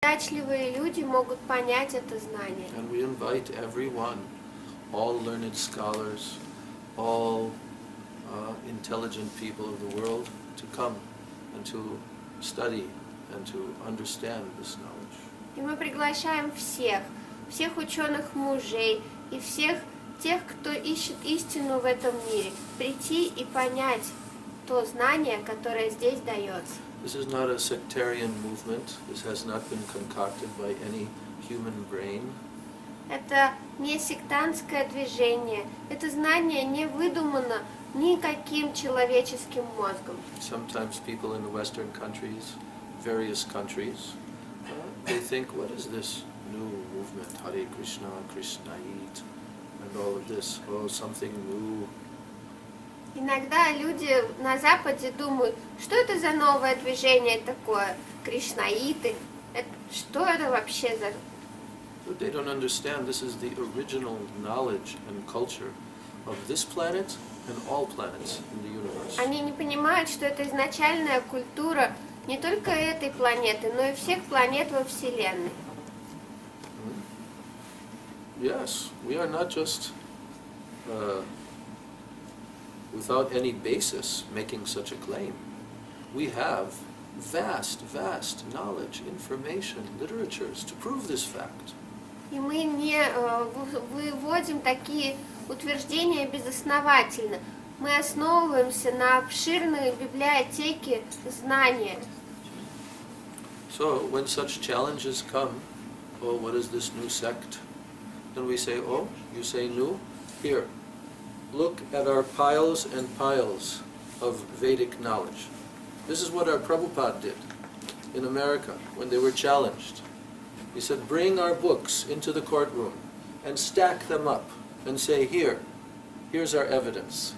Удачливые люди могут понять это знание. And we invite everyone, all learned scholars, all intelligent people of the world, to come and to study and to understand this knowledge. И мы приглашаем всех ученых мужей и всех тех, кто ищет истину в этом мире, прийти и понять то знание, которое здесь дается. This is not a sectarian movement. This has not been concocted by any human brain. Это не сектантское движение. Это знание не выдумано никаким человеческим мозгом. Sometimes people in the Western countries, various countries, they think, what is this new movement, Hare Krishna, Krishnait, and all of this, oh, something new. Иногда люди на Западе думают, что это за новое движение такое, кришнаиты, что это вообще за... But they don't understand this is the original knowledge and culture of this planet and all planets in the universe. Они не понимают, что это изначальная культура не только этой планеты, но и всех планет во Вселенной. Yes, we are not just without any basis making such a claim. We have vast knowledge, information, literatures to prove this fact. И мы не выводим такие утверждения безосновательно. Мы основываемся на обширной библиотеке знания. So when such challenges come, oh, what is this new sect? Then we say, oh, you say new? Here, look at our piles and piles of Vedic knowledge. This is what our Prabhupada did in America when they were challenged. He said, bring our books into the courtroom and stack them up and say, here's our evidence.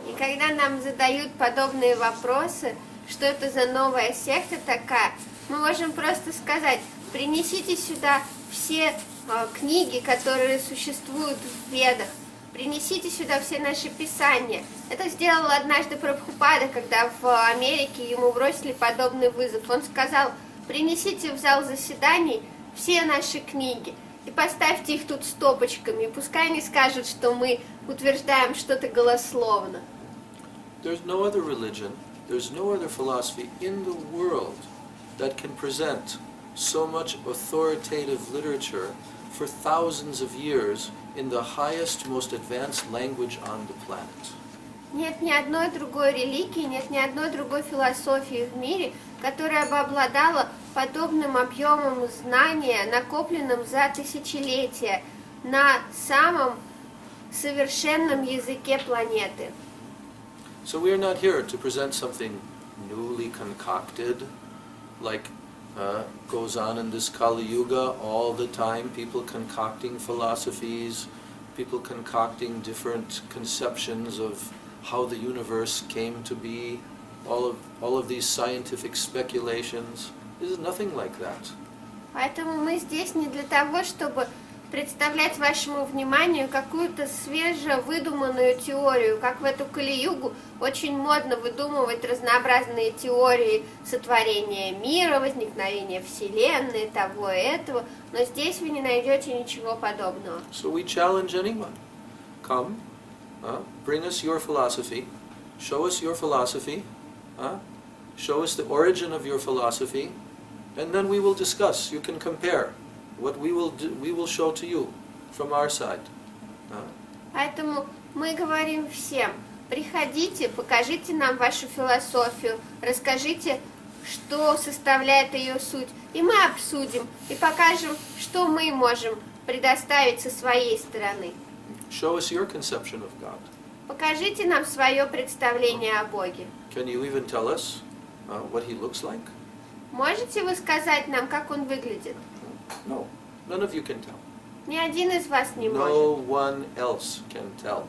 И когда нам задают подобные вопросы, что это за новая секта такая, мы можем просто сказать, принесите сюда все книги, которые существуют в Ведах, принесите сюда все наши писания. Это сделал однажды Прабхупада, когда в Америке ему бросили подобный вызов. Он сказал, принесите в зал заседаний все наши книги и поставьте их тут стопочками, и пускай они скажут, что мы утверждаем что-то голословно. There's no other religion, there's no other philosophy in the world that can present so much authoritative literature for thousands of years in the highest, most advanced language on the planet. Нет ни одной другой религии, нет ни одной другой философии в мире, которая бы обладала подобным объемом знания, накопленным за тысячелетия, на самом совершенном языке планеты. So we are not here to present something newly concocted, like goes on in this Kali Yuga all the time, people concocting philosophies, people concocting different conceptions of how the universe came to be, all of these scientific speculations. This is nothing like that. Поэтому мы здесь не для того, чтобы представлять вашему вниманию какую-то свежевыдуманную теорию, как в эту Кали-югу очень модно выдумывать разнообразные теории сотворения мира, возникновения Вселенной, того и этого, но здесь вы не найдете ничего подобного. So we challenge anyone. Come, bring us your philosophy, show us your philosophy, show us the origin of your philosophy, and then we will discuss. You can compare. What we will do, we will show to you from our side. Поэтому мы говорим всем, приходите, покажите нам вашу философию, расскажите, что составляет ее суть, и мы обсудим, и покажем, что мы можем предоставить со своей стороны. Show us your conception of God. Покажите нам свое представление о Боге. Can you even tell us what He looks like? Можете вы сказать нам, как Он выглядит? No, none of you can tell. Ни один из вас не No может. one else can tell.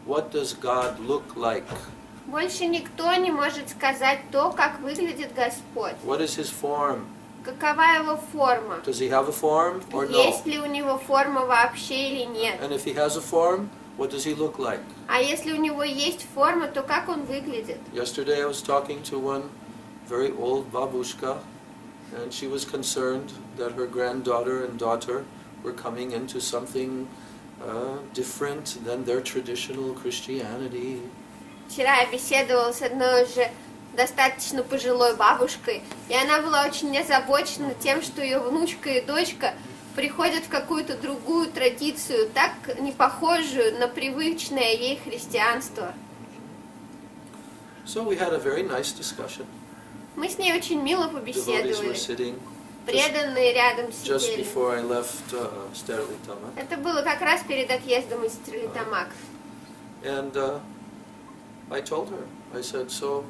What does God look like? Больше никто не может сказать то, как выглядит Господь. What is His form? Какова его форма? Does He have a form or no? Есть ли у него форма вообще или нет? And if He has a form, what does He look like? А если у него есть форма, то как он выглядит? Yesterday I was talking to one very old babushka, And she was concerned that her granddaughter and daughter were coming into something different than their traditional Christianity. Вчера я беседовала с одной уже достаточно пожилой бабушкой, и она была очень озабочена тем, что ее внучка и дочка приходят в какую-то другую традицию, так не похожую на привычное ей христианство. So we had a very nice discussion. Мы с ней очень мило Devotees were побеседовали. sitting Преданные рядом just сидели. before I left Sterlitama. Это было как раз перед отъездом из Стрелитамак. And I told her, I said, so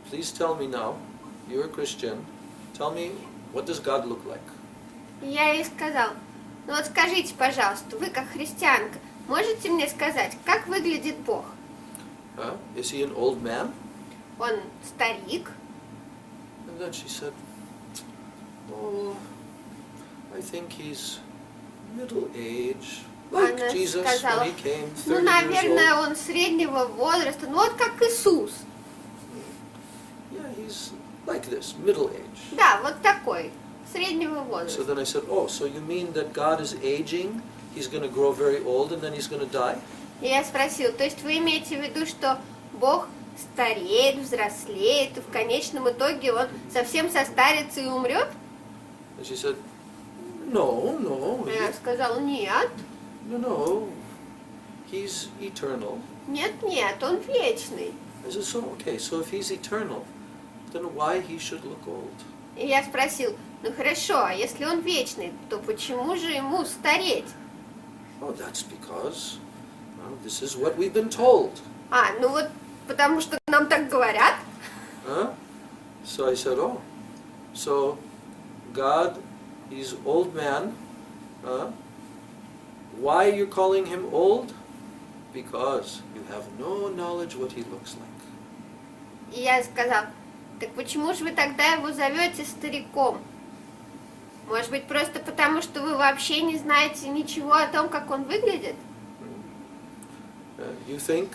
please tell me now, you're a Christian, tell me, what does God look like? И я ей сказал, ну вот скажите, пожалуйста, вы как христианка, можете мне сказать, как выглядит Бог? Is he an old man? Он старик? And then she said, oh, I think he's middle age, like Она Jesus сказала, when he came, 30 ну, years наверное, old. он среднего возраста, ну вот как Иисус. Yeah, he's like this, middle age. Да, вот такой, среднего So возраста. then I said, oh, so you mean that God is aging, he's going to grow very old and then he's going to die? И я спросила, то есть вы имеете в виду, что Бог стареет, взрослеет, и в конечном итоге он совсем состарится и умрет? And she said, no, Я сказала, нет, no, he's eternal. нет, он вечный. I said, so okay, so if he's eternal, then why he should look old? И я спросил, ну хорошо, а если он вечный, то почему же ему стареть? Oh, that's because this is what we've been told. Ну вот, потому что нам так говорят. So I said, oh, so God, he's old man. Why are you calling him old? Because you have no knowledge what he looks like. И я сказал, так почему же вы тогда его зовете стариком? Может быть, просто потому, что вы вообще не знаете ничего о том, как он выглядит? You think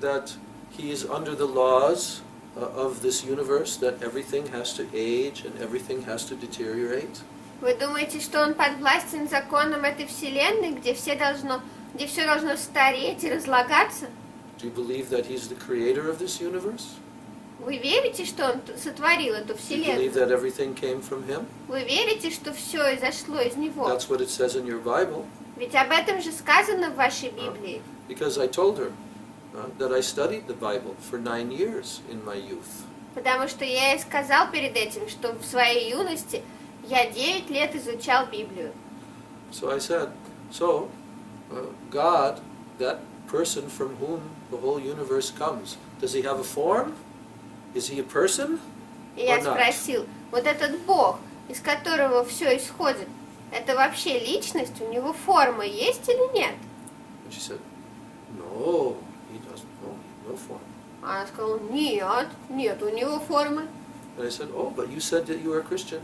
that he is under the laws of this universe, that everything has to age and everything has to deteriorate? Вы думаете, что он подвластен законам этой вселенной, где все должно стареть и разлагаться? Do you believe that he's the creator of this universe? Вы верите, что он сотворил эту Do you believe вселенную? that everything came from him? Вы верите, что все изошло из него? That's what it says in your Bible. Ведь об этом же сказано в вашей Библии. Because I told her that I studied the Bible for 9 years in my youth. Потому что я ей сказал перед этим, что в своей юности я 9 лет изучал Библию. So I said, so God, that person from whom the whole universe comes, does he have a form? Is he a person? И я or not? спросил, вот этот Бог, из которого все исходит, это вообще личность, у него форма есть или нет? And she said, no, he doesn't. No form. Она сказала, нет у него формы. And I said, oh, but you said that you are a Christian.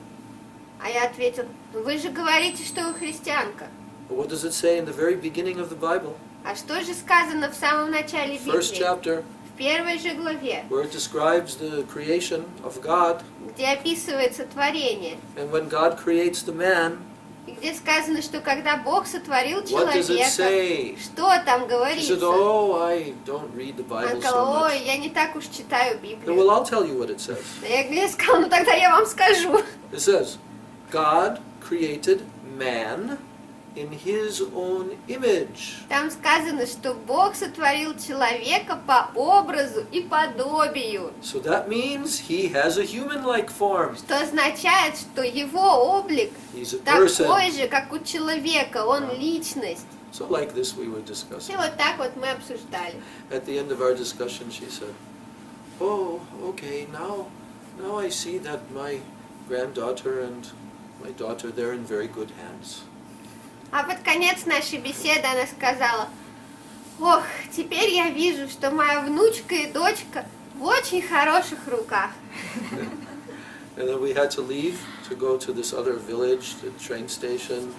А я ответил, вы же говорите, что вы христианка. But what does it say in the very beginning of the Bible? А что же сказано в самом начале First Библии? chapter, В первой же главе, where it describes the creation of God. где описывается творение, And when God creates the man, и где сказано, что когда Бог сотворил what does it человека, say? что там She said, говорится? oh, I don't read the Она Bible so сказала, ой, much. я не так уж читаю And Библию. well, I'll tell you what it says. Я сказала, ну тогда я вам скажу. It says, God created man in his own image. Там сказано, что Бог сотворил человека по образу и подобию. So that means he has a human-like form. Что означает, что его облик He's a такой person. же, как у человека, он личность. So like this we were И discussing. вот так вот мы обсуждали. At the end of our discussion she said, oh, okay, now I see that my granddaughter and my daughter, they're in very good hands. А под конец нашей беседы она сказала, ох, теперь я вижу, что моя внучка и дочка в очень хороших руках. And then we had to leave to go to this other village, the train station.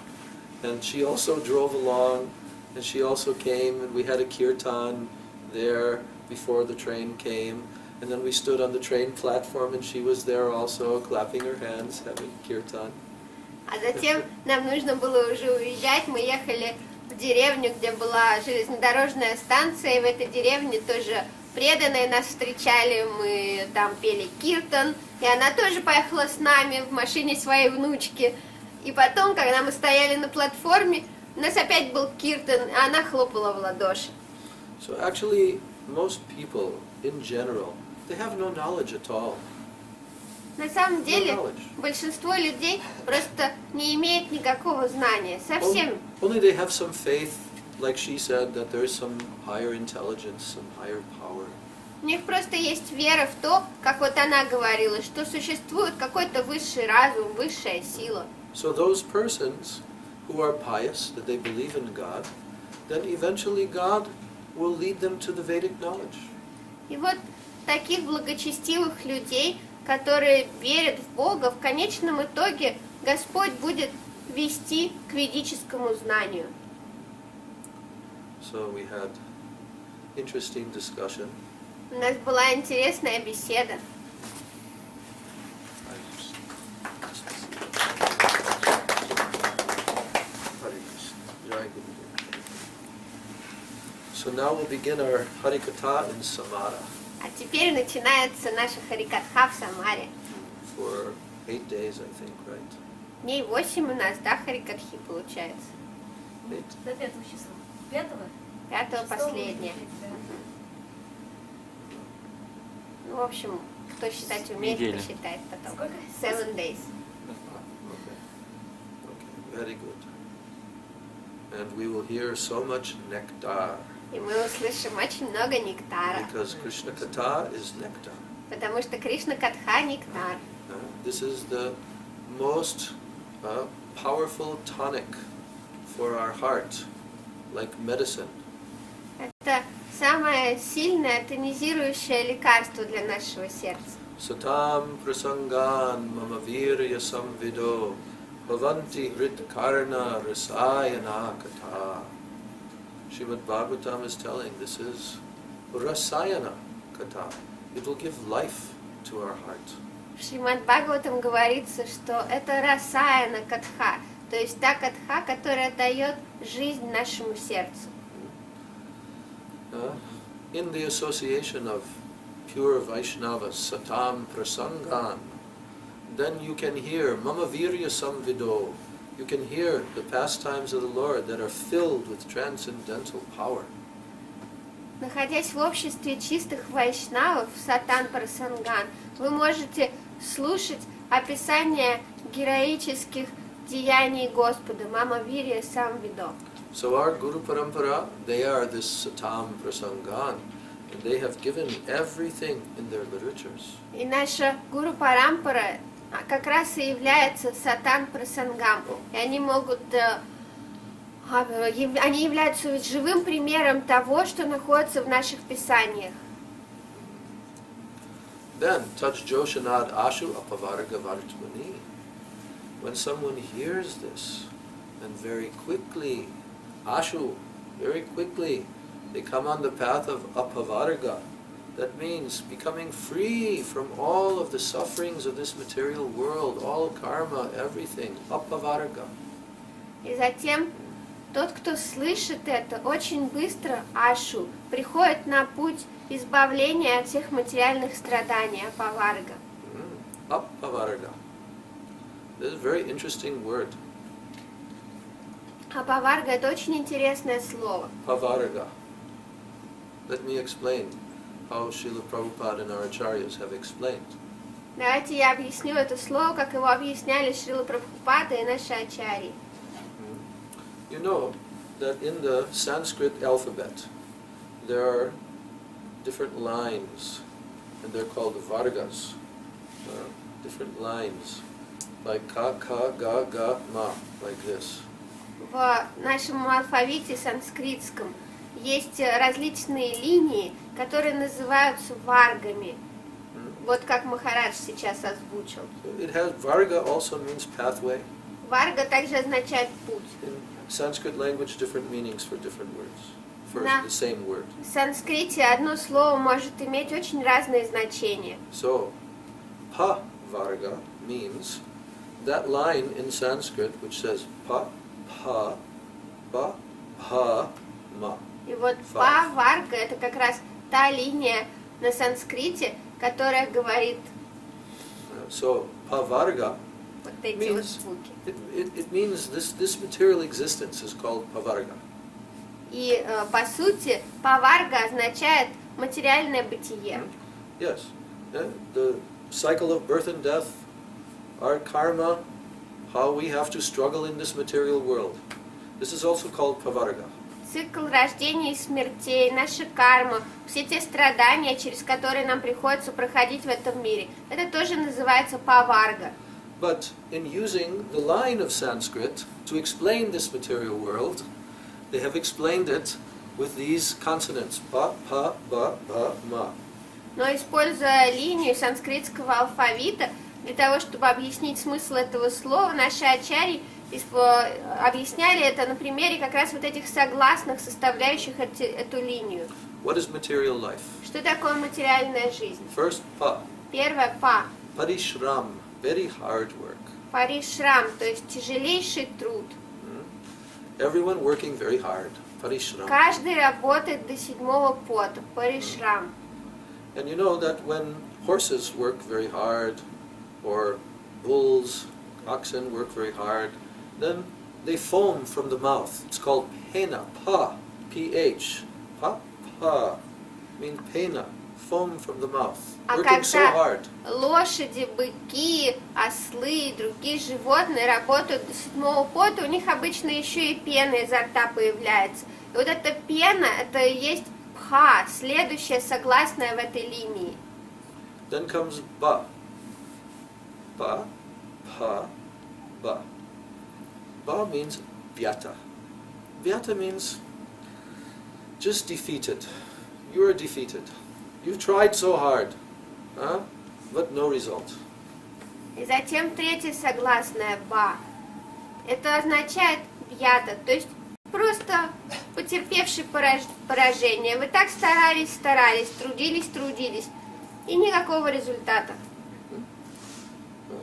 And she also drove along, and she also came, and we had a kirtan there before the train came. And then we stood on the train platform and she was there also, clapping her hands, having kirtan. А затем нам нужно было уже уезжать, мы ехали в деревню, где была железнодорожная станция, и в этой деревне тоже преданные нас встречали, мы там пели киртан, и она тоже поехала с нами в машине своей внучки. И потом, когда мы стояли на платформе, у нас опять был киртан, а она хлопала в ладоши. So actually, most people, in general, they have no knowledge at all. На самом деле, большинство людей просто не имеет никакого знания, совсем. Only they have some faith, like she said, that there is some higher intelligence, some higher power. У них просто есть вера в то, как вот она говорила, что существует какой-то высший разум, высшая сила. So those persons who are pious, that they believe in God, then eventually God will lead them to the Vedic knowledge. И вот таких благочестивых людей, которые верят в Бога, в конечном итоге Господь будет вести к ведическому знанию. So we had interesting discussion. У нас была интересная беседа. So now we'll begin our Hare Katha in Samara. А теперь начинается наша Харикатха в Самаре. For 8 days, I think, right? Дней 8 у нас, да, Харикатхи получается? 8? До 5 числа. 5-го? 5-го последнее. Ну, в общем, кто считать умеет, посчитает потом. Сколько? 7 days. Okay. Okay, very good. And we will hear so much nectar. И мы услышим очень много нектара. Because Krishna Katha is nectar. Потому что Кришна Катха нектар. This is the most powerful tonic for our heart, like medicine. Это самое сильное тонизирующее лекарство для нашего сердца. Satam prasangan mama virya samvido bhavanti hrit karna rasayana katha. Srimad Bhagavatam is telling this is rasayana katha. It will give life to our heart. В Шримад Бхагаватам говорится, что это расаяна катха, то есть та катха, которая дает жизнь нашему сердцу. In the association of pure Vaishnavas, Satam Prasangan, then you can hear Mama Virya Samvido. You can hear the pastimes of the Lord that are filled with transcendental power. Находясь в обществе чистых вайшнавов, Сатан Прасанган, вы можете слушать описание героических деяний Господа, Мама Вирия Самвидо. So our Guru Parampara, they are this Satam Prasangan, and they have given everything in their literatures. И наша Гуру Парампара как раз и является Сатан Прасангам. И они являются живым примером того, что находится в наших писаниях. Then, Taj Joshanad Ashu Apavarga Vartmani. When someone hears this, and very quickly, Ashu, very quickly, they come on the path of Apavarga. That means becoming free from all of the sufferings of this material world, all karma, everything. Apavarga. И затем тот, кто слышит это, очень быстро, Ашу, приходит на путь избавления от всех материальных страданий, Апаварга. Apavarga. This is a very interesting word. Апаварга – это очень интересное слово. Pavarga. Let me explain how Srila Prabhupada and our acharyas have explained. Давайте я объясню это слово, как его объясняли Шрила Прабхупада и наши ачарьи. You know that in the Sanskrit alphabet there are different lines, and they're called vargas. Different lines, like ka, ka, ga, ga, ma, like this. В нашем алфавите санскритском есть различные линии, которые называются варгами. Вот как Махарадж сейчас озвучил. It has varga also means pathway. Варга также означает путь. In Sanskrit language, different meanings for different words. В for На the same word. санскрите одно слово может иметь очень разные значения. So, pa varga means that line in Sanskrit which says pa, pa, ba, bha, ma. И вот Five. па-варга это как раз та линия на санскрите, которая говорит So, pa varga вот эти вот means звуки. it means this material existence is called pavarga. И по сути па-варга означает материальное бытие. Yes, the cycle of birth and death, our karma, how we have to struggle in this material world. This is also called pavarga. Цикл рождения и смертей, наша карма, все те страдания, через которые нам приходится проходить в этом мире, это тоже называется па-варга. But in using the line of Sanskrit to explain this material world, they have explained it with these consonants, pa, pa, ba, ba, ma. Но используя линию санскритского алфавита, для того, чтобы объяснить смысл этого слова, наши ачарьи объясняли это на примере как раз вот этих согласных, составляющих эту линию. What is material life? Что такое материальная жизнь? First, pa, Первое па, parishram, very hard work. паришрам, то есть тяжелейший труд. Everyone working very hard, parishram. Каждый работает до седьмого пота, паришрам. And you know that when horses work very hard, or bulls, oxen work very hard, then they foam from the mouth. It's called pena, pa, P-H. Pa, pa, means pena, foam from the mouth. А Working so когда hard. лошади, быки, ослы и другие животные работают до седьмого пота, у них обычно еще и пена изо рта появляется. И вот эта пена, это и есть пха, следующая согласная в этой линии. Then comes ba. Ba, pa, ba. Ba means vyata. Vyata means just defeated. You are defeated. You've tried so hard, but no result. И затем третья согласная ба. Это означает бьята, то есть просто потерпевший поражение. Вы так старались, трудились, и никакого результата.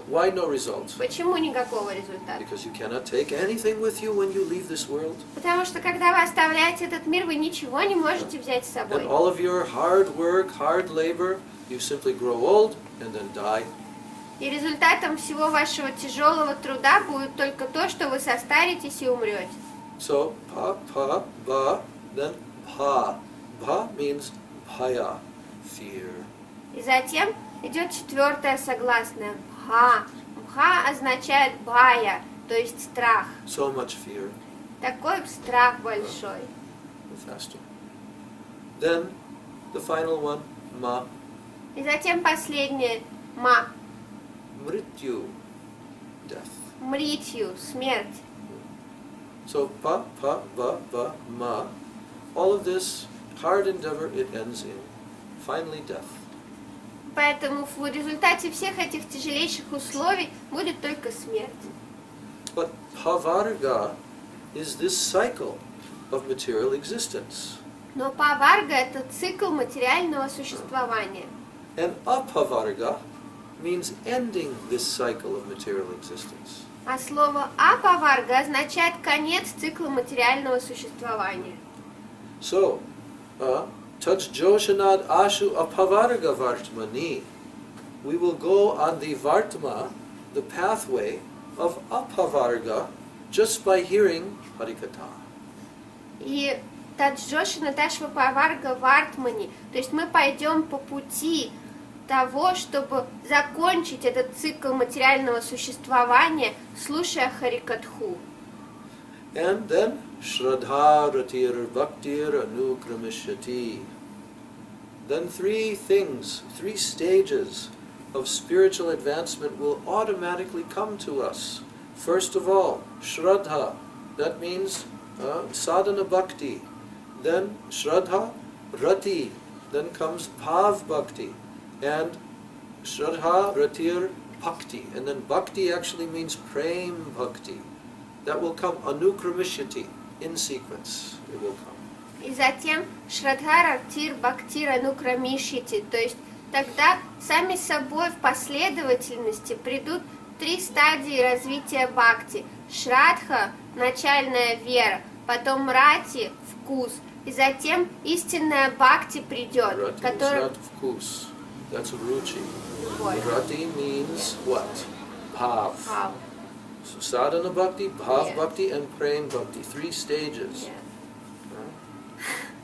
Why no result? Почему никакого результата? Because you cannot take anything with you when you leave this world. Потому что когда вы оставляете этот мир, вы ничего не можете взять с собой. And all of your hard work, hard labor, you simply grow old and then die. И результатом всего вашего тяжелого труда будет только то, что вы состаритесь и умрете. So, pa, pa, ba, then bha. Bha means bhaya, fear. И затем идет четвертая согласная бха. Бха означает бая, то есть страх. So much fear. Такой страх большой. Faster. Then, the final one, ma, И затем последнее ма. mrityu, death. Мритью, смерть. So, pa, pa, ba, ba, ma, all of this hard endeavor, it ends in finally death. Поэтому в результате всех этих тяжелейших условий будет только смерть. But pavarga is this cycle of material existence. Но паварга – это цикл материального существования. And apavarga means ending this cycle of material existence. А слово апаварга означает конец цикла материального существования. So, Tajjoshanad ashu apavarga vartmani. We will go on the vartma, the pathway of apavarga, just by hearing Harikatha. И таджошина ташва паварга вартмани, то есть мы пойдем по пути того, чтобы закончить этот цикл материального существования, слушая Харикатху. And then Shraddha Ratir Bhaktir Anukramishati. Then three stages of spiritual advancement will automatically come to us. First of all, Shraddha, that means sadhana bhakti. Then Shraddha, Rati, then comes Bhav Bhakti. And Shraddha, Ratir, Bhakti. And then Bhakti actually means Prem Bhakti. That will come Anukramishati, in sequence it will come. И затем Шрадхара Тир Бхактира Нукрамишити, то есть тогда сами собой в последовательности придут 3 стадии развития бхакти. Шрадха – начальная вера, потом рати – вкус, и затем истинная бхакти придет, Rati is которая... not vkus, that's ruchi. Любовь. Rati means what? Bhav. Вау. So sadhana bhakti, bhav Yeah. bhakti, and prem bhakti. 3 stages.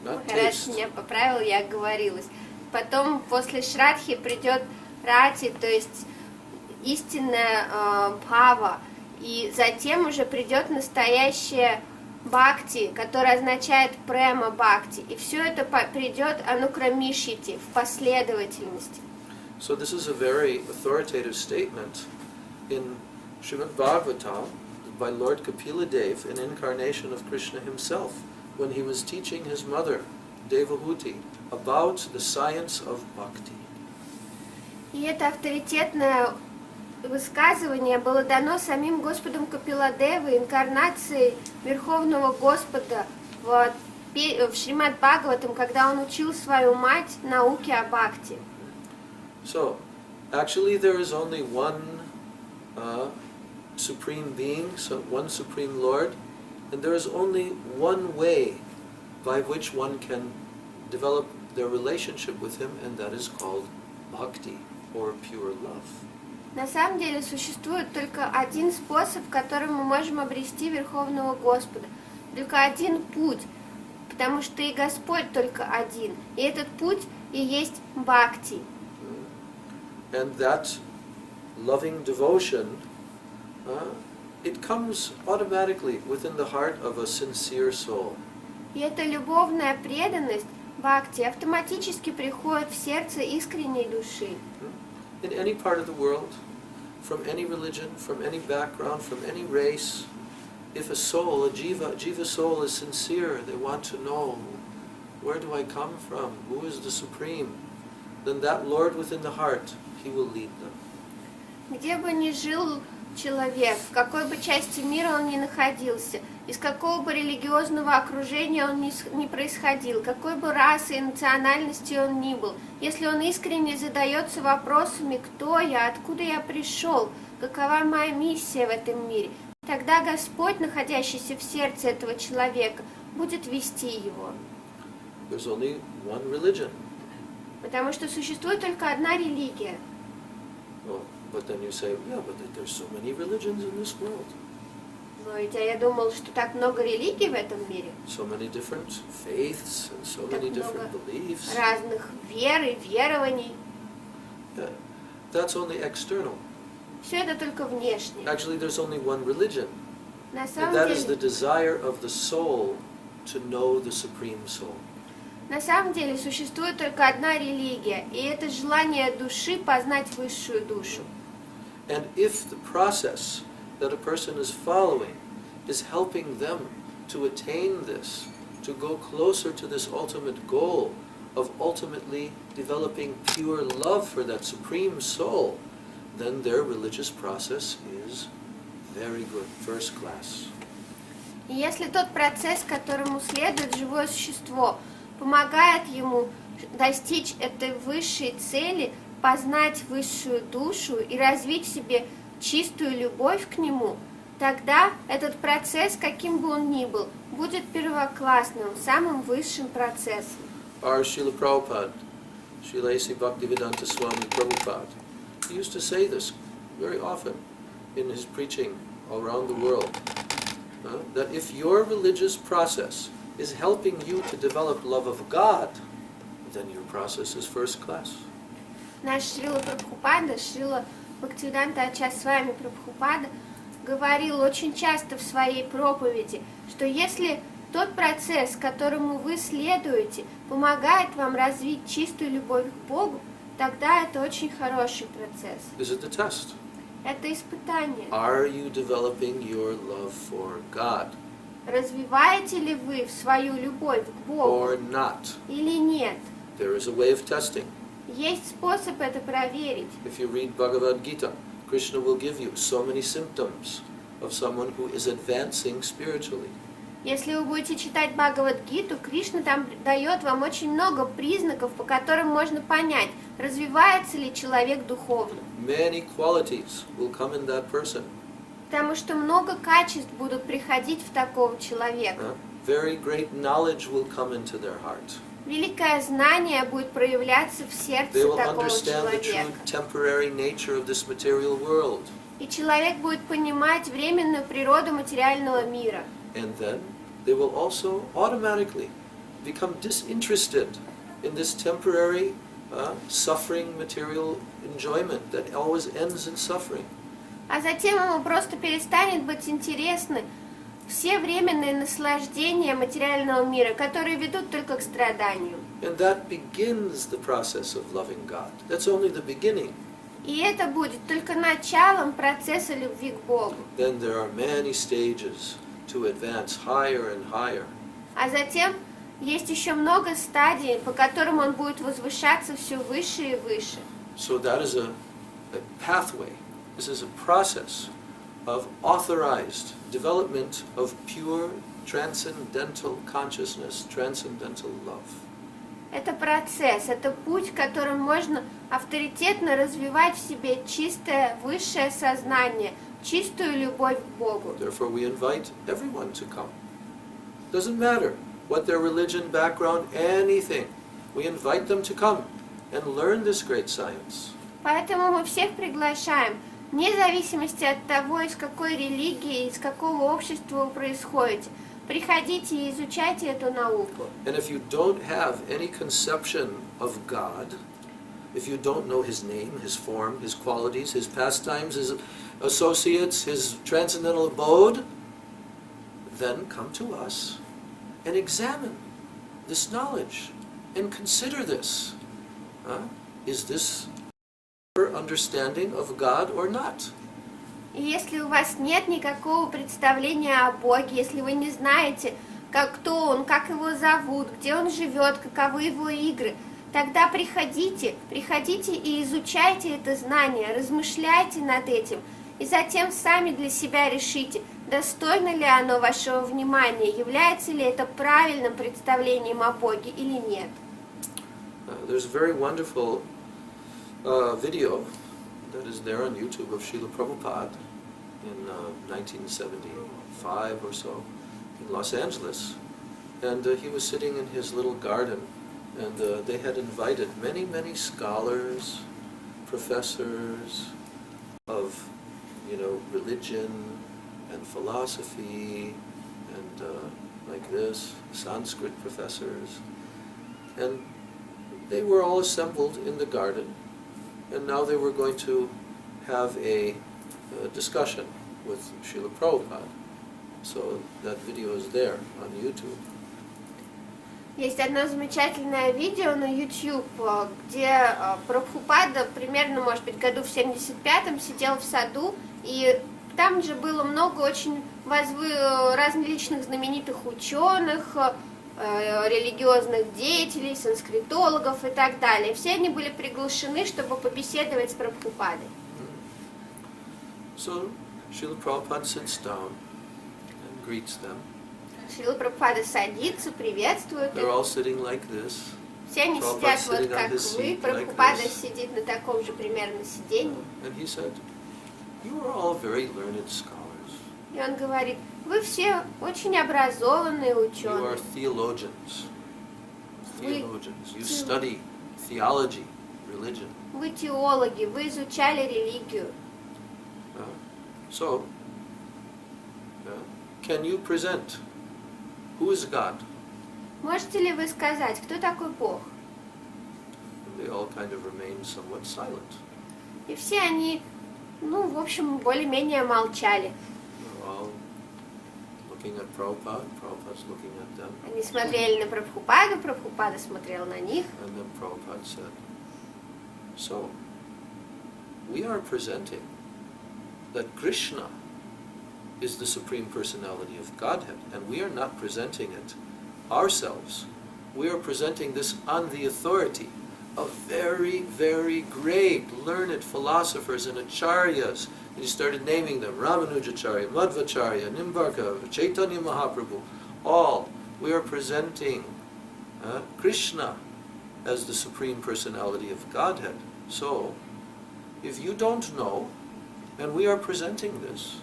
Not Хорошо, taste. меня поправил, я оговорилась. Потом после Шрадхи придет рати, то есть истинная бхава, и затем уже придет настоящая бхакти, которая означает према бхакти, и все это придет анукрамишити в последовательности. So this is a very authoritative statement in Srimad Bhagavatam by Lord Kapila Dev, an incarnation of Krishna himself, when he was teaching his mother, Devahuti, about the science of bhakti. И это авторитетное высказывание было дано самим Господом Капиладевой, инкарнацией Верховного Господа в Шримад Бхагаватам, когда он учил свою мать науке о бхакти. So, actually there is only one supreme being, so one supreme Lord, and there is only one way by which one can develop their relationship with him, and that is called bhakti, or pure love. На самом деле существует только один способ, которым мы можем обрести Верховного Господа, только один путь, потому что и Господь только один, и этот путь и есть бхакти. And that loving devotion, it comes automatically within the heart of a sincere soul. И эта любовная преданность бхакти автоматически приходит в сердце искренней души. In any part of the world, from any religion, from any background, from any race, if a soul, a jiva soul is sincere, they want to know, where do I come from? Who is the Supreme? Then that Lord within the heart, he will lead them. Где бы ни жил человек, в какой бы части мира он ни находился, из какого бы религиозного окружения он ни происходил, какой бы расы и национальности он ни был, если он искренне задается вопросами, кто я, откуда я пришел, какова моя миссия в этом мире, тогда Господь, находящийся в сердце этого человека, будет вести его. There's only one religion. Потому что существует только одна религия. Oh, but then you say, yeah, but there's so many religions in this world. Но ведь я думал, что так много религий в этом мире. So many different faiths and so Так many много different beliefs. разных вер и верований. Yeah. That's only external. Все это только внешне. Actually, there's only one religion. На And самом that is the деле, desire of the soul to know the Supreme Soul. на самом деле существует только одна религия, и это желание души познать высшую душу. And if the process that a person is following is helping them to attain this, to go closer to this ultimate goal of ultimately developing pure love for that Supreme Soul, then their religious process is very good, first class. И если тот процесс, которому следует живое существо, помогает ему достичь этой высшей цели, познать высшую душу и развить в себе чистую любовь к нему, тогда этот процесс, каким бы он ни был, будет первоклассным, самым высшим процессом. Our Srila Prabhupada, Srila A.C. Bhaktivedanta Swami Prabhupada, he used to say this very often in his preaching all around the world, that if your religious process is helping you to develop love of God, then your process is first class. Наш Шрила Прабхупада, Шрила Бхактивиданта Ачарья Прабхупада говорил очень часто в своей проповеди, что если тот процесс, которому вы следуете, помогает вам развить чистую любовь к Богу, тогда это очень хороший процесс. Is it the test? Это испытание. Are you developing your love for God Развиваете ли вы свою любовь к Богу or not? или нет? There is a way of testing. Есть способ это проверить. If you read Bhagavad Gita, Krishna will give you so many symptoms of someone who is advancing spiritually. Если вы будете читать Бхагавад-гиту, Кришна там дает вам очень много признаков, по которым можно понять, развивается ли человек духовно. Many qualities will come in that person. Потому что много качеств будут приходить в такого человека. Very great knowledge will come into their heart. Великое знание будет проявляться в They сердце will такого understand the true человека. temporary nature of this material world. И человек будет понимать временную природу материального мира. And then they will also automatically become disinterested in this temporary suffering material enjoyment that always ends in suffering. А затем ему просто перестанет быть интересны все временные наслаждения материального мира, которые ведут только к страданию. And that begins the process of loving God. That's only the beginning. И это будет только началом процесса любви к Богу. Then there are many stages to advance higher and higher. А затем есть еще много стадий, по которым он будет возвышаться все выше и выше. So that is a pathway. This is a process of authorized development of pure transcendental consciousness, transcendental love. Это процесс, это путь, которым можно авторитетно развивать в себе чистое высшее сознание, чистую любовь к Богу. Therefore we invite everyone to come. Doesn't matter what their religion, background, anything. We invite them to come and learn this great science. Поэтому мы всех приглашаем, вне зависимости от того, из какой религии, из какого общества вы происходите. Приходите и изучайте эту науку. And if you don't have any conception of God, if you don't know His name, His form, His qualities, His pastimes, His associates, His transcendental abode, then come to us and examine this knowledge and consider this. Is this your understanding of God or not? И если у вас нет никакого представления о Боге, если вы не знаете, кто Он, как Его зовут, где Он живет, каковы Его игры, тогда приходите и изучайте это знание, размышляйте над этим, и затем сами для себя решите, достойно ли оно вашего внимания, является ли это правильным представлением о Боге или нет. There's a very wonderful video that is there on YouTube of Srila Prabhupada in 1975 or so in Los Angeles. And he was sitting in his little garden, and they had invited many, many scholars, professors of, religion and philosophy and like this, Sanskrit professors. And they were all assembled in the garden. And now they were going to have a discussion with Srila Prabhupada. So that video is there on YouTube. Есть одно замечательное видео на YouTube, где Прабхупада примерно, может быть, году в 75-м сидел в саду, и там же было много очень различных знаменитых ученых, религиозных деятелей, санскритологов и так далее. Все они были приглашены, чтобы побеседовать с Прабхупадой. So Srila Prabhupada sits down and greets them. Шрила Прабхупада садится, приветствует They're их. all sitting like this. Все они Prabhupada сидят вот sitting on как his вы. seat Прабхупада like this. сидит на таком же примерно сиденье. And he said, "You are all very learned scholars. И он говорит, вы все очень образованные You are ученые. theologians. Вы Theologians. You study theology, religion. Вы теологи, вы изучали религию. So, can you present who is God?" Можете ли вы сказать, кто такой Бог? And they all kind of remained somewhat silent. И все они, в общем, более-менее молчали. They're all looking at Prabhupada. Prabhupada's looking at them. Они смотрели на Прабхупаду, Прабхупада смотрел на них. And then Prabhupada said, "So, we are presenting that Krishna is the Supreme Personality of Godhead, and we are not presenting it ourselves. We are presenting this on the authority of very, very great learned philosophers and acharyas." And he started naming them: Ramanujacharya, Madhvacharya, Nimbarka, Chaitanya Mahaprabhu. all. We are presenting Krishna as the Supreme Personality of Godhead. So, if you don't know, and we are presenting this,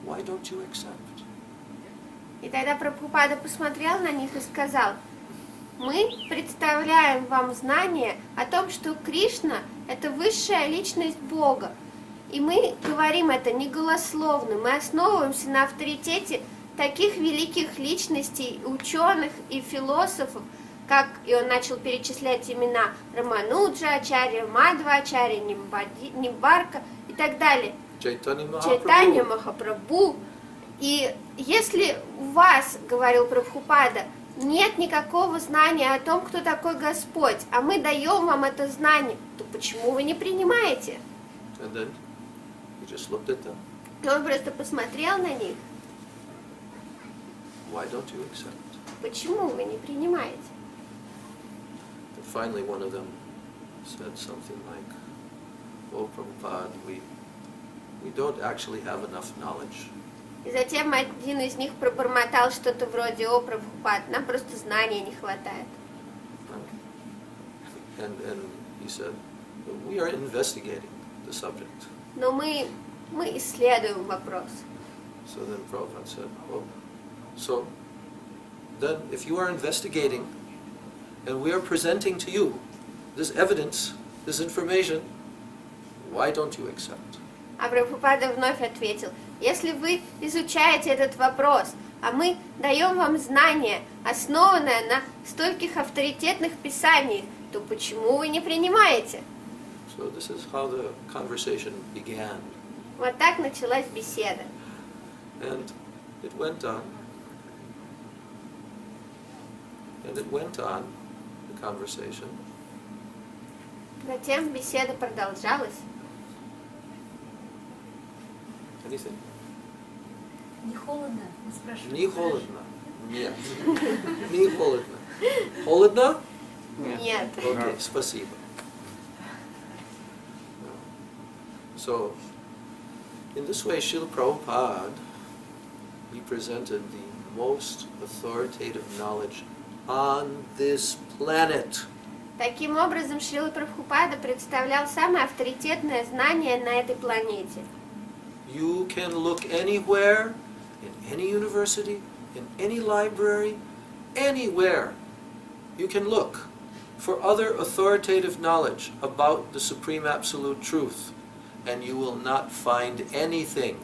why don't you accept? И тогда Прабхупада посмотрел на них и сказал: мы представляем вам знание о том, что Кришна – это высшая личность Бога. И мы говорим это не голословно, мы основываемся на авторитете таких великих личностей, ученых и философов, как, и он начал перечислять имена Рамануджа Ачарья, Мадхва Ачарья, Нимбарка и так далее. Чайтанья Махапрабху. И если у вас, говорил Прабхупада, нет никакого знания о том, кто такой Господь, а мы даем вам это знание, то почему вы не принимаете? И он просто посмотрел на них. Почему вы не принимаете? And finally one of them said something like, "Oh Prabhupada, we don't actually have enough knowledge." И затем один из них пробормотал что-то вроде: «О, Прабхупад, нам просто знания не хватает». And he said, "We are investigating the subject." Но мы исследуем вопрос. So then Prabhupada said, "Oh, so then if you are investigating and we are presenting to you this evidence, this information, why don't you accept?" А Прабхупада вновь ответил: если вы изучаете этот вопрос, а мы даем вам знания, основанное на стольких авторитетных писаниях, то почему вы не принимаете? So this is how the conversation began. Вот так началась беседа. And it went on. And it went on, the conversation. Затем беседа продолжалась. Anything? Не холодно? Мы спрашиваем. Не холодно. Нет. Не холодно. Холодно? Нет. Окей, спасибо. So, in this way, Srila Prabhupada, he presented the most authoritative knowledge on this planet. Таким образом, Шрила Прабхупада представлял самое авторитетное знание на этой планете. You can look anywhere, in any university, in any library, anywhere. You can look for other authoritative knowledge about the Supreme Absolute Truth, and you will not find anything.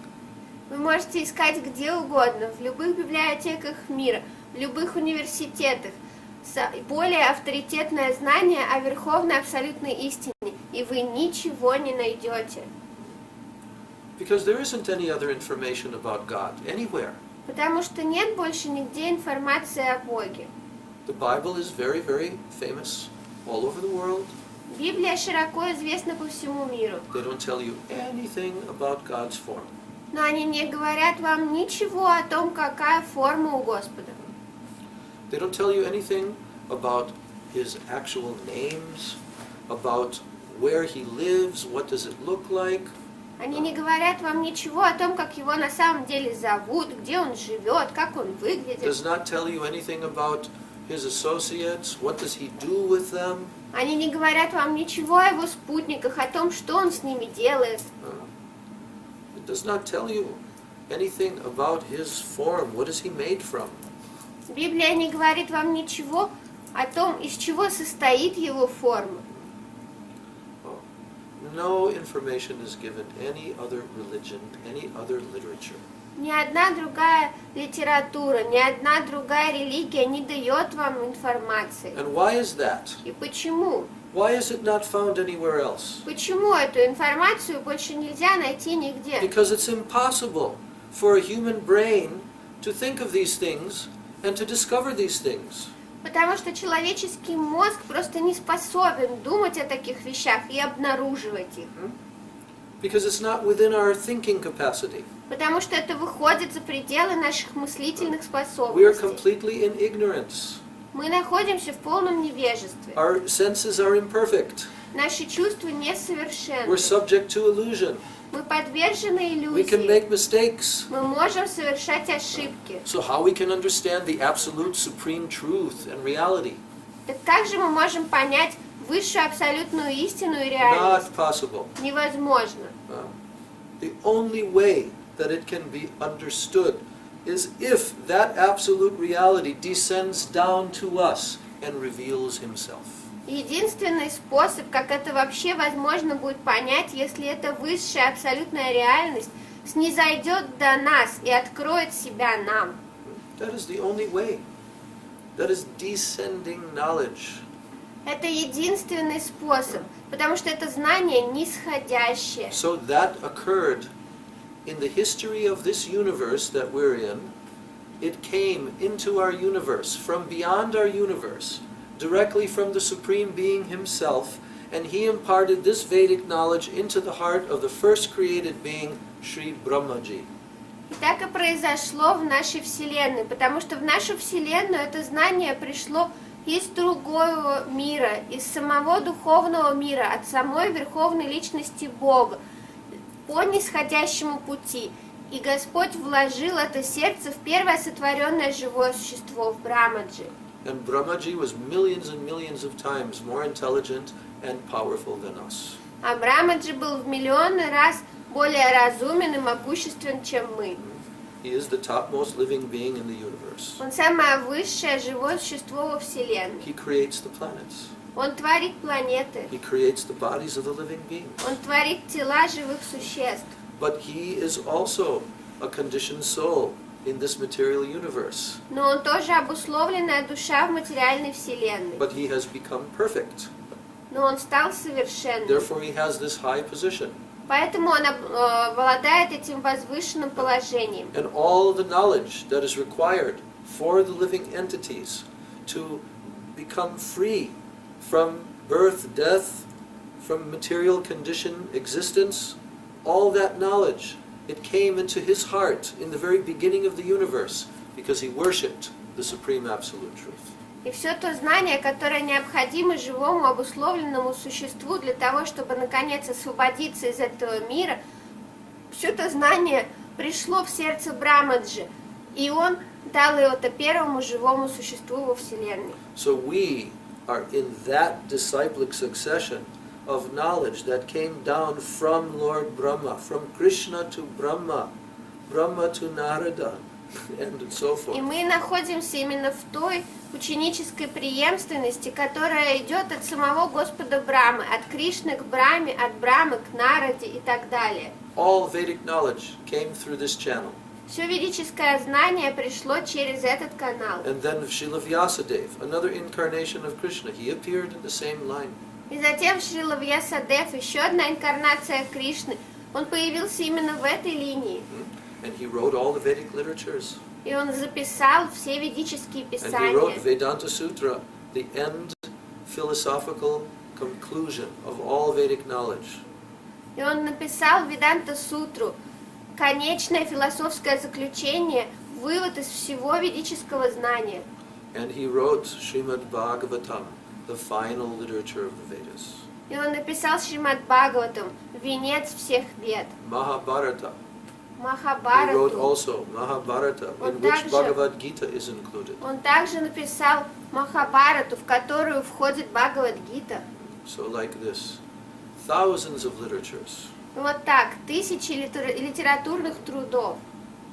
Вы можете искать где угодно, в любых библиотеках мира, в любых университетах, более авторитетное знание о верховной абсолютной истине, и вы ничего не найдете. Because there isn't any other information about God anywhere. Потому что нет больше нигде информации о Боге. The Bible is very, very famous all over the world. Библия широко известна по всему миру. They don't tell you anything about God's form. Но они не говорят вам ничего о том, какая форма у Господа. They don't tell you anything about His actual names, about where He lives, what does it look like. Они не говорят вам ничего о том, как его на самом деле зовут, где он живет, как он выглядит. Does not tell you anything about His associates, what does He do with them. Они не говорят вам ничего о его спутниках, о том, что он с ними делает. It does not tell you anything about His form, what is He made from. Библия не говорит вам ничего о том, из чего состоит его форма. No information is given any other religion, any other literature. Ни одна другая литература, ни одна другая религия не дает вам информации. And why is that? И почему? Why is it not found anywhere else? Почему эту информацию больше нельзя найти нигде? Because it's impossible for a human brain to think of these things and to discover these things. Потому что человеческий мозг просто не способен думать о таких вещах и обнаруживать их. Because it's not within our thinking capacity. Потому что это выходит за пределы наших мыслительных We are способностей. completely in ignorance. Мы находимся в полном невежестве. Our senses are imperfect. Наши чувства We're несовершенны. subject to illusion. Мы подвержены We can иллюзии. make mistakes. Мы можем совершать ошибки. So how we can understand the absolute supreme truth and reality? Так как же мы можем понять высшую абсолютную истину и реальность? Not possible. Невозможно. The only way that it can be understood is if that absolute reality descends down to us and reveals himself. Единственный способ, как это вообще возможно будет понять, если эта высшая абсолютная реальность снизойдет до нас и откроет себя нам. That is the only way. That is descending knowledge. Это единственный способ, потому что это знание нисходящее. So that occurred in the history of this universe that we're in. It came into our universe from beyond our universe, directly from the Supreme Being himself, and he imparted this Vedic knowledge into the heart of the first created being, Sri Brahmaji. И так и произошло в нашей Вселенной, потому что в нашу Вселенную это знание пришло из другого мира, из самого духовного мира, от самой Верховной Личности Бога, по нисходящему пути. И Господь вложил это сердце в первое сотворенное живое существо, в Брамаджи. And Brahmaji was millions and millions of times more intelligent and powerful than us. А Брамаджи был в миллионы раз более разумен и могуществен, чем мы. He is the topmost living being in the universe. Он самое высшее живое существо во Вселенной. He creates the planets. Он творит планеты. He creates the bodies of the living beings. Он творит тела живых существ. But he is also a conditioned soul in this material universe. Но он тоже обусловленная душа в материальной Вселенной. But he has become perfect. Но он стал совершенным. Therefore he has this high position. Поэтому он обладает этим возвышенным положением. And all the knowledge that is required for the living entities to become free from birth, death, from material condition existence, all that knowledge, it came into his heart in the very beginning of the universe because he worshipped the Supreme Absolute Truth. И все то знание, которое необходимо живому обусловленному существу для того, чтобы наконец освободиться из этого мира, все то знание пришло в сердце Брамаджи, и он дал это первому живому существу во Вселенной. So we are in that disciplic succession of knowledge that came down from Lord Brahma, from Krishna to Brahma, Brahma to Narada, and so forth. И мы находимся именно в той ученической преемственности, которая идет от самого Господа Брамы, от Кришны к Браме, от Брамы к Нараде и так далее. All Vedic knowledge came through this channel. Все ведическое знание пришло через этот канал. And then Srila Vyasadeva, another incarnation of Krishna, he appeared in the same line. И затем Шрила Вьясадев, еще одна инкарнация Кришны, он появился именно в этой линии. And he wrote all the Vedic literatures. И он записал все ведические And he wrote писания. Vedanta Sutra, the end philosophical conclusion of all Vedic knowledge. И он написал Веданта Сутру, конечное философское заключение, вывод из всего ведического знания. And he wrote Srimad Bhagavatam, the final literature of the Vedas. И он написал Шримад Бхагаватам, венец всех вед, Mahabharata. He wrote Махабхарату. also Mahabharata, in Он which также- Bhagavad Gita is included. Он также написал Махабхарату, в которую входит Бхагавад-гита. So like this, thousands of literatures. Вот так, тысячи литературных трудов.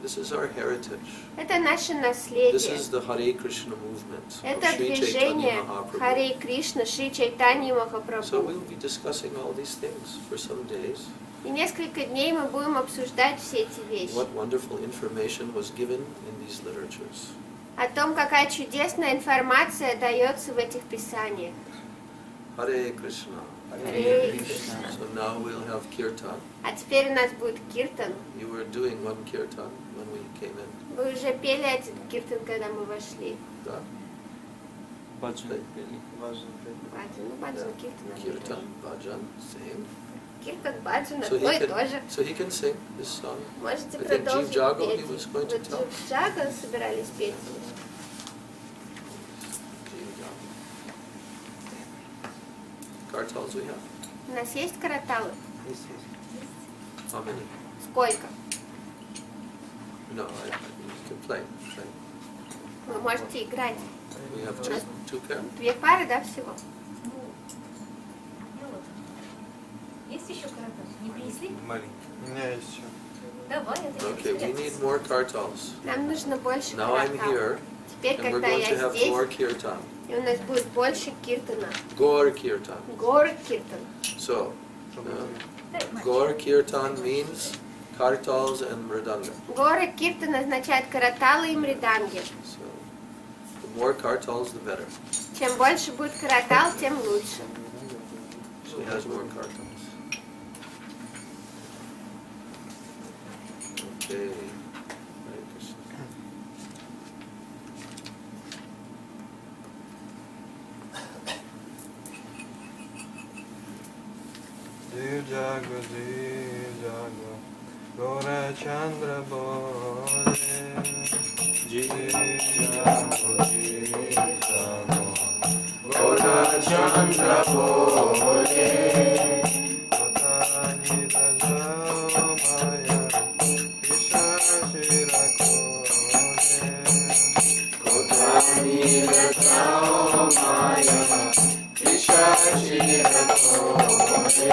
This is our heritage. Это наше This наследие. is the Hare Krishna movement of Это Sri Chaitanya движение Mahaprabhu. Харе Кришна, Шри Чайтаньи So Махапрабху. we'll be discussing all these things for some days. И несколько дней мы будем обсуждать все эти вещи. What wonderful information was given in these literatures. О том, какая чудесная информация дается в этих писаниях. Hare Krishna. Харе Кришна. So now we'll have kirtan. А теперь у нас будет киртан. You were doing one kirtan when we came in. Вы уже пели один киртан, когда мы вошли. Да? Баджан Да. пели. Баджан, ну баджан, киртан. Kirtan, bhajan, same. Киртан, баджан, So одно he и то же. can, so he can sing this song. Можете I think продолжить Jeev Jago петь. he was going to Вот tell. Джив Джага собирались петь. Kartals we have. У нас есть караталы? How many? Сколько? No, you can play. Вы можете играть. We have two pairs. 2 пары, да, всего? Ну, вот. Есть еще каратон? Не принесли? Маленький. У меня есть еще. Давай, это Okay, we need more kartals. Нам нужно больше Now I'm каратал. here, Теперь, and we're когда going to я have здесь, more kirtan. и у нас будет больше киртана. Gaur kirtan. Гор киртан. So, Дай, мальчик. Gaur kirtan means kartals and mridanga. Горы киртан означает караталы и мриданги. So, the more kartals, the better. Чем больше будет каратал, тем лучше. She has more kartals. Okay. Hare Krishna. Div Jago, Gora Chandra Bole. Div Jago, Gora Chandra Bole. Patani Dajao Maya, Isha Shira Kole. Kotani Dajao Maya, Isha Shira Kole.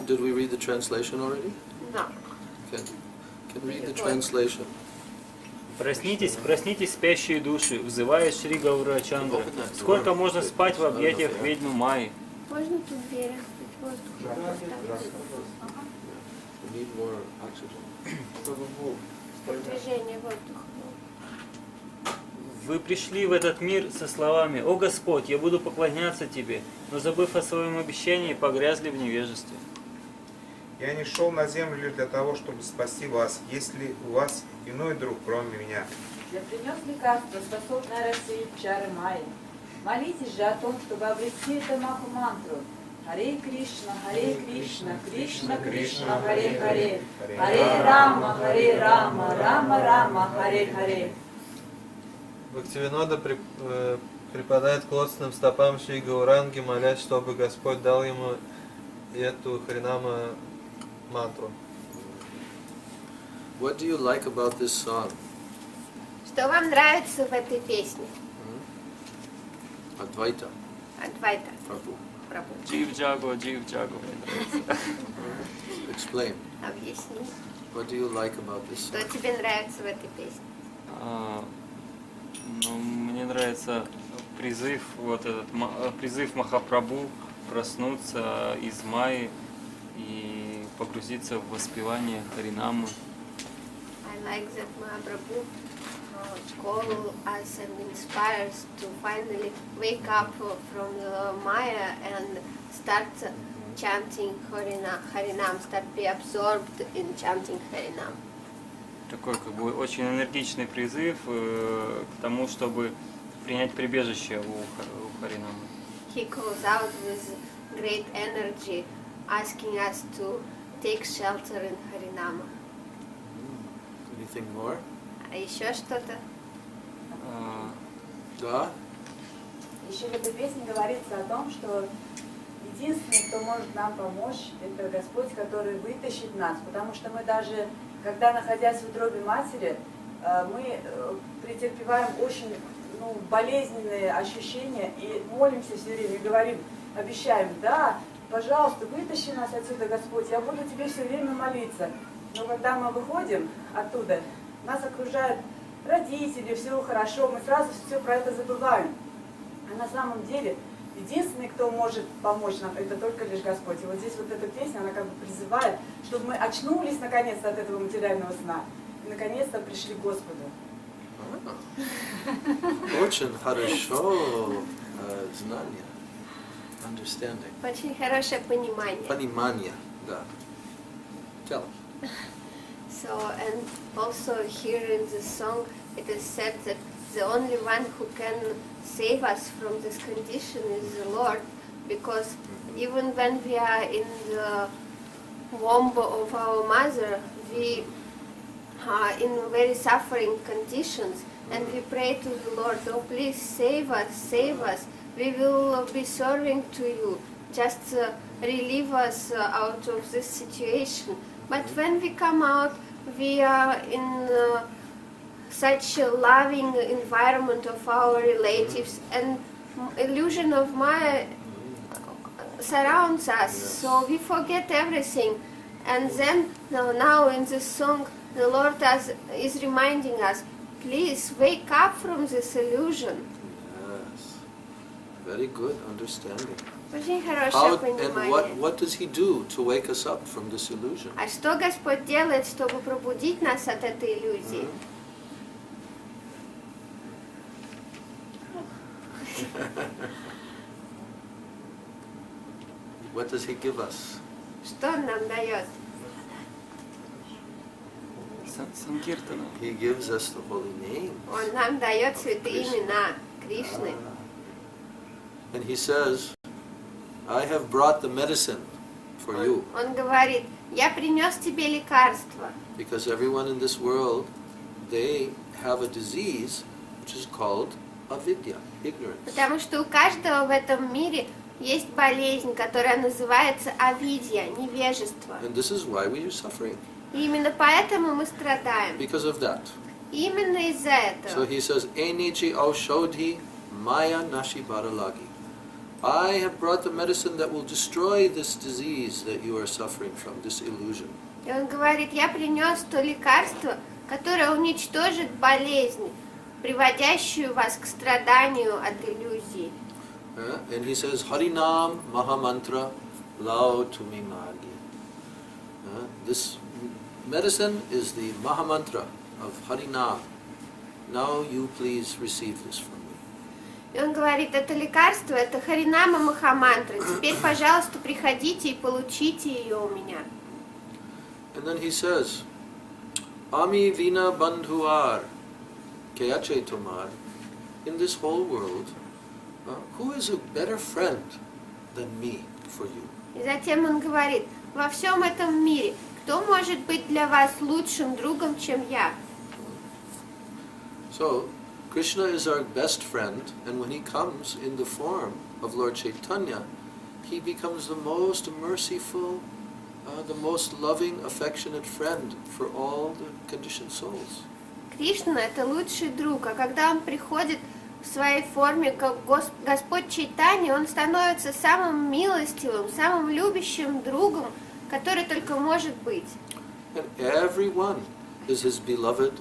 Did we read the translation already? No. Can read the translation. Проснитесь, проснитесь, спящие души, взывая Шри Гаурачандра. Сколько можно спать в объятиях ведьмы Майи? Можно тут дверь открыть, воздух поставить? We need more oxygen. Движение воздуха. Вы пришли в этот мир со словами: «О Господь, я буду поклоняться Тебе», но, забыв о своем обещании, погрязли в невежестве. Я не шел на землю лишь для того, чтобы спасти вас. Есть ли у вас иной друг, кроме меня? Я принес лекарство, способное рассеять чары майи. Молитесь же о том, чтобы обрести эту маху-мантру. Харе Кришна, Кришна Кришна, Харе Харе, Харе Рама, Рама Рама, Харе Харе. Бхактивинода припадает к лотосным стопам Шри Гауранги, молясь, чтобы Господь дал ему эту Харинама мантру. What do you like about this song? Что вам нравится в этой песне? Advaita, Адвайта. Prabhu. Прабху. Джив Джаго мне нравится. Explain. Объясни, What do you like about this что song? тебе нравится в этой песне. Ну, мне нравится призыв, вот этот призыв Махапрабху проснуться из майи и погрузиться в воспевание Харинамы. I like that Mahaprabhu call us and inspires to finally wake up from the Maya and start chanting Harinam, start be absorbed in chanting Harinam. Такой как бы очень энергичный призыв к тому, чтобы принять прибежище у Харинамы. He calls out with great energy, asking us to take shelter in Harinama. Anything more? А еще что-то? Da? Еще в этой песне говорится о том, что единственный, кто может нам помочь, это Господь, который вытащит нас. Потому что мы даже, когда находясь в утробе матери, мы претерпеваем очень болезненные ощущения и молимся все время, и говорим, обещаем, да, пожалуйста, вытащи нас отсюда, Господь, я буду тебе все время молиться. Но когда мы выходим оттуда, нас окружают родители, все хорошо, мы сразу все про это забываем. А на самом деле, единственный, кто может помочь нам, это только лишь Господь. И вот здесь вот эта песня, она как бы призывает, чтобы мы очнулись наконец-то от этого материального сна и наконец-то пришли к Господу. Очень хорошо знание, understanding. Очень хорошее понимание. Понимание, да. Tell. So, and also here in the song it is said that the only one who can save us from this condition is the Lord, because even when we are in the womb of our mother, we are in very suffering conditions, and we pray to the Lord, oh please save us, we will be serving to you, just relieve us out of this situation. But when we come out, we are in such a loving environment of our relatives, and illusion of Maya surrounds us, so we forget everything. And then now in this song, the Lord is reminding us, please wake up from this illusion. Yes. Very good understanding. Очень хорошее And понимание. what does he do to wake us up from this illusion? А что Господь делает, чтобы пробудить нас от этой иллюзии? What does he give us? Что Он нам дает? Санкиртана. He gives us the holy name. Он нам дает святые имена Кришны. And he says, I have brought the medicine for you. Он говорит, я принес тебе лекарство. Because everyone in this world, they have a disease which is called avidya, ignorance. Потому что у каждого в этом мире есть болезнь, которая называется авидья, невежество. And this is why we are suffering. И именно поэтому мы страдаем. Because of that. Именно из-за So этого. he says, Eniji aushodhi maya nashi baralagi. I have brought the medicine that will destroy this disease that you are suffering from, this illusion. И он говорит, я принес то лекарство, которое уничтожит болезнь, приводящую вас к страданию от иллюзии. And he says, Harinam Mahamantra Lao Tumi Magi. This medicine is the Mahamantra of Harinam. Now you please receive this from me. И он говорит, это лекарство, это Харинама Махамантра. Теперь, пожалуйста, приходите и получите ее у меня. And then he says, Ami Vina Bandhuar Kayache Tomar, in this whole world, who is a better friend than me for you? И затем он говорит, во всем этом мире, кто может быть для вас лучшим другом, чем я? So, Krishna is our best friend, and when he comes in the form of Lord Chaitanya, he becomes the most merciful, the most loving, affectionate friend for all the conditioned souls. Кришна — это лучший друг, а когда он приходит в своей форме, как Господь Чайтанья, он становится самым милостивым, самым любящим другом, который только может быть. And everyone is his beloved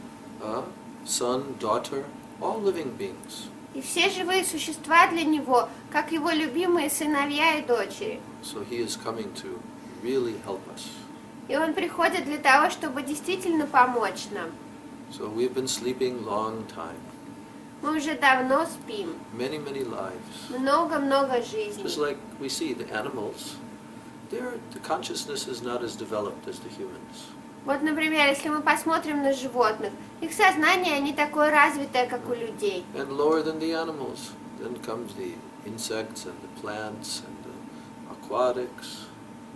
son, daughter, all living beings. И все живые существа для него, как его любимые сыновья и дочери. So he is coming to really help us. И он приходит для того, чтобы действительно помочь нам. So we've been sleeping long time, Мы уже давно спим, many lives. много-много жизней. Just like we see the animals, the consciousness is not as developed as the humans. Вот, например, если мы посмотрим на животных, их сознание не такое развитое, как у людей. And lower than the animals, then comes the insects and the plants and the aquatics.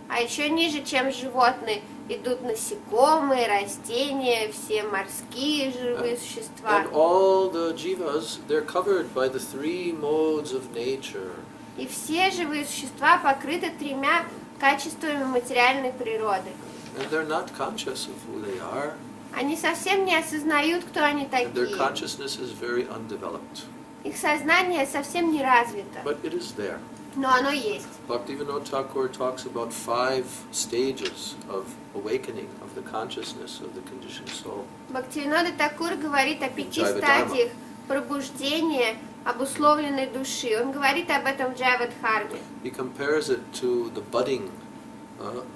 А еще ниже, чем животные, идут насекомые, растения, все морские живые существа. And all the jivas, they're covered by the three modes of nature. И все живые существа покрыты тремя качествами материальной природы. And they're not conscious of who they are. Они совсем не осознают, кто они And their такие. consciousness is very undeveloped. Их сознание совсем не развито, But it is there. но оно есть. Bhaktivinoda Thakur talks about 5 stages of awakening of the consciousness of the conditioned soul. Бхактивинода Такур говорит о 5 Джайва стадиях пробуждения обусловленной души. Он говорит об этом в Джайва-дхарме. He compares it to the budding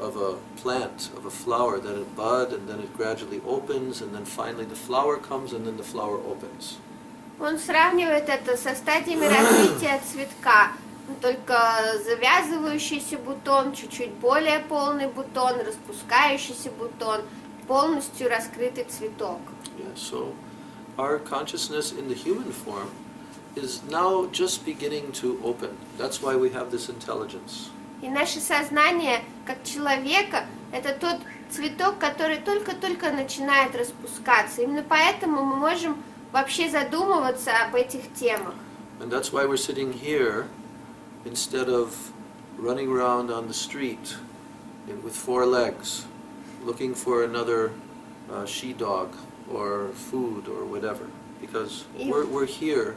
of a plant, of a flower, that it bud and then it gradually opens and then finally the flower comes and then the flower opens. Он сравнивает это со стадиями развития цветка. Только завязывающийся бутон, чуть-чуть более полный бутон, распускающийся бутон, полностью раскрытый цветок. Yeah, so our consciousness in the human form is now just beginning to open. That's why we have this intelligence. И наше сознание, как человека, это тот цветок, который только-только начинает распускаться. Именно поэтому мы можем вообще задумываться об этих темах. And that's why we're sitting here instead of running around on the street with 4 legs, looking for another she-dog or food or whatever, because we're here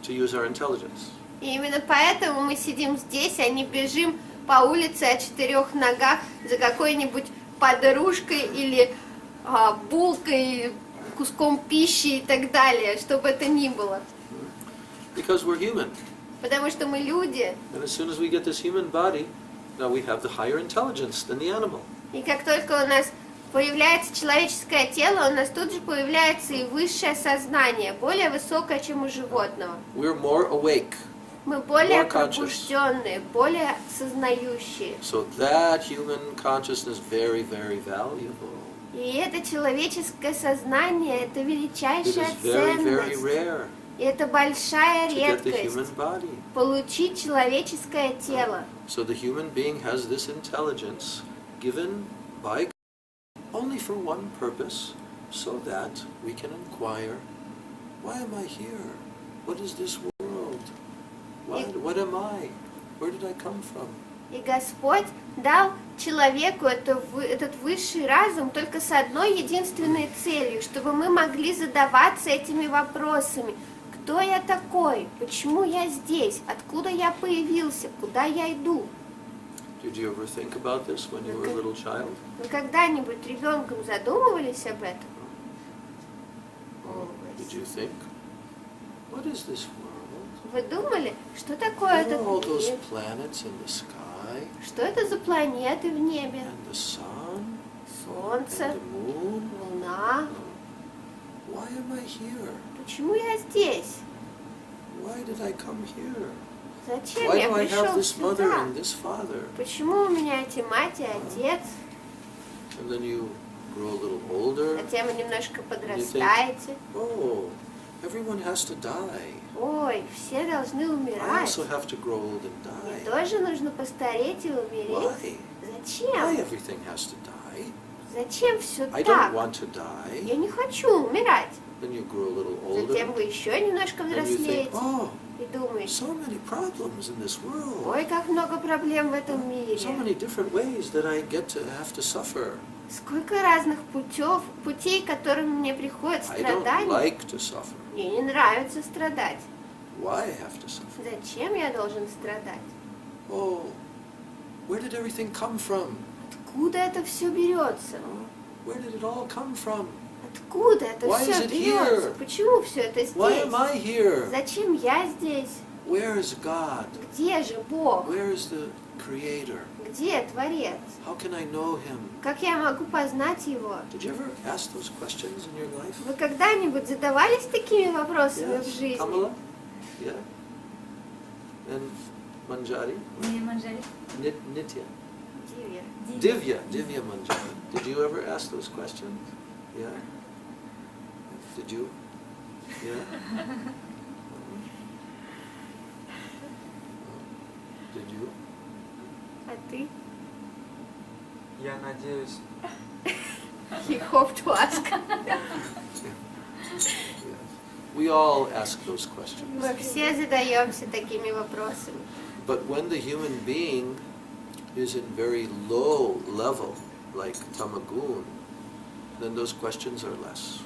to use our intelligence. И именно поэтому мы сидим здесь, а не бежим по улице о 4 ногах за какой-нибудь подружкой или булкой, куском пищи и так далее, что бы это ни было. Because we're human. Потому что мы люди. And as soon as we get this human body, now we have the higher intelligence than the animal. И как только у нас появляется человеческое тело, у нас тут же появляется и высшее сознание, более высокое, чем у животного. We're more awake. Мы более More conscious. пробужденные, более сознающие. So that human consciousness very valuable. И это человеческое сознание, это It величайшая is very ценность. rare И это большая to get the редкость human body. получить человеческое тело. So the human being has this intelligence given by God only for one purpose, so that we can inquire, why am I here? What is this world? What am I? Where did I come from? И Господь дал человеку этот высший разум только с одной единственной целью, чтобы мы могли задаваться этими вопросами. Кто я такой? Почему я здесь? Откуда я появился? Куда я иду? Did you ever think about this when you were a little child? Вы когда-нибудь ребенком задумывались об этом? Did you think, what is this world? Вы думали, что такое What этот are all those мир? planets in the sky, Что это за планеты в небе? and the sun, Солнце, and the moon? Луна. Why am I here? Почему я здесь? Why did I come here? Зачем Why я do I пришел have this mother сюда? and this father? Почему у меня эти мать и отец? And then you grow a little older. Затем вы немножко подрастаете. Oh, everyone has to die. Ой, все должны I умирать. also have to grow old and Мне die. тоже нужно постареть и умереть. Why? Why Зачем? everything has to die? Зачем все I don't так? want to die. Я не хочу умирать. Then you grow a little older. Затем вы еще немножко And you think, взрослеете oh, и думаете, so many problems in this world. ой, как много проблем в этом So мире. many different ways that I get to have to suffer. Сколько разных путей, которыми мне приходится I don't страдать. like to suffer. Мне не нравится страдать. Why I have to suffer? Зачем я должен страдать? Oh, where did everything come from? Откуда это все берется? Where did it all come from? Откуда это Why все is it берется? here? Почему все это Why am здесь? I here? Зачем я здесь? Where is God? Где же Бог? Where is the Creator? Где Творец? How can I know Him? Как я могу познать Его? Did you ever ask those questions in your life? Вы когда-нибудь задавались такими вопросами в жизни? Kamala? Yeah. And Manjari? Не Манджари. Nitya? Дивья. Divya Manjari. Did you ever ask those questions? Yeah. Did you? Yeah. Did you? А ты? Я надеюсь, He hope to ask. Yes. We all ask those questions. Мы все задаемся такими вопросами. But when the human being is in very low level, like tamagun, then those questions are less.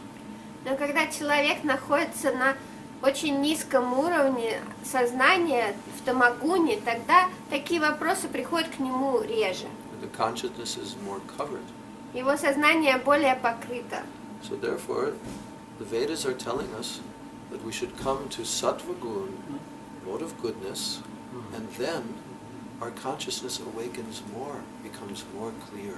Но когда человек находится на очень низком уровне сознания, в тамагуне, тогда такие вопросы приходят к нему реже. The consciousness is more covered. Его сознание более покрыто. So therefore, the Vedas are telling us that we should come to sattva gun, mode of goodness, and then our consciousness awakens more, becomes more clear.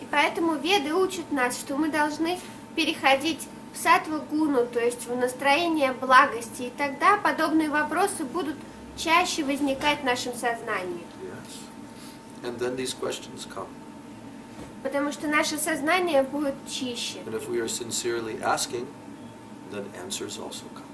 И поэтому Веды учат нас, что мы должны переходить в саттва-гуну, то есть в настроение благости, и тогда подобные вопросы будут чаще возникать в нашем сознании. Yes. And then these questions come. Потому что наше сознание будет чище. And if we are sincerely asking, then answers also come.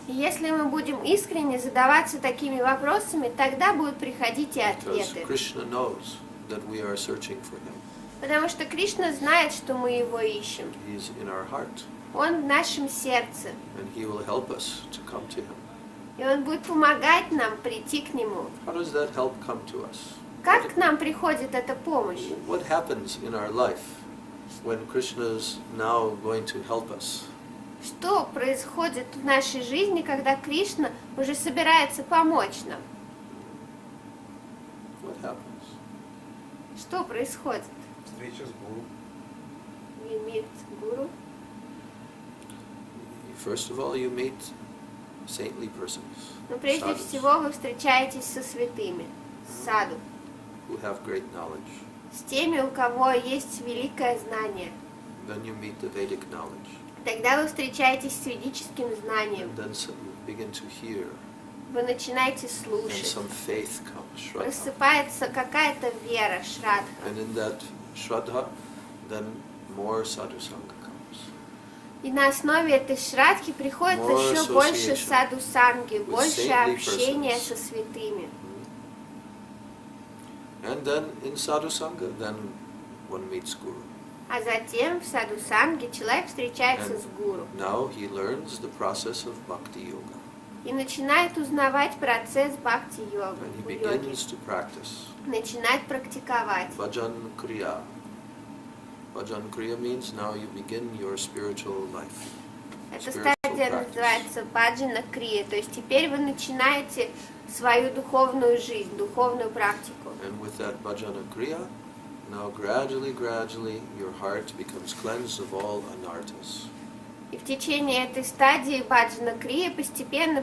И если мы будем искренне задаваться такими вопросами, тогда будут приходить и Because ответы. Krishna knows that we are searching for Him. Потому что Кришна знает, что мы Его ищем. He is in our heart, Он в нашем сердце. and He will help us to come to Him. И Он будет помогать нам прийти к Нему. How does that help come to us? Как к нам приходит эта помощь? What happens in our life when Krishna is now going to help us? Что происходит в нашей жизни, когда Кришна уже собирается помочь нам? What happens? Что происходит? Встреча с гуру. We meet Guru. First of all, you meet saintly persons, Но прежде sadhus, всего вы встречаетесь со святыми, с саду, who have great knowledge. с теми, у кого есть великое знание. Then you meet the Vedic knowledge. Тогда вы встречаетесь с ведическим знанием. And then you begin to hear, Вы начинаете and слушать. some faith comes, shraddha. Рассыпается какая-то вера, шрадха. And in that shraddha, then more sadhusanga comes. И на основе этой шрадхи приходит More еще больше association саду-санги, with больше saintly общения persons. со святыми. And then in sadhusanga, then one meets Guru. А затем в саду-санге человек встречается And с гуру now he learns the process of bhakti yoga. и начинает узнавать процесс бхакти-йога, And he йоги, begins to practice начинает практиковать. bhajan kriya. Bhajan kriya means now you begin your spiritual life. Эта Spiritual стадия practice. называется баджана крия, то есть теперь вы начинаете свою духовную жизнь, духовную практику. And with that bhajana kriya, now gradually, your heart becomes cleansed of all anarthas. И в течение этой стадии баджана крия постепенно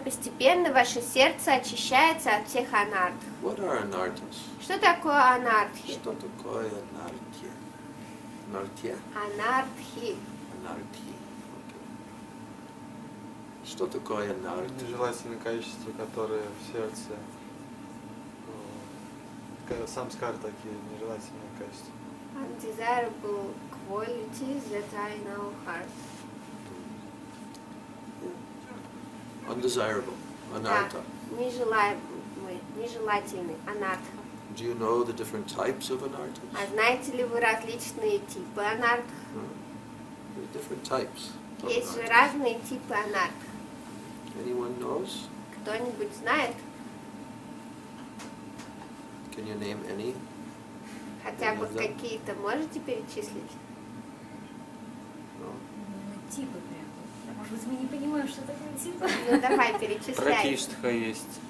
ваше сердце очищается от всех анарт. What are anarthas? Что такое анартхи? Что такое anarthya? Anarthya? Анартхи. Anarthi. Okay. Что такое anarthya? нежелательные качества, которые в сердце, самскар такие нежелательные качества. Undesirable qualities that are in our heart. undesirable, Да, anartha. нежелаемый, нежелательный, анартха. Do you know the different types of А anarthas? знаете ли вы различные типы анартх? There are different types of Есть же anarthas. разные типы анартх. Anyone knows? Кто-нибудь знает? Can you name any? Хотя бы Да. какие-то можете перечислить? No? Типы прям. А может быть, мы не понимаем, что такое типы? Ну давай, перечисляй. Пратиштха есть.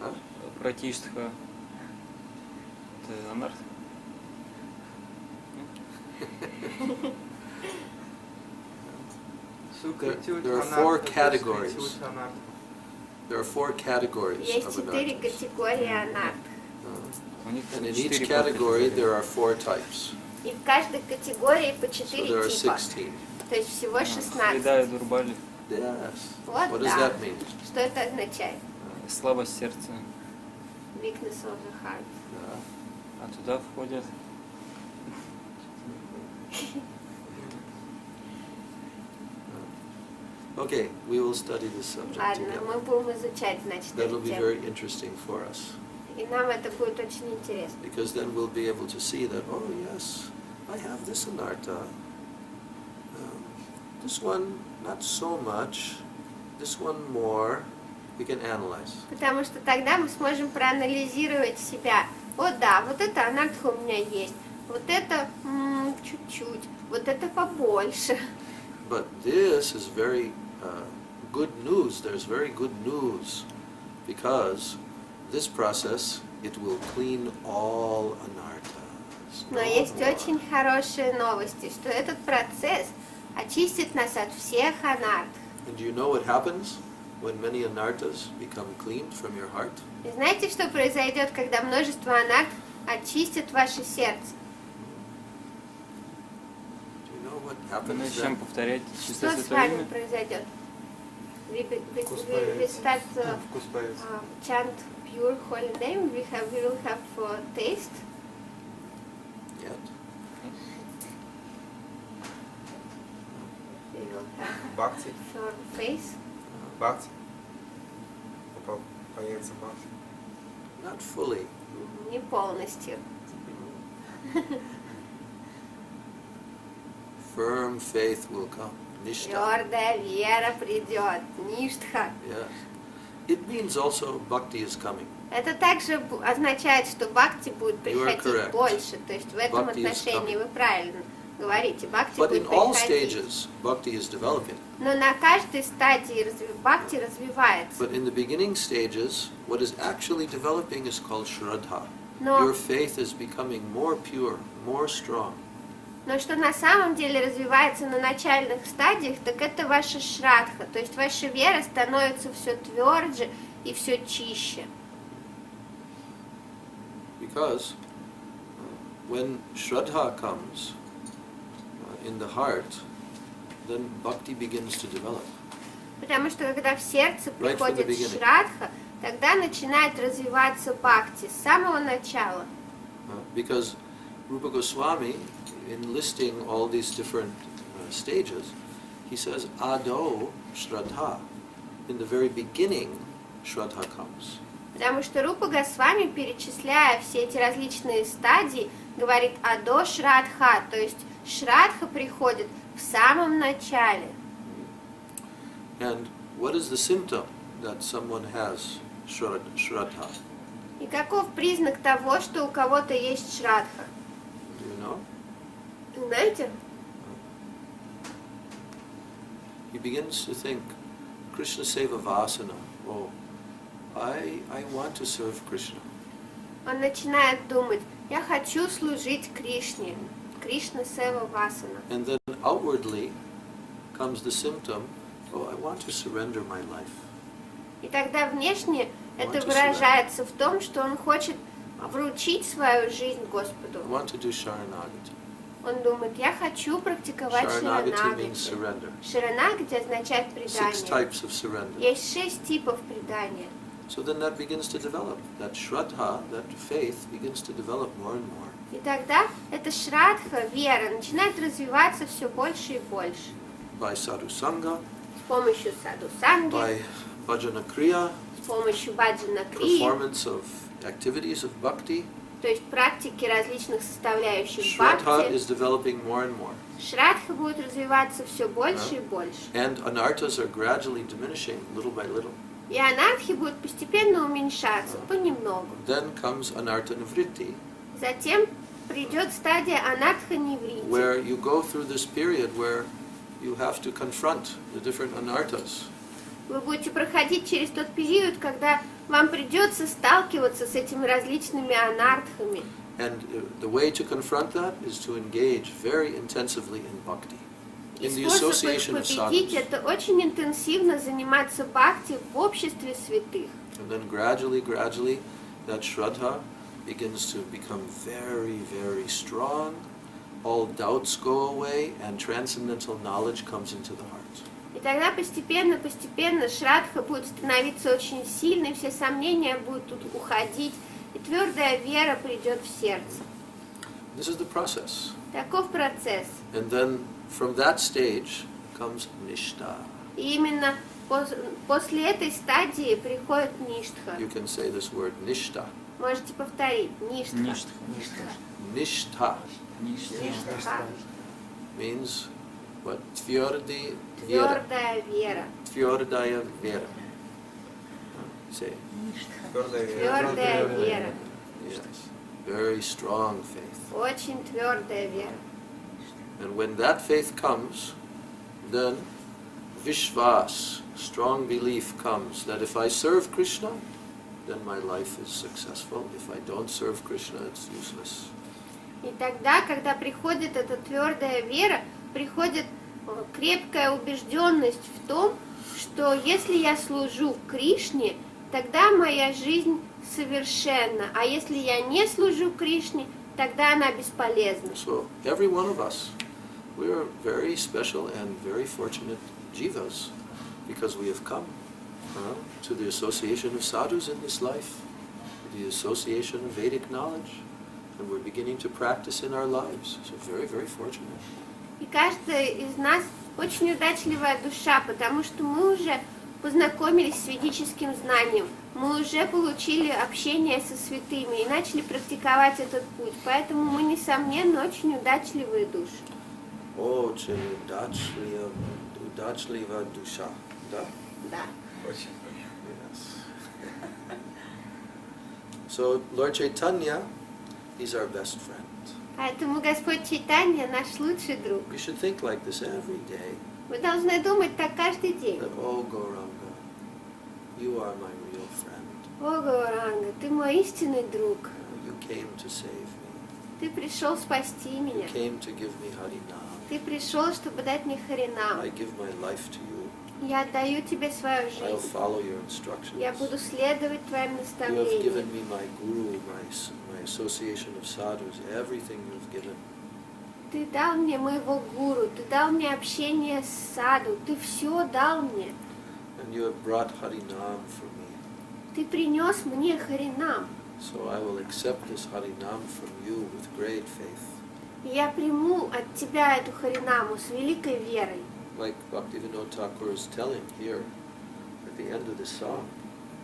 А? Пратиштха. Это анарх. There are four categories. There are four categories Есть of 4 anarthas. категории анартх. У них And in 4 each category подкатегории. there are 4 types. И в каждой категории по So 4 there are типа. 16. То есть всего Среда и 16. дурбали. Yes. Вот What does да. that mean? Что это означает? Слабость сердца. Weakness of the heart. Yeah. А туда входят Okay, we will study this subject Ладно, together. мы будем изучать, значит, That'll эту be тему. very interesting for us. И нам это будет очень интересно. Because then we'll be able to see that, oh yes, I have this anartha. This one, not so much. This one more. We can analyze. Потому что тогда мы сможем проанализировать себя. О да, вот это анартха у меня есть. Вот это чуть-чуть. Вот это побольше. But this is very good news. There's very good news. Because this process, it will clean all anarthas. Но No есть more. очень хорошие новости, что этот процесс очистит нас от всех анарт. And do you know what happens when many anarthas become cleaned from your heart? И знаете, что произойдет, когда множество анарт очистит ваше сердце? Do you know what Мы happens начнем then? повторять Что чистое с святое вами имя. произойдет? Вкус We появится. start Вкус появится. chant pure holy name. We will have taste. Yet? We will have Бхакти. firm face. Бхакти. Появится бхакти. Not fully. Не полностью. Firm faith will come. Nishtha. Твердая вера придет. Ништха. Yes. It means also bhakti is coming. Это также означает, что бхакти будет You are приходить correct. больше. То есть в этом Bhakti is отношении coming. вы правильно говорите. Бхакти But in будет all приходить. stages, bhakti is developing. Но на каждой стадии бхакти развивается. But in the beginning stages, what is actually developing is called shraddha. Но, Your faith is becoming more pure, more strong. но что на самом деле развивается на начальных стадиях, так это ваша шрадха. То есть ваша вера становится все тверже и все чище. Because when shraddha comes in the heart, then bhakti begins to develop. Потому что когда в сердце Right from the приходит beginning. шрадха, тогда начинает развиваться бхакти с самого начала. Because Rupa Goswami, in listing all these different stages, he says, Ado Shraddha. In the very beginning, Shraddha comes. Потому что Рупа Госвами, перечисляя все эти различные стадии, говорит «адо шрадха», то есть шрадха приходит в самом начале. And what is the symptom that someone has Shraddha? И каков признак того, что у кого-то есть шрадха? Do you know? Знаете? He begins to think, Krishna Seva Vasana. Oh, I want to serve Krishna. Он начинает думать «я хочу служить Кришне». Кришна Сева Васана. And then outwardly comes the symptom, oh, I want to surrender my life. И тогда внешне это Want to выражается в том, что он хочет вручить свою жизнь Господу. I want to do Sharanagati. Он думает, я хочу практиковать Sharanagati means шаранагати. surrender. Шаранагати означает 6 предание. types of surrender. Есть 6 типов предания. So then that begins to develop. That shraddha, that faith begins to develop more and more. И тогда эта шрадха, вера, начинает развиваться все больше и больше. By sadhu sangha, помощью саду-санги, by bhajana kriya, с помощью баджана-крии, performance of activities of bhakti. то есть практики различных составляющих Shraddha бхакти. is developing more and more. Шрадха будет развиваться все больше и больше. And anarthas are gradually diminishing little by little. И анархи будут постепенно уменьшаться, понемногу. Then comes anartha nivritti, Затем придет стадия анартха-ниврити, where you go through this period where you have to confront the different anarthas. Вы будете проходить через тот период, когда вам придется сталкиваться с этими различными анартхами. And the way to confront that is to engage very intensively in bhakti, И in the способ association их of победить — sadhus. это очень интенсивно заниматься бхакти в обществе святых. And then gradually, that shraddha begins to become very, very strong. All doubts go away and transcendental knowledge comes into the heart. И тогда постепенно шрадха будет становиться очень сильной, все сомнения будут тут уходить, и твердая вера придет в сердце. This is the process. Таков процесс. And then from that stage comes nishtha. И именно после этой стадии приходит ништха. You can say this word nishtha. Можете повторить. Ништха. Nishtha Ништха. means what? Tvyardi vera. Твердая вера. Tvyardaya vera. Say, Твердая вера. yes. Very strong faith. Очень твердая вера. And when that faith comes, then Vishvas, strong belief comes that if I serve Krishna, then my life is successful. If I don't serve Krishna, it's useless. И тогда, когда приходит эта твердая вера, приходит крепкая убежденность в том, что если я служу Кришне, тогда моя жизнь совершенна, а если я не служу Кришне, тогда она бесполезна. So every one of us, we are very special and very fortunate jivas because we have come to the association of sadhus in this life, the association of Vedic knowledge, and we're beginning to practice in our lives. So very, very fortunate. И каждый из нас очень удачливая душа, потому что мы уже познакомились с ведическим знанием, мы уже получили общение со святыми и начали практиковать этот путь. Поэтому мы, несомненно, очень удачливые души. Очень удачлива душа, да? Да. Yes. So Lord Chaitanya, he's our best friend. Поэтому Господь Чайтанья наш лучший друг. We should think like this every day. Вы должны думать так каждый день. That, oh Gauranga, you are my real friend. О, Гауранга, ты мой истинный друг. You came to save me. Ты пришел спасти меня. You came to give me Harinam. Ты пришел, чтобы дать мне Харинам. I give my life to you. Я отдаю тебе свою I'll жизнь. follow your instructions. Я буду следовать твоим You have наставлениям. given me my guru, my association of sadhus, everything you've given. Ты дал мне моего гуру, ты дал мне общение с саду, ты все дал мне. And you have brought Harinam for me. Ты принес мне Харинам. So I will accept this Harinam from you with great faith. И я приму от тебя эту Харинаму с великой верой. Like Bhaktivinoda Thakur is telling here at the end of the song.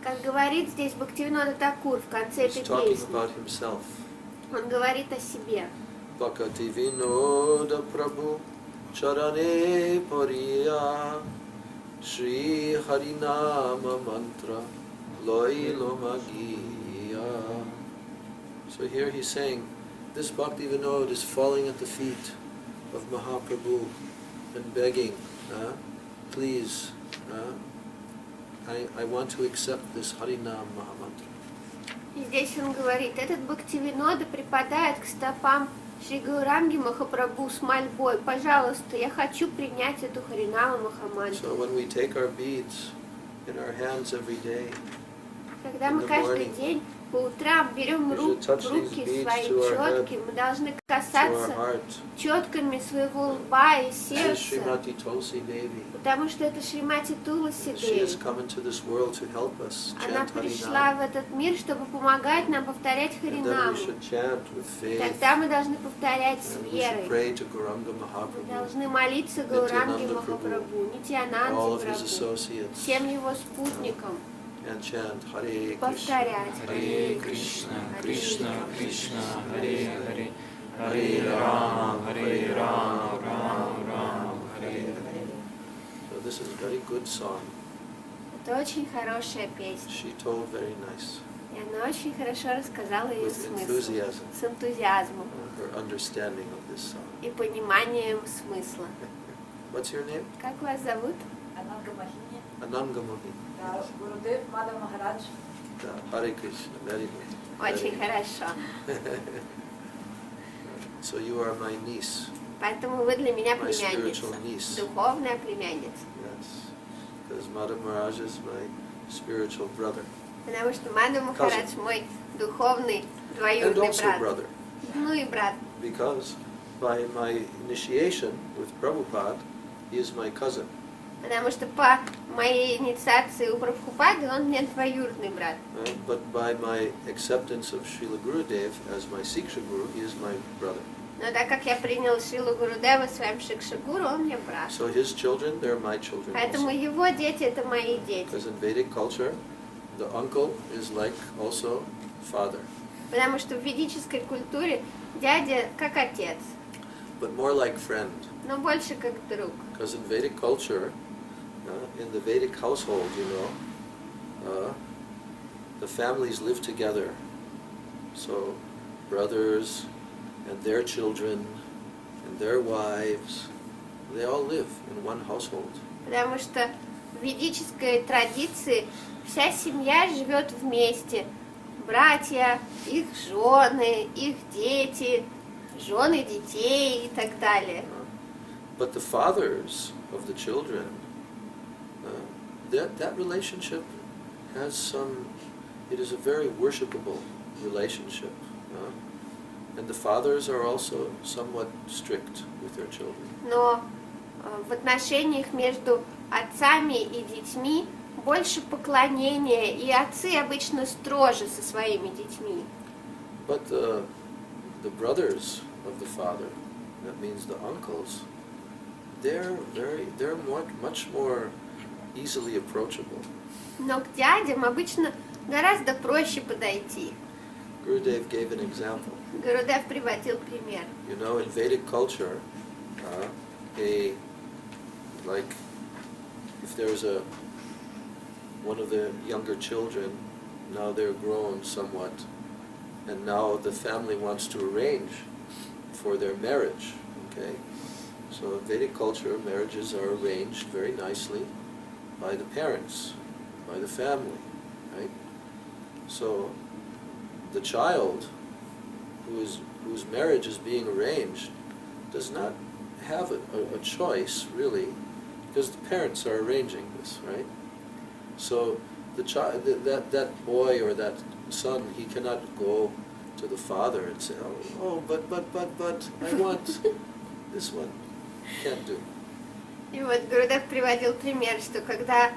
Как говорит здесь Бхактивинода Такур в конце He's этой talking песни. about himself. Он говорит о себе. Bhaktivinoda Prabhu Charane Pariya Shri Harinama Mantra Loilo Magiya. So here he's saying, this Bhaktivinoda is falling at the feet of Mahaprabhu and begging, please, I want to accept this Harinam Mahamantra. И здесь он говорит, этот Бхактивинода припадает к стопам Шри Гауранги Махапрабху с мольбой. Пожалуйста, я хочу принять эту Харинаму Махамантру. So when we take our beads in our hands every day, Когда in мы the каждый morning, день по утрам берем We should в touch these руки beads свои to our head, четки, мы должны to our касаться heart. четками своего лба и This is сердца, Srimati Tulsi Devi. потому что это Шримати Туласи She has Деви. come into this world to help us Она chant пришла Harinam. в этот мир, чтобы помогать нам повторять And then we Харинаму. should chant with faith. Тогда мы должны повторять с And we should верой. pray to Gauranga Мы Mahaprabhu, должны молиться Гауранге Nityananda Махапрабху, all Нитьянанде of his Прабху, associates, всем его спутникам, and chant Hare Krishna. повторять. Hare Krishna, Krishna Krishna, Hare Hare, Hare Rama, Rama, Rama, Hare Hare. So this is a very good song. Это очень хорошая песня. She told very nice, И она очень хорошо рассказала ее with смысл. enthusiasm, С энтузиазмом her understanding of this song. и пониманием смысла. What's your name? Как вас зовут? Ананга Махини, Anangamani. Гурудев Мада Махарадж. Hare Krishna. Very good. Очень хорошо. So you are my niece. Поэтому вы для меня My spiritual племянница. niece. Духовная племянница. Yes. Because Madha Maharaj is my spiritual brother. Потому что Мадха Махарадж мой духовный And двоюродный also брат. brother. Ну и брат. Because by my initiation with Prabhupada, he is my cousin. Потому что по моей инициации у Прабхупады он мне двоюродный брат. But by my acceptance of Srila Gurudev as my Siksha Guru, he is my brother. Но так как я принял Шрилу Гурудева своим Шикшагуру, он мне брат. So his children, they're my children Поэтому also. его дети это мои дети. Because in Vedic culture, the uncle is like also father. Потому что в ведической культуре дядя как отец, But more like friend. но больше как друг. Because in Vedic culture, in the Vedic household, the families live together. So brothers and their children and their wives, they all live in one household. Потому что в ведической традиции вся семья живет вместе. Братья, их жены, их дети, жены детей и так далее. But the fathers of the children, that relationship has some, it is a very worshipable relationship. And the fathers are also somewhat strict with their children. Но в отношениях между отцами и детьми больше поклонения, и отцы обычно строже со своими детьми. But the brothers of the father, that means the uncles, they're much more easily approachable. Но к дядям обычно гораздо проще подойти. Gurudev gave an example. Гурудев приводил пример. You know, in Vedic culture, like if there's one of the younger children, now they're grown somewhat, and now the family wants to arrange for their marriage, okay? So in Vedic culture, marriages are arranged very nicely by the parents, by the family, right? So the child whose marriage is being arranged does not have a choice, really, because the parents are arranging this, right? So the child, that boy or that son, he cannot go to the father and say, but I want this one. Can't do. И вот Гурудев приводил пример, что когда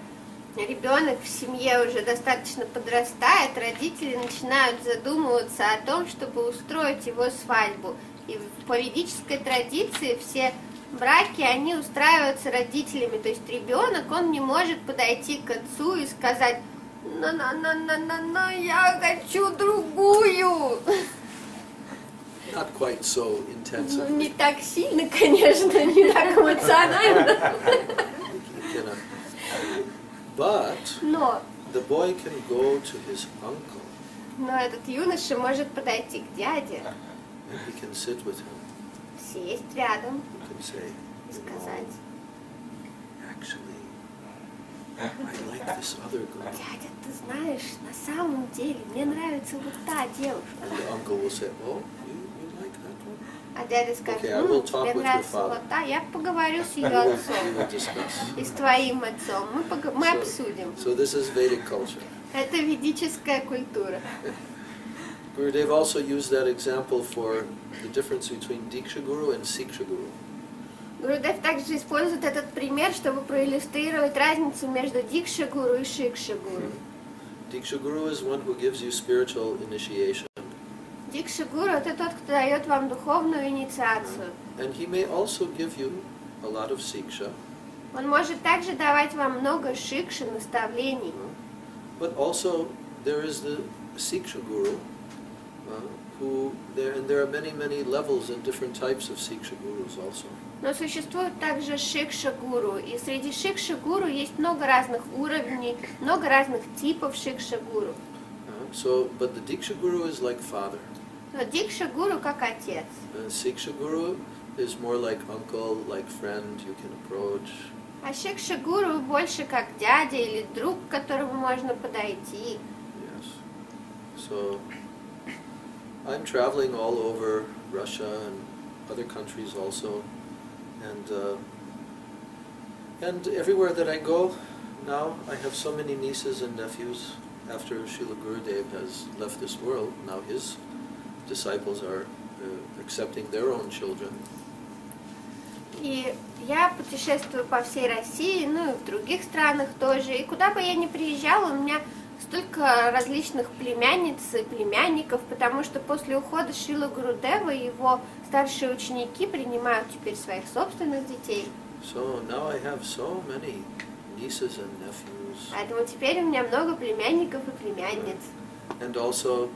ребенок в семье уже достаточно подрастает, родители начинают задумываться о том, чтобы устроить его свадьбу. И по ведической традиции все браки, они устраиваются родителями. То есть ребенок, он не может подойти к отцу и сказать: я хочу другую. Not quite so Ну, intensive. не так сильно, конечно, не так эмоционально. But Но the boy can go to his uncle этот юноша может подойти к дяде, and he can sit with him. сесть рядом He can say, и сказать: actually, I like this other girl. дядя, ты знаешь, на самом деле мне нравится вот та девушка. And the uncle will say, oh, you like that one? А дядя скажет: Okay, I will ну, talk тебе with your нравится father. вот та, я поговорю с ее We will отцом discuss. и с твоим отцом. Мы So- обсудим. So this is Vedic culture. Это ведическая культура. Gurudev also used that example for the difference between Diksha Guru and Siksha Guru. Гурудев также использует этот пример, чтобы проиллюстрировать разницу между Дикша-гуру и Шикша-гуру. Diksha Guru is one who gives you spiritual initiation. Дикша-гуру – это тот, кто дает вам духовную инициацию. And he may also give you a lot of Siksha, Он может также давать вам много шикши, наставлений. but also there is the Siksha Guru, and there are many levels and different types of Siksha Gurus also. Но существует также шикша-гуру, и среди шикша-гуру есть много разных уровней, много разных типов шикша-гуру. But the Diksha Guru is like father. Но дикша-гуру как отец. Siksha Guru is more like uncle, like friend you can approach. А шикша-гуру больше как дядя или друг, к которому можно подойти. Yes. So I'm traveling all over Russia and other countries also, and everywhere that I go now, I have so many nieces and nephews. After Srila Gurudev has left this world, now his disciples are accepting their own children. И я путешествую по всей России, ну и в других странах тоже. И куда бы я ни приезжала, у меня столько различных племянниц и племянников, потому что после ухода Шрилы Гурудева его старшие ученики принимают теперь своих собственных детей. So now I have so many nieces and nephews. Поэтому теперь у меня много племянников и племянниц. And also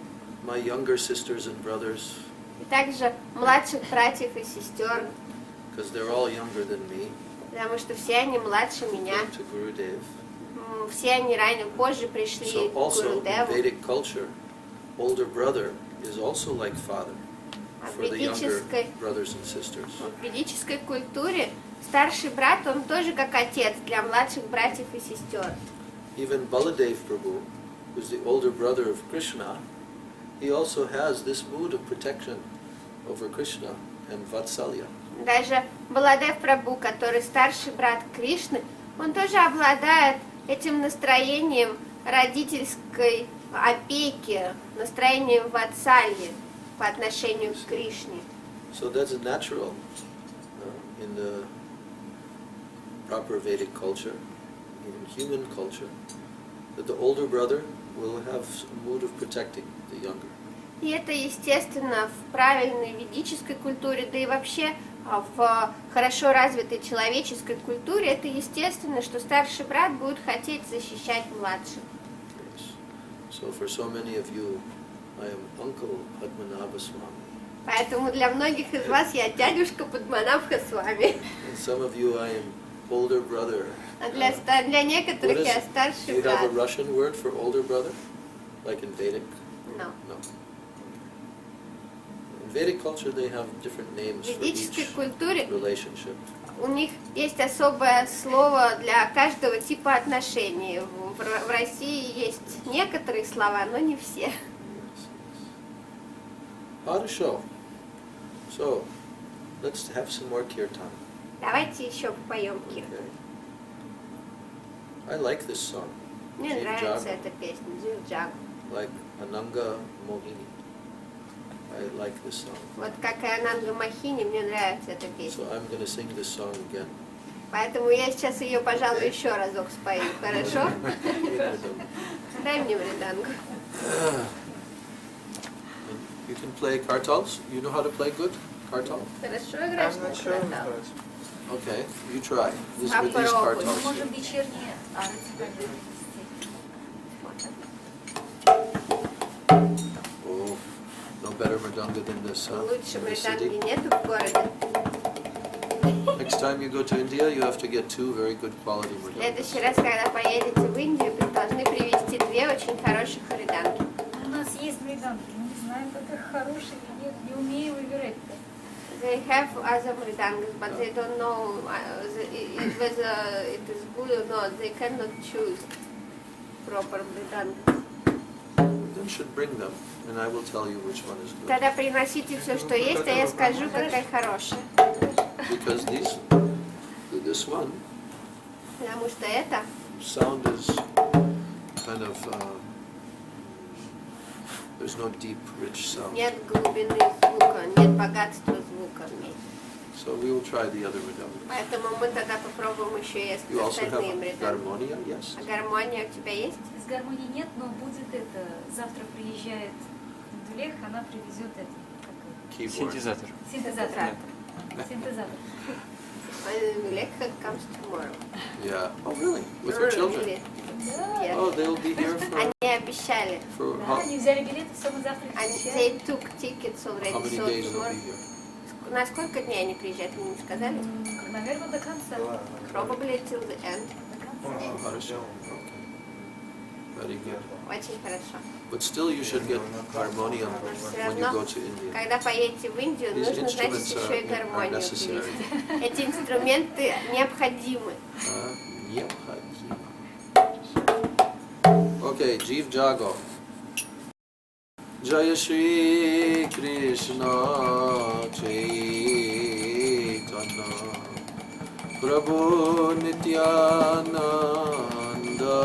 my younger sisters and brothers, И также младших братьев и сестер, because they're all younger than me, потому что все они младше меня. came to Gurudev. Все они ранее, позже пришли So к also in Гурудеву. Vedic culture, older brother is also like father for the younger brothers and sisters. В ведической культуре старший брат, он тоже как отец для младших братьев и сестер. Even Baladev Prabhu, who's the older brother of Krishna, he also has this mood of protection over Krishna and Vatsalya. Даже Баладев Прабху, который старший брат Кришны, он тоже обладает этим настроением родительской опеки, настроением ватсальи по отношению к Кришне. So that's natural in the proper Vedic culture, in human culture, that the older brother will have a mood of protecting the younger. И это естественно в правильной ведической культуре, да и вообще в хорошо развитой человеческой культуре, это естественно, что старший брат будет хотеть защищать младших. Yes. So for so many of you, I am Uncle Padmanabha Swami. Поэтому для многих из вас я дядюшка Падманабха с вами. And some of you, I am older brother. А для некоторых я Do старший you have a брат. Russian word for older brother, like in Vedic? No. No. In Vedic culture, they have different names В for ведической each культуре relationship. у них есть особое слово для каждого типа отношений. В России есть некоторые слова, но не все. Хорошо. So, let's have some more kirtan. Давайте еще попоем кир. Okay. I like this song. Мне Jig нравится Jag, эта песня, Джиг-Джаг. like Ananga Mohini. I like this song. Вот как и Ананга Махини, мне нравится эта So песня. I'm going to sing this song again. Поэтому я сейчас ее, пожалуй, еще разок спою, хорошо? Дай мне мридангу. You can play kartals. You know how to play good kartal? Хорошо играешь на Начнем каратал? играть. Okay, you try. With these Попробуй. Мы kartals. можем вечерние... Oh, no better mridanga than this, huh? Лучше In the мриданги city. нету в городе. Next time you go to India, you have to get 2 very good quality В mridangas. следующий раз, когда поедете в Индию, вы должны привезти 2 очень хороших мриданги. У нас есть мриданги, мы не знаем, как их хорошие или нет, не умеем выбирать. They have other mridangas, but they don't know whether it is good or not. They cannot choose proper mridang. Then should bring them, and I will tell you which one is good. Тогда приносите все, что есть, а я скажу, какая хорошая. Because this one Потому что это sound is kind of There's no deep, rich sound. Нет глубины звука, нет богатства звука в мире. So we will try the other rhythms. Поэтому мы тогда попробуем еще и You also have остальные ритмы. harmonia, yes? А гармония у тебя есть? С гармонии нет, но будет это. Завтра приезжает Дулех, она привезет это. Как Keyboard. Синтезатор. синтезатор. Синтезатор. Лекха comes tomorrow. Yeah. Oh, really? With your children? Really? Да. Yeah. Oh, they'll be here for Они обещали. Да, how, они взяли билеты, все, мы завтра Они приезжаем. they took tickets already, how many so days they'll tomorrow. be here? На сколько дней они приезжают, вы не сказали? Наверное, до конца. Probably till the end. Oh, хорошо. Okay. Very good. Очень хорошо. But still, you should get harmonium Все when you равно, go to India. когда поедете в Индию, These нужно, значит, instruments еще и are гармонию necessary. привезти. Эти инструменты необходимы. Необходимо. Okay, Jeev Jago. Jaya Shri Krishna Chaitanya Prabhu Nityananda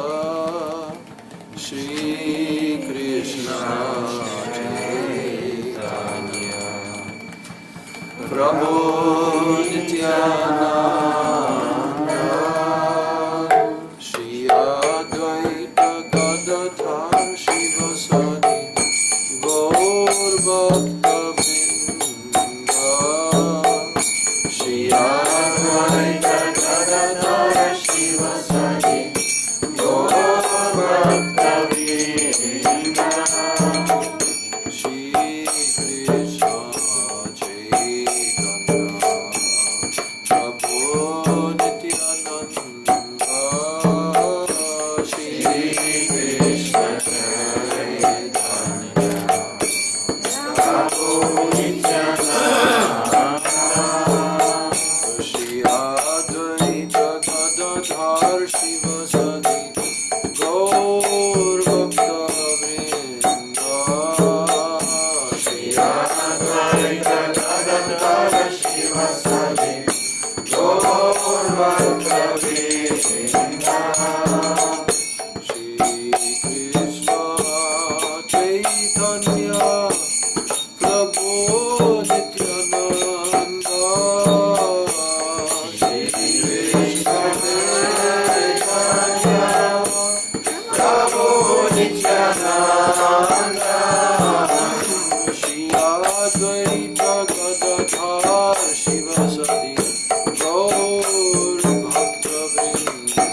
Shri Krishna Chaitanya Prabhu Nityananda Shri Advaita Gadadhar Shivasadi Gaur Bhakta Vrinda Shri Advaita Gadadhar Shivasadi Gaur Bhakta Vrinda Shri Krishna Chaitanya Prabhu Nityananda Shri Krishna Chaitanya Prabhu Nityananda Shri Advaita Gadadhar Shivasadi Gaur Bhakta Vrinda Shri Advaita Gadadhar Shivasadi Gaur Bhakta Vrinda Shri Krishna Chaitanya Prabhu Nityananda Shri Krishna Chaitanya Prabhu Nityananda Shri Advaita Gadadhar Shivasadi Gaur Bhakta Vrinda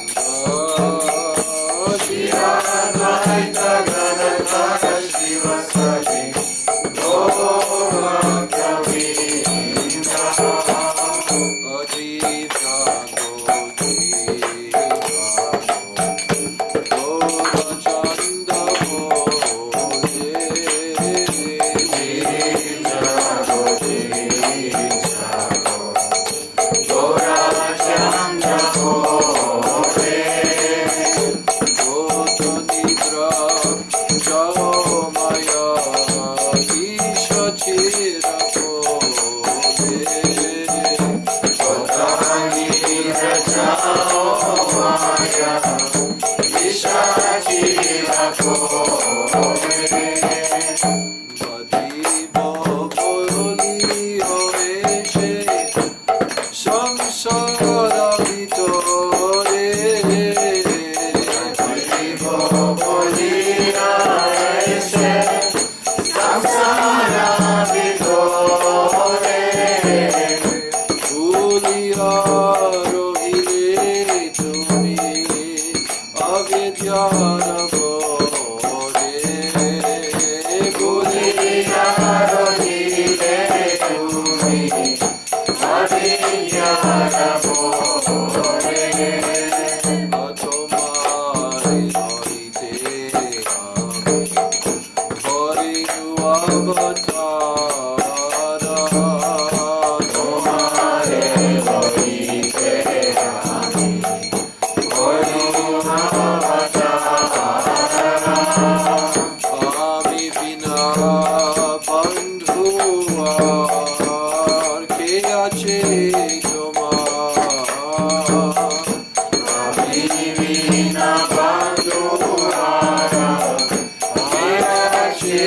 Shri Advaita Gadadhar Shivasadi Gaur Bhakta Vrinda Ajiv Jago, Jiv Jago Gaura Chanda Bole Jiv Jago, Jiv Jago Gaura Chanda Bole Gota Nidra Jao Maya Isha Chira Bole Gota Nidra Jao Maya Isha Chira Bole Badibo Boli Hoeshe Samsara Vitore Badibo Boli Hoeshe Samsara Vitore Bhuliya rohile tumi avidyara bole Bhuliya rohile tumi avidyara bole Atomare horite ami Hari avatara Tomare horite ami Hari avatara Ami bina bandhu ar ke ache tomar Ami bina bandhu ar ke ache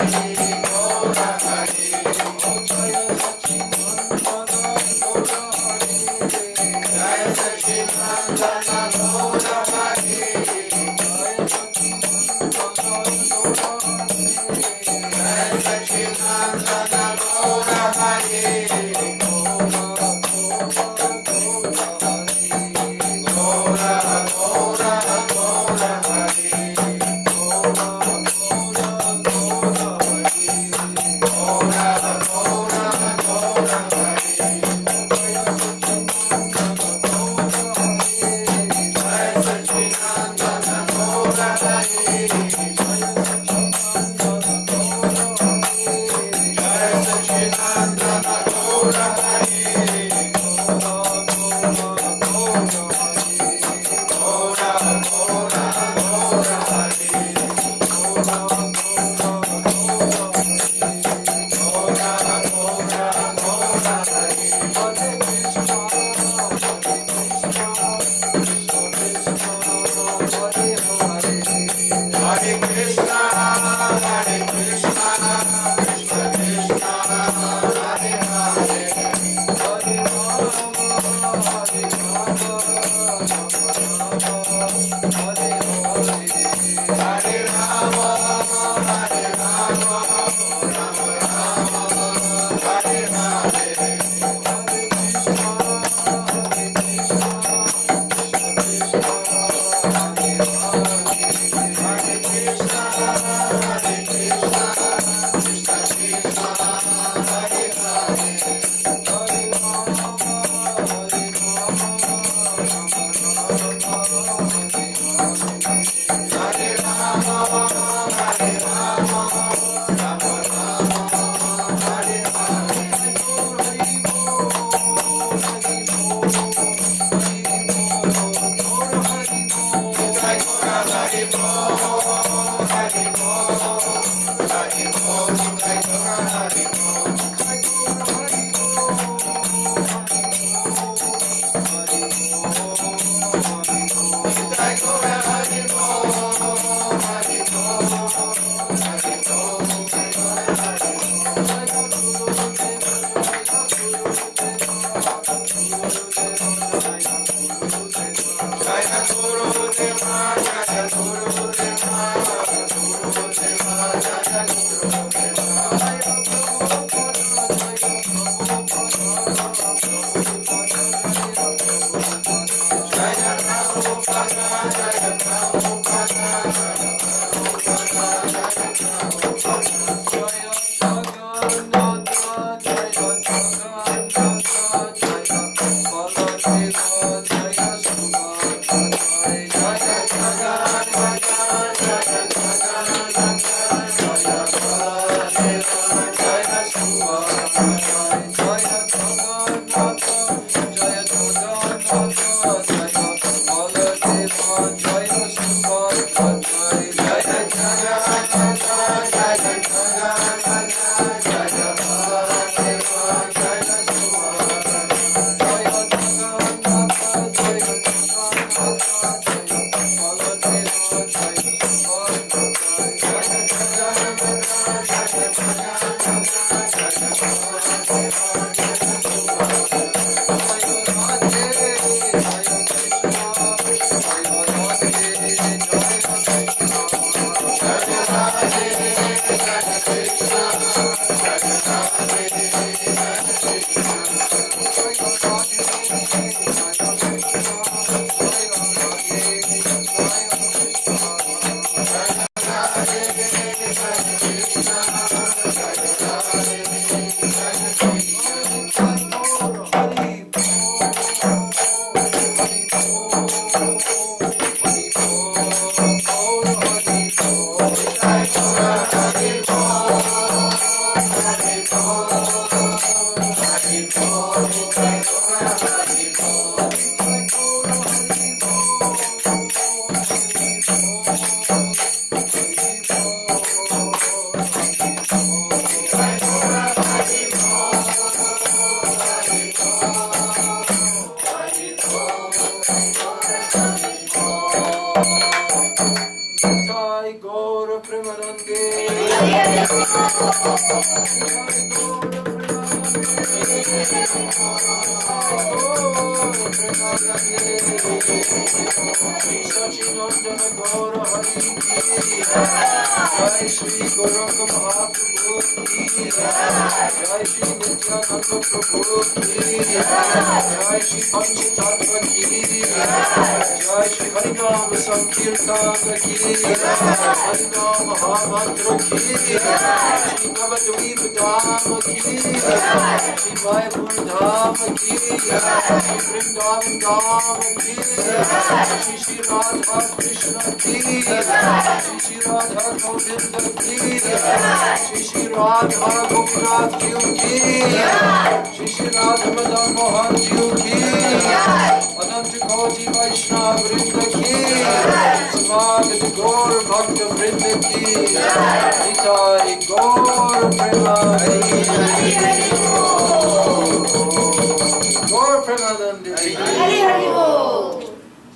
Hare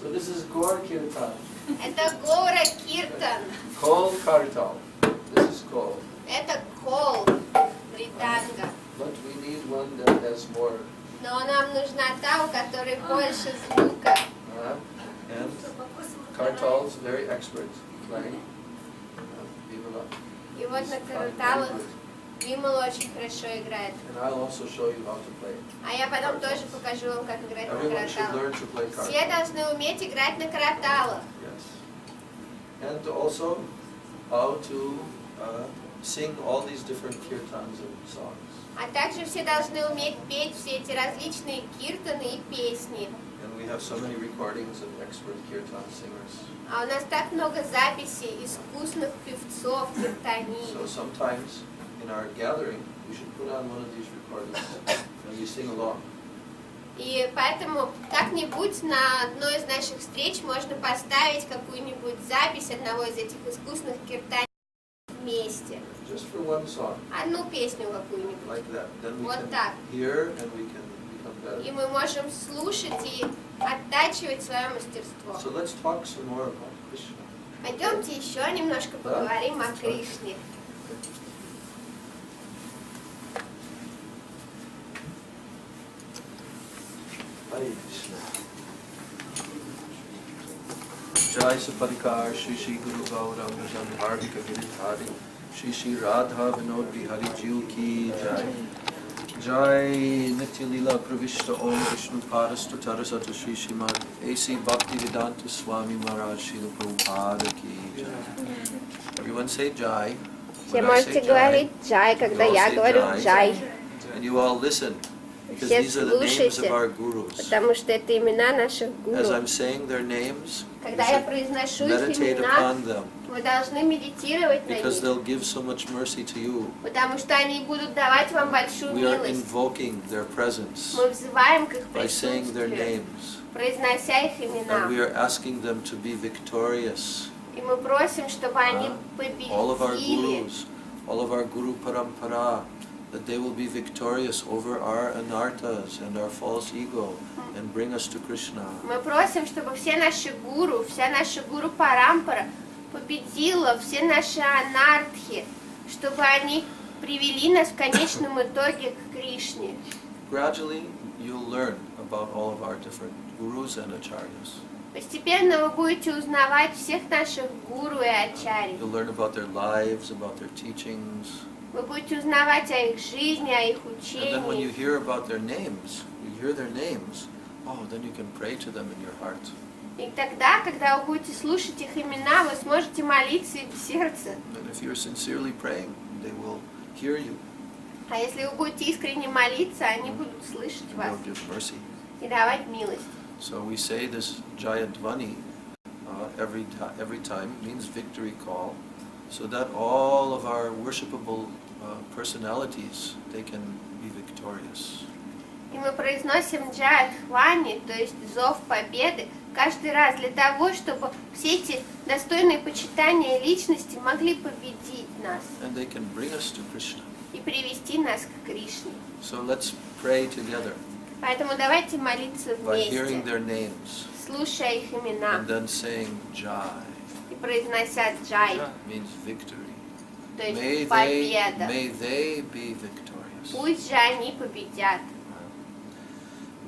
So this is Gaur Kirtan. Это Гора Киртан. Kol Kartal. This is Kol. Это Кол, Бриданга. But we need one that has more. Но нам нужна та, у которой больше звука. And Kartal is very expert playing. Vivala. И вот на караталах Вимал очень хорошо играет. And I'll also show you how to play it. А я потом тоже покажу вам, как играть на Everyone should караталах. learn to play Все Kartal. должны уметь играть на караталах. Yes. And also how to sing all these different kirtans and songs. А также все должны уметь петь все эти различные киртаны и песни. And we have so many recordings of expert kirtan singers. А у нас так много записей искусных певцов киртани. So sometimes in our gathering, we should put on one of these recordings and we sing along. И поэтому как-нибудь на одной из наших встреч можно поставить какую-нибудь запись одного из этих искусных киртани вместе. Just for one song, Одну песню какую-нибудь. like that. Then we Вот can так. hear and we can become И better. мы можем слушать и оттачивать свое мастерство. So let's talk some more about Krishna. Пойдемте еще немножко поговорим о Кришне. Hare Krishna. Jai Sapadikar Shri Shri Guru Gauranga Jandharvika Giridhari Shri Shri Radha Vinod Bihari Jiu Ki Jai Jai Nitya Lila Pravishta Om Vishnu Parastu Tarasata Shri Srimad A.C. Bhakti Vedanta Swami Maharaj Srila Prabhupada Ki Jai. Everyone say Jai. Все When I say можете говорить «джай», когда you all я say говорю Jai. «джай». And you all listen, because Все these are the names of слушайте, our gurus. потому что это имена наших As гуру. I'm saying their names, you Когда я should произношу их meditate имена, upon them, вы должны медитировать на because них, they'll give so much mercy to you. потому что они будут давать вам большую We are милость. invoking their presence Мы взываем к их by saying their присутствию, names, произнося их and we имена. are asking them to be victorious. И мы просим, чтобы они All of our победили. gurus, all of our guru parampara, that they will be victorious over our anarthas and our false ego and bring us to Krishna. Мы просим, чтобы все наши гуру, вся наша гуру парампара победила все наши анартхи, чтобы они привели нас в конечном итоге к Кришне. Gradually, you'll learn about all of our different gurus and acharyas. Постепенно вы будете узнавать всех наших гуру и ачарьи. You'll learn about their lives, about their teachings. Вы будете узнавать о их жизни, о их And then when you учении. hear about their names, then you can pray to them in your heart. И тогда, когда вы будете слушать их имена, вы сможете молиться им в сердце. And if you're sincerely praying, they will hear you. А если вы будете искренне молиться, они будут слышать вас They'll give mercy. и давать милость. So we say this Jayadvani every time, means victory call, so that all of our worshipable personalities, they can be victorious. И мы произносим Джайадхвани, то есть зов победы, каждый раз для того, чтобы все эти достойные почитания личности могли победить нас And they can bring us to Krishna. и привести нас к Кришне. So let's pray together Поэтому давайте молиться by hearing вместе, their names слушая их имена and then saying Jai, и произнося Джай, means victory. то May есть победа. they be victorious. Пусть же они победят.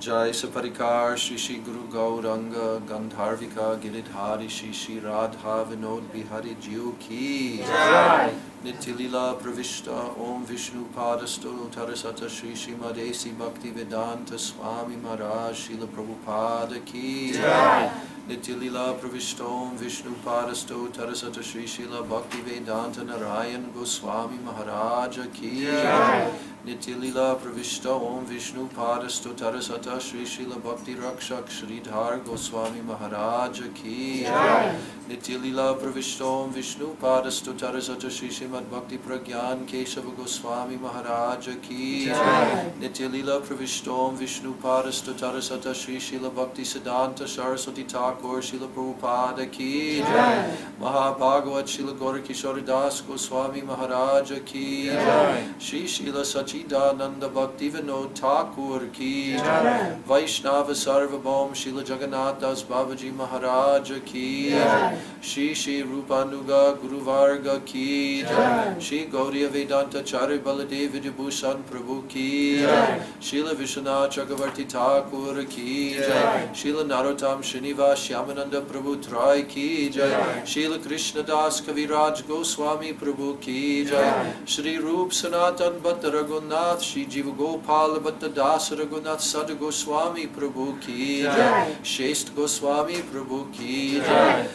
Jai Saparikar Shri Shri Guru Gauranga Gandharvika Giridhari Shri Shri Radha Vinod Bihari Jiu Ki Jai. Nityalila Pravishta Om Vishnu Padastu Tarasata Shri Shri Madesi Bhakti Vedanta Swami Maharaj Srila Prabhupada Ki Jai. Nityalila Pravishta Om Vishnu Padastu Tarasata Shri Srila Bhakti Vedanta Narayan Goswami Maharaja Ki Jai. Nityalila Pravishta Om Vishnu Padastu Tarasata Shri Srila Bhakti Rakshak Sridhar Goswami Maharaja Ki Jai. Nitya Lila Pravishtom Vishnu Padastu Tarasata Shri Srimad Bhakti Pragyan Kesava Goswami Maharaja Ki Jai. Nitya Lila Pravishtom Vishnu Padastu Tarasata Shri Srila Bhakti Siddhanta Saraswati Thakur Srila Prabhupada Ki Jai. Mahabhagavat Srila Gaura Das Goswami Maharaja Ki Jai. Shri Srila Sachidananda Bhakti Vinod Thakur Ki Jai. Vaishnava Sarvabhaum Srila Jagannath Das Babaji Maharaja Ki Jai. Shri Shri Rupanuga Guru Varga Ki Jai. Shri Gaudiya Vedanta Chari Baladev Vijabhushan Prabhu Ki Jai. Srila Vishwanath Chakravarti Thakur Ki Jai. Srila Narottam Srinivas Yamananda Prabhu Trai Ki Jai. Srila Krishna Das Kaviraj Goswami Prabhu Ki Jai. Shri Rup Sanatan Bhatta Raghunath Shri Jiva Gopal Bhatta Das Raghunath Sada Goswami Prabhu Ki Jai. Shest Goswami Prabhu Ki Jai.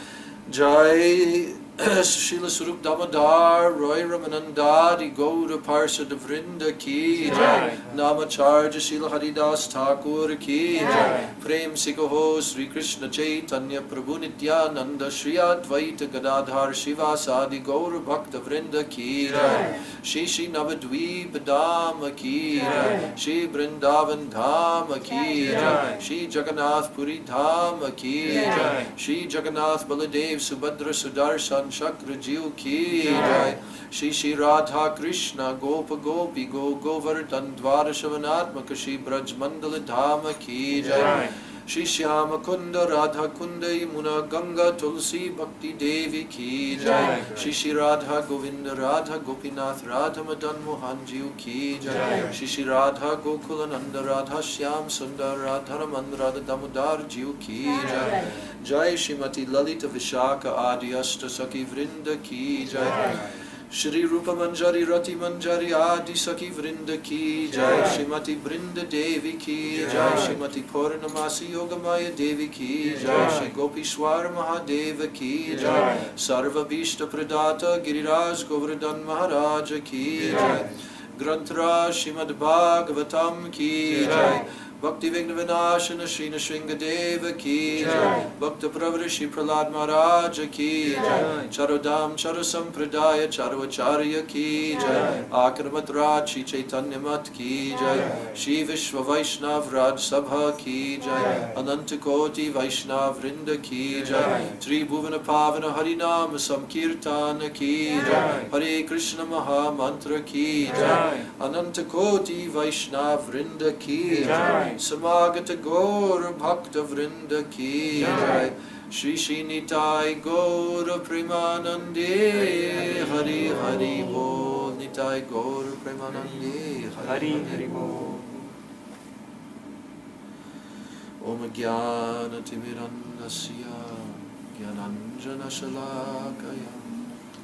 Jai Srila Surup Damodar Roy Ramanandari Gaura Parsad Vrinda Ki Jai. Namacharya Srila Haridas Thakur Ki Jai. Prem Sikaho Sri Krishna Chaitanya Prabhu Nityananda Shri Advaita Gadadhar Shivasadi Gaura Bhakta Vrinda Ki Jai. Shri Shri Navadvip Dhama Ki Jai. Shri Vrindavan Dhama Ki Jai. Shri Jagannath Puri Dhama Ki Jai. Shri Jagannath Baladev Subhadra Sudarshan Chakra Jiv Ki Jai. Shri Shri Radha Krishna Gopa Gopi Go Govardhan Dvarashavanatmaka Shri Braj Mandala Dhama Ki Jai. Shri Shyama Kunda Radha Kunda Yamuna Ganga Tulsi Bhakti Devi Ki Jai. Shri Shri Radha Govinda Radha Gopinath Radha Madan Mohan Jiv Ki Jai. Shri Shri Radha Gokulananda Radha Shyam Sundar Radha Raman Radha Damodar Jiv Ki Jai. Jai Shrimati Lalita Vishaka Adi Ashta Sakhi Vrinda Ki Jai. Shri Rupa Manjari Rati Manjari Adi Sakhi Vrinda Ki Jai. Shrimati Brinda Devi Ki Jai. Shrimati Purnamasi Yogamaya Devi Ki Jai. Shri Gopishwar Mahadeva Ki Jai. Sarva Bhishta Pradata Giriraj Govardhan Maharaja Ki Jai. Granthra Shrimad Bhagavatam Ki Jai. Bhakti Vigna Vinashana Shri Nrsinga Deva Ki Jai. Bhakta Pravara Shri Prahlad Maharaja Ki Jai. Charodam Charasam Pradaya Charvacharya Ki Jai. Akramat Raj Shri Chaitanya Mat Ki Jai. Shri Vishwa Vaishnav Raj Sabha Ki Jai. Ananta Koti Vaishnav Vrinda Ki Jai. Tribhuvana Pavana Harinam Samkirtana Ki Jai. Hare Krishna Maha Mantra Ki Jai. Ananta Koti Vaishnav Vrinda Ki Jai. Samagata Gaura Bhakta Vrinda Ki Jai. Shri Shri Nitai Gaura Premanande Hari Hari Bol. Nitai Gaura Premanande Hari Hari Bol. Om Jnana Timirandasya Jnananjana Shalakaya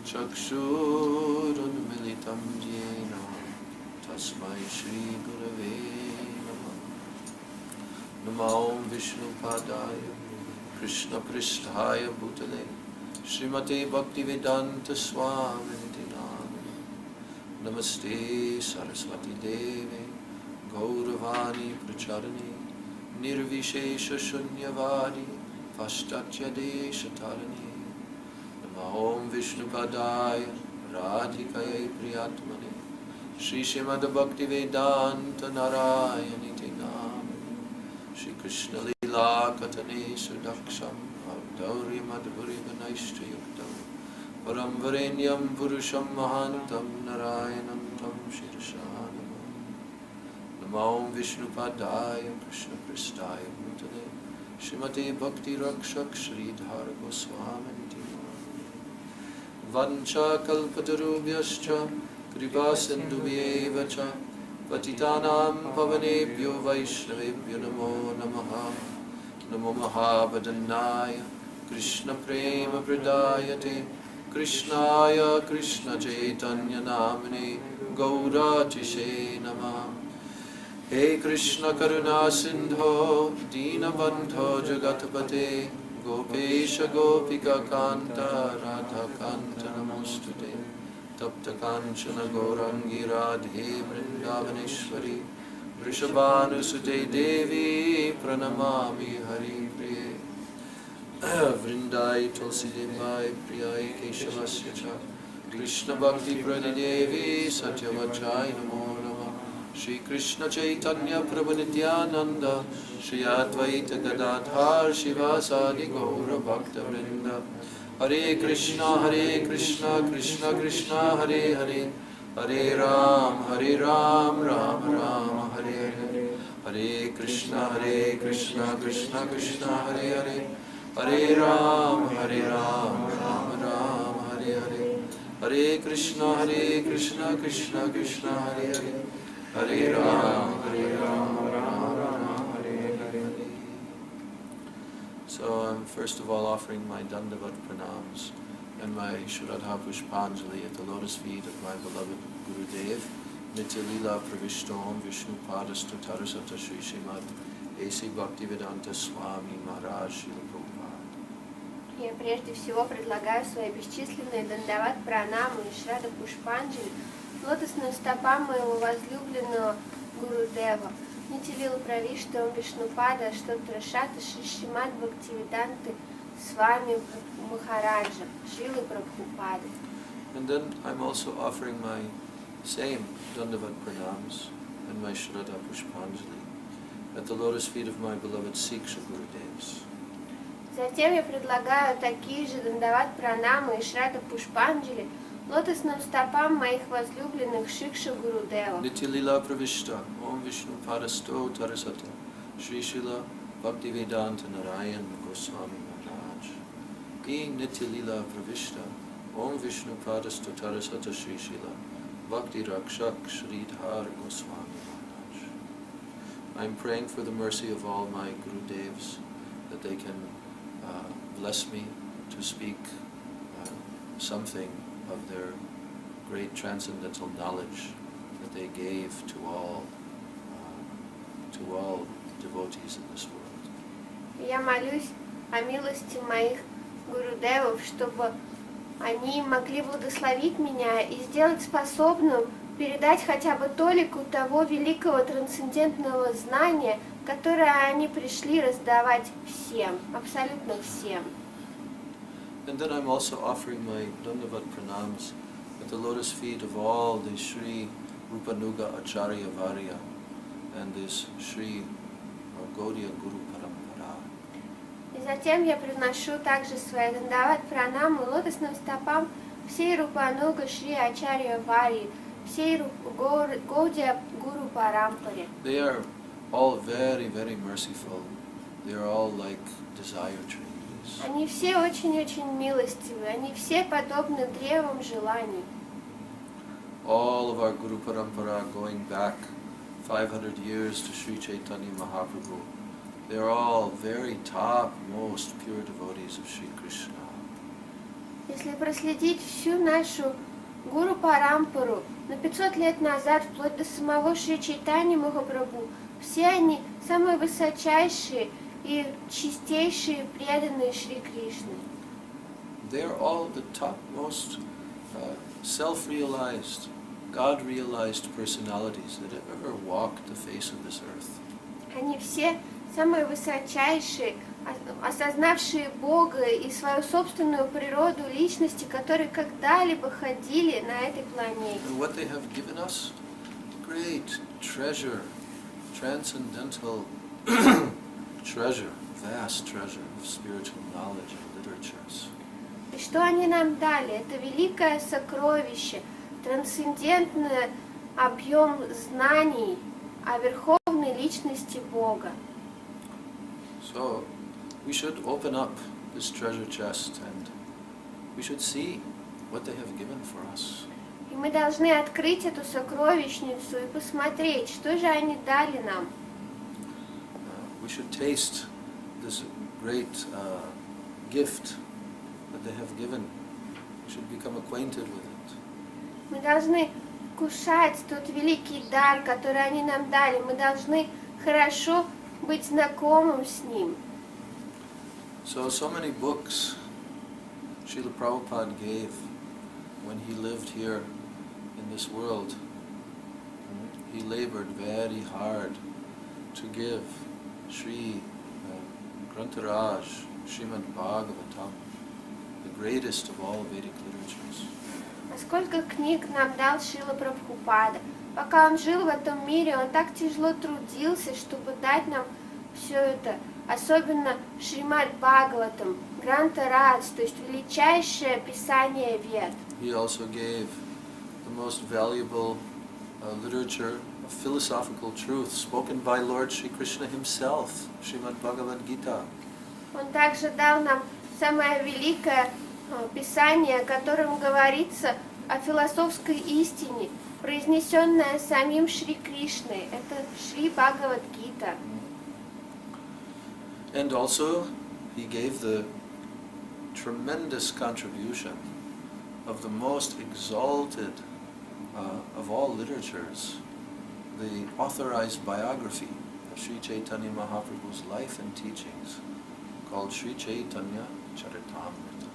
Chakshurunmilitam Jena Tasmai Shri Gurave Namo Vishnu Padaya Krishna Pristhaya Bhutale Srimate Bhaktivedanta Swami Namane Namaste Saraswati Devi Gauravani Pracharani Nirvishesha Shunyavadi Paschatya Deshatarani Namo Vishnu Padaya Radhikaya Priyatmane Shri Srimad Bhaktivedanta Narayani Shri Krishna Lila Katane Sudaksham Avdauri Madhuri Vanaishta Yuktam Param Varenyam Purusham Mahantam Narayanam Tam Shirashanam Namo Vishnu Padaya Krishna Pristaya Bhutale Shrimate Bhakti Rakshak Sridhar Goswami Vancha Kalpatarubhyascha Kripa Sindhubhyevacha Patitanam Pavanebhyo Vaishnavebhyo Namo Namaha Namo Mahabhadanaya Krishna Prema Pradayate Krishnaya Krishna Chaitanya Namane Gauratishe Namaha He Krishna Karuna Sindho Dinabandho Jagatpate Gopesha Gopika Kanta Radha Kanta Namostute Tapta Kanchana Gaurangi Radhe Vrindavaneshwari Vrishabhanusute Devi Pranamami Hari Priye Vrindai Tulsi Devai Priyai Keshavasya Cha Krishna Bhakti Pradidevi Satyavachai Namo Namah Shri Krishna Chaitanya Prabhu Nityananda Shri Advaita Gadadhar Shivasadi Gaura Bhakta Vrinda Hare Krishna Krishna Krishna Hare Hare Hare Ram Ram Ram Hare Hare Hare Krishna Krishna Krishna Hare Hare Hare Ram Ram Hare Hare Hare Krishna Krishna Krishna Hare Hare Hare Ram Ram Hare Hare. So I'm first of all offering my Dandavat Pranams and my Shraddha Pushpanjali at the lotus feet of my beloved Guru Dev, Nitya Lila Pravishtom Vishnu Padastu Tarasata Shri Srimad A.C. Bhaktivedanta Swami Maharaj Srila Prabhupada. Я прежде всего предлагаю свои бесчисленные дандават пранамы и шрада пушпанджали лотосным стопам моего возлюбленного Гуру Дева, Нитилила Правиштам Вишнупада, Штотрашата Шри Шримад Бхактивиданты с вами Махараджа, Шрилы Прабхупады. And then I'm also offering my same Dandavat Pranams and my Shraddha Pushpanjali at the lotus feet of my beloved Siksha Gurudevs. Затем я предлагаю такие же дандават пранамы и шрада пушпанджали лотосным стопам моих возлюбленных Шикша Гурудева. Nityalila Pravishta Om Vishnu Padasto Tarasata Shri Srila Bhaktivedanta Narayan Goswami Maharaj. Being Nityalila Pravishta Om Vishnu Padasto Tarasata Shri Srila Bhakti Rakshak Sridhar Goswami Maharaj. I'm praying for the mercy of all my Gurudevs that they can bless me to speak something of their great transcendental knowledge that they gave to all devotees in this world. Я молюсь о милости моих гурудевов, чтобы они могли благословить меня и сделать способным передать хотя бы толику того великого трансцендентного знания, которое они пришли раздавать всем, абсолютно всем. And then I'm also offering my Dandavat Pranams at the lotus feet of all the Sri Rupanuga Acharya Varya and this Sri Gaudiya Guru Parampara. И затем я приношу также свои дандават пранамы лотосным стопам всей Рупануга Шри Ачарья Вари, всей Гаудия Гуру Парампаре. They are all very, very merciful. They are all like desire trees. Они все очень-очень милостивы, они все подобны древам желаний. All of our Guru Parampara going back 500 years to Sri Chaitanya Mahaprabhu, they are all very top, most pure devotees of Sri Krishna. Если проследить всю нашу Гуру Парампару на 500 лет назад, вплоть до самого Шри Чайтаньи Махапрабху, все они самые высочайшие и чистейшие преданные Шри Кришны. They are all the topmost self-realized, God-realized personalities that have ever walked the face of this earth. Они все самые высочайшие, осознавшие Бога и свою собственную природу личности, которые когда-либо ходили на этой планете. And what they have given us? Great treasure, transcendental treasure, vast treasure of spiritual knowledge and literatures. И что они нам дали? Это великое сокровище, трансцендентный объем знаний о верховной личности Бога. So, we should open up this treasure chest and we should see what they have given for us. И мы должны открыть эту сокровищницу и посмотреть, что же они дали нам. We should taste this great gift that they have given. We should become acquainted with it. Мы должны кушать тот великий дар, который они нам дали. Мы должны хорошо быть знакомым с ним. So many books Srila Prabhupada gave when he lived here in this world. He labored very hard to give Sri Grantaraj, Srimad Bhagavatam, the greatest of all Vedic literatures. А сколько книг нам дал Шрила Прабхупада. Пока он жил в этом мире, он так тяжело трудился, чтобы дать нам все это. Особенно Шримад Бхагаватам, Гранта Радж, то есть величайшее писание Вед. He also gave the most valuable literature of philosophical truth spoken by Lord Sri Krishna himself, Srimad Bhagavad Gita. Он также дал нам самое великое писание, в котором говорится о философской истине, произнесенное самим Шри Кришной. Это Шри Бхагавад Гита. And also, he gave the tremendous contribution of the most exalted of all literatures, the authorized biography of Sri Chaitanya Mahaprabhu's life and teachings, called Sri Chaitanya Charitamrita.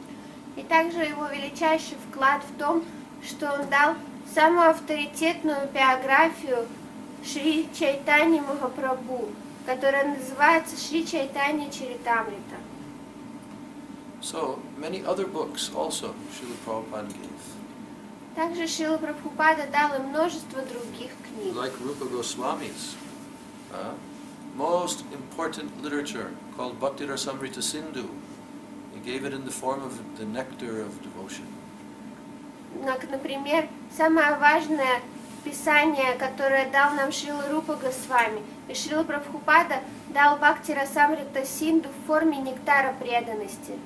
И также его величайший вклад в том, что он дал самую авторитетную биографию Шри Чайтани Махапрабху, которая называется Шри Чайтанья Чаритамрита. So, many other books also Srila Prabhupada gave. Также Шрила Прабхупада дал и множество других книг. Like Rupa Goswami's most important literature called Bhakti Rasamrita Sindhu. He gave it in the form of the nectar of devotion. Например, самое важное писание, которое дал нам Шрила Рупа Госвами, и Шрила Прабхупада дал Бхакти Расамрита Синду в форме нектара преданности.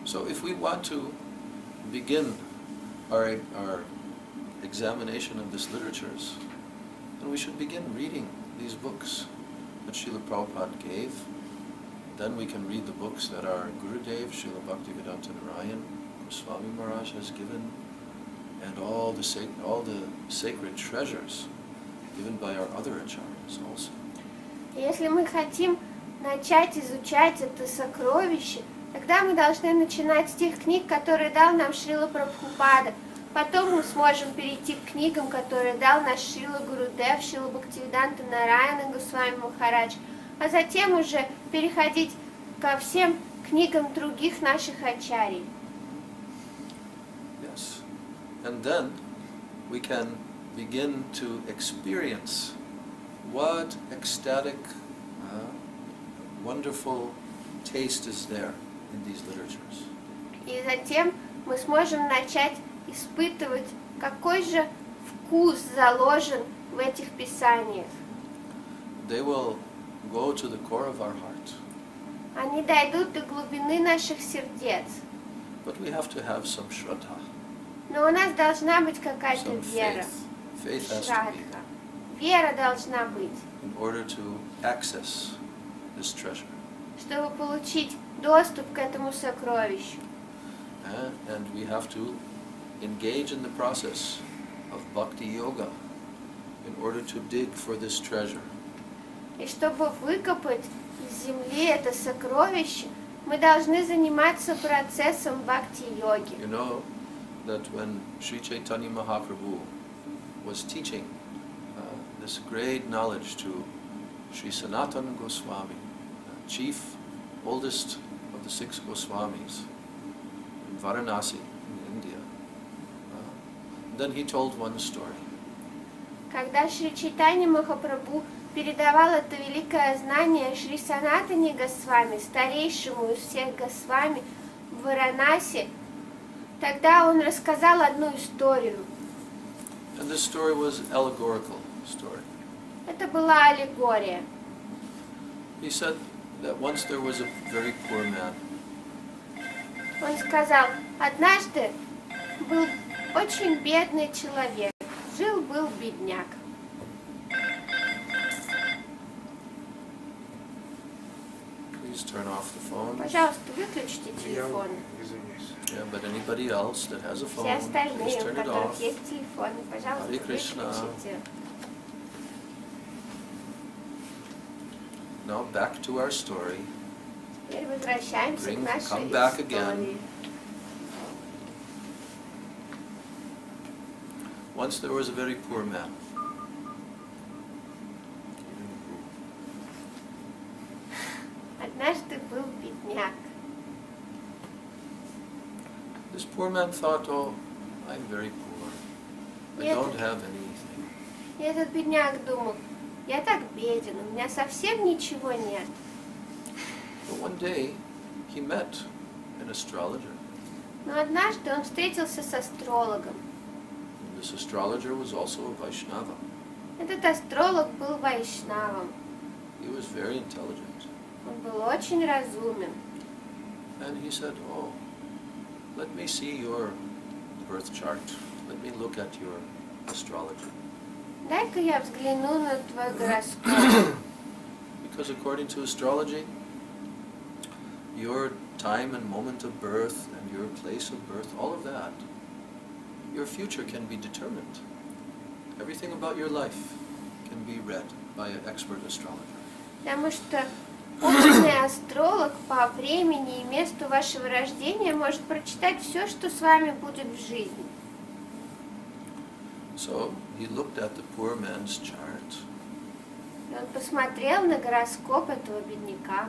So if we want to begin our examination of this literatures, then we should begin reading these books that Srila Prabhupada gave. Then we can read the books that our Gurudev, Srila Bhaktivedanta Narayan Goswami Maharaj has given, and all the sacred treasures given by our other acharyas also. Если мы хотим начать изучать это сокровище, тогда мы должны начинать с тех книг, которые дал нам Шрила Прабхупада. Потом мы сможем перейти к книгам, которые дал наш Шрила Гурудев, Шрила Бхактивиданта Нараяна Госвами Махарадж, а затем уже переходить ко всем книгам других наших ачарий. Yes. And then we can begin to experience what ecstatic, wonderful taste is there in these literatures. И затем мы сможем начать испытывать, какой же вкус заложен в этих писаниях. They will go to the core of our heart. Они дойдут до глубины наших сердец. But we have to have some shraddha. Но у нас должна быть какая-то Some вера. faith. Faith has to be Шрадха. Вера должна быть, in order to access this treasure. чтобы получить доступ к этому сокровищу. And we have to engage in the process of bhakti yoga in order to dig for this treasure. И чтобы выкопать из земли это сокровище, мы должны заниматься процессом бхакти-йоги. You know that when Sri Chaitanya Mahaprabhu was teaching this great knowledge to Sri Sanatana Goswami, chief, oldest of the 6 Goswamis in Varanasi, in India, then he told one story. Когда Шри Чайтанья Махапрабху передавал это великое знание Шри Санатане Госвами, старейшему из всех Госвами в Варанаси, тогда он рассказал одну историю. And this story was allegorical story. Это была аллегория. He said that once there was a very poor man. Он сказал, однажды был очень бедный человек, жил-был бедняк. Please turn off the phone. Пожалуйста, выключите Я телефон. извиняюсь. Yeah, but anybody else that has a Все phone, остальные, please у turn it которых off. есть телефоны, пожалуйста, Харе Кришна. выключите. Now back to our story. Теперь возвращаемся к нашей Come back истории. again. Once there was a very poor man. Однажды был man thought, oh, I'm very poor. I Yeah. don't have anything. И этот бедняк думал, я так беден, у меня совсем ничего нет. But one day, he met an astrologer. Но однажды он встретился с астрологом. And this astrologer was also a Vaishnava. Этот астролог был вайшнавом. He was very intelligent. Он был очень разумен. And he said, oh, let me see your birth chart. Let me look at your astrology. Дай-ка я взгляну на твой гороскоп. Because according to astrology, your time and moment of birth and your place of birth, all of that, your future can be determined. Everything about your life can be read by an expert astrologer. Потому что опытный астролог по времени и месту вашего рождения может прочитать все, что с вами будет в жизни. So he looked at the poor man's chart. И он посмотрел на гороскоп этого бедняка.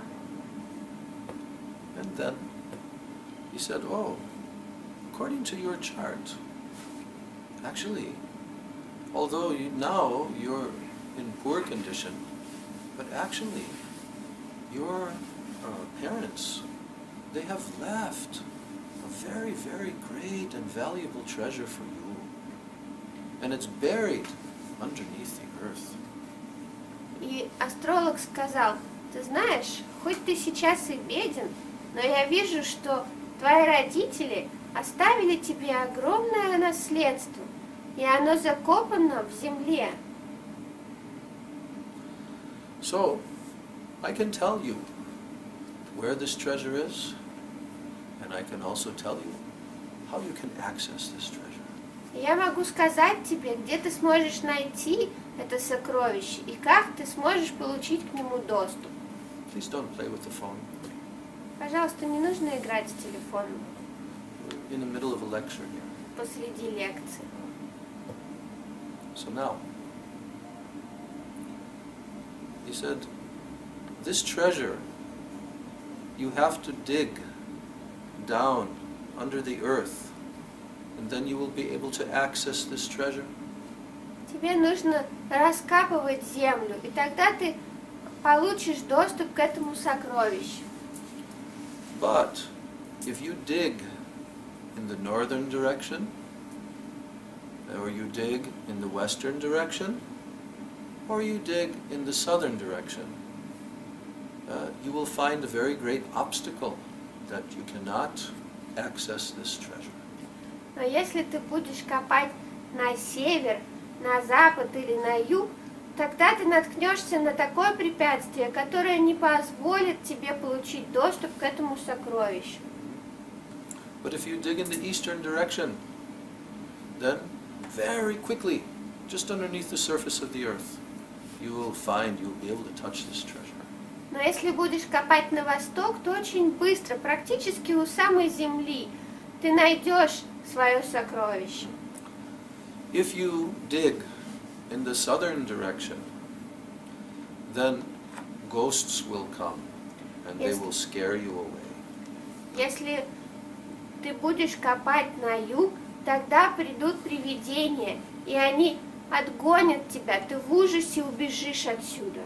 And then he said, oh, according to your chart, actually, although now you're in poor condition, but actually your parents, they have left a very, very great and valuable treasure for you. And it's buried underneath the earth. И астролог сказал, ты знаешь, хоть ты сейчас и беден, но я вижу, что твои родители оставили тебе огромное наследство, и оно закопано в земле. So, I can tell you where this treasure is, and I can also tell you how you can access this treasure. Я могу сказать тебе, где ты сможешь найти это сокровище, и как ты сможешь получить к нему доступ. Please don't play with the phone. Пожалуйста, не нужно играть в телефон We're in the middle of a lecture here. посреди лекции. So now, he said, this treasure, you have to dig down under the earth, and then you will be able to access this treasure. Тебе нужно раскапывать землю, и тогда ты получишь доступ к этому сокровищу. But if you dig in the northern direction, or you dig in the western direction, or you dig in the southern direction, you will find a very great obstacle that you cannot access this treasure. Но если ты будешь копать на север, на запад или на юг, тогда ты наткнешься на такое препятствие, которое не позволит тебе получить доступ к этому сокровищу. But if you dig in the eastern direction, then very quickly, just underneath the surface of the earth, you will find you'll be able to touch this treasure. Но если будешь копать на восток, то очень быстро, практически у самой земли, ты найдешь свое сокровище. If you dig in the southern direction, then ghosts will come and they Yes. will scare you away. Если ты будешь копать на юг, тогда придут привидения, и они отгонят тебя, ты в ужасе убежишь отсюда.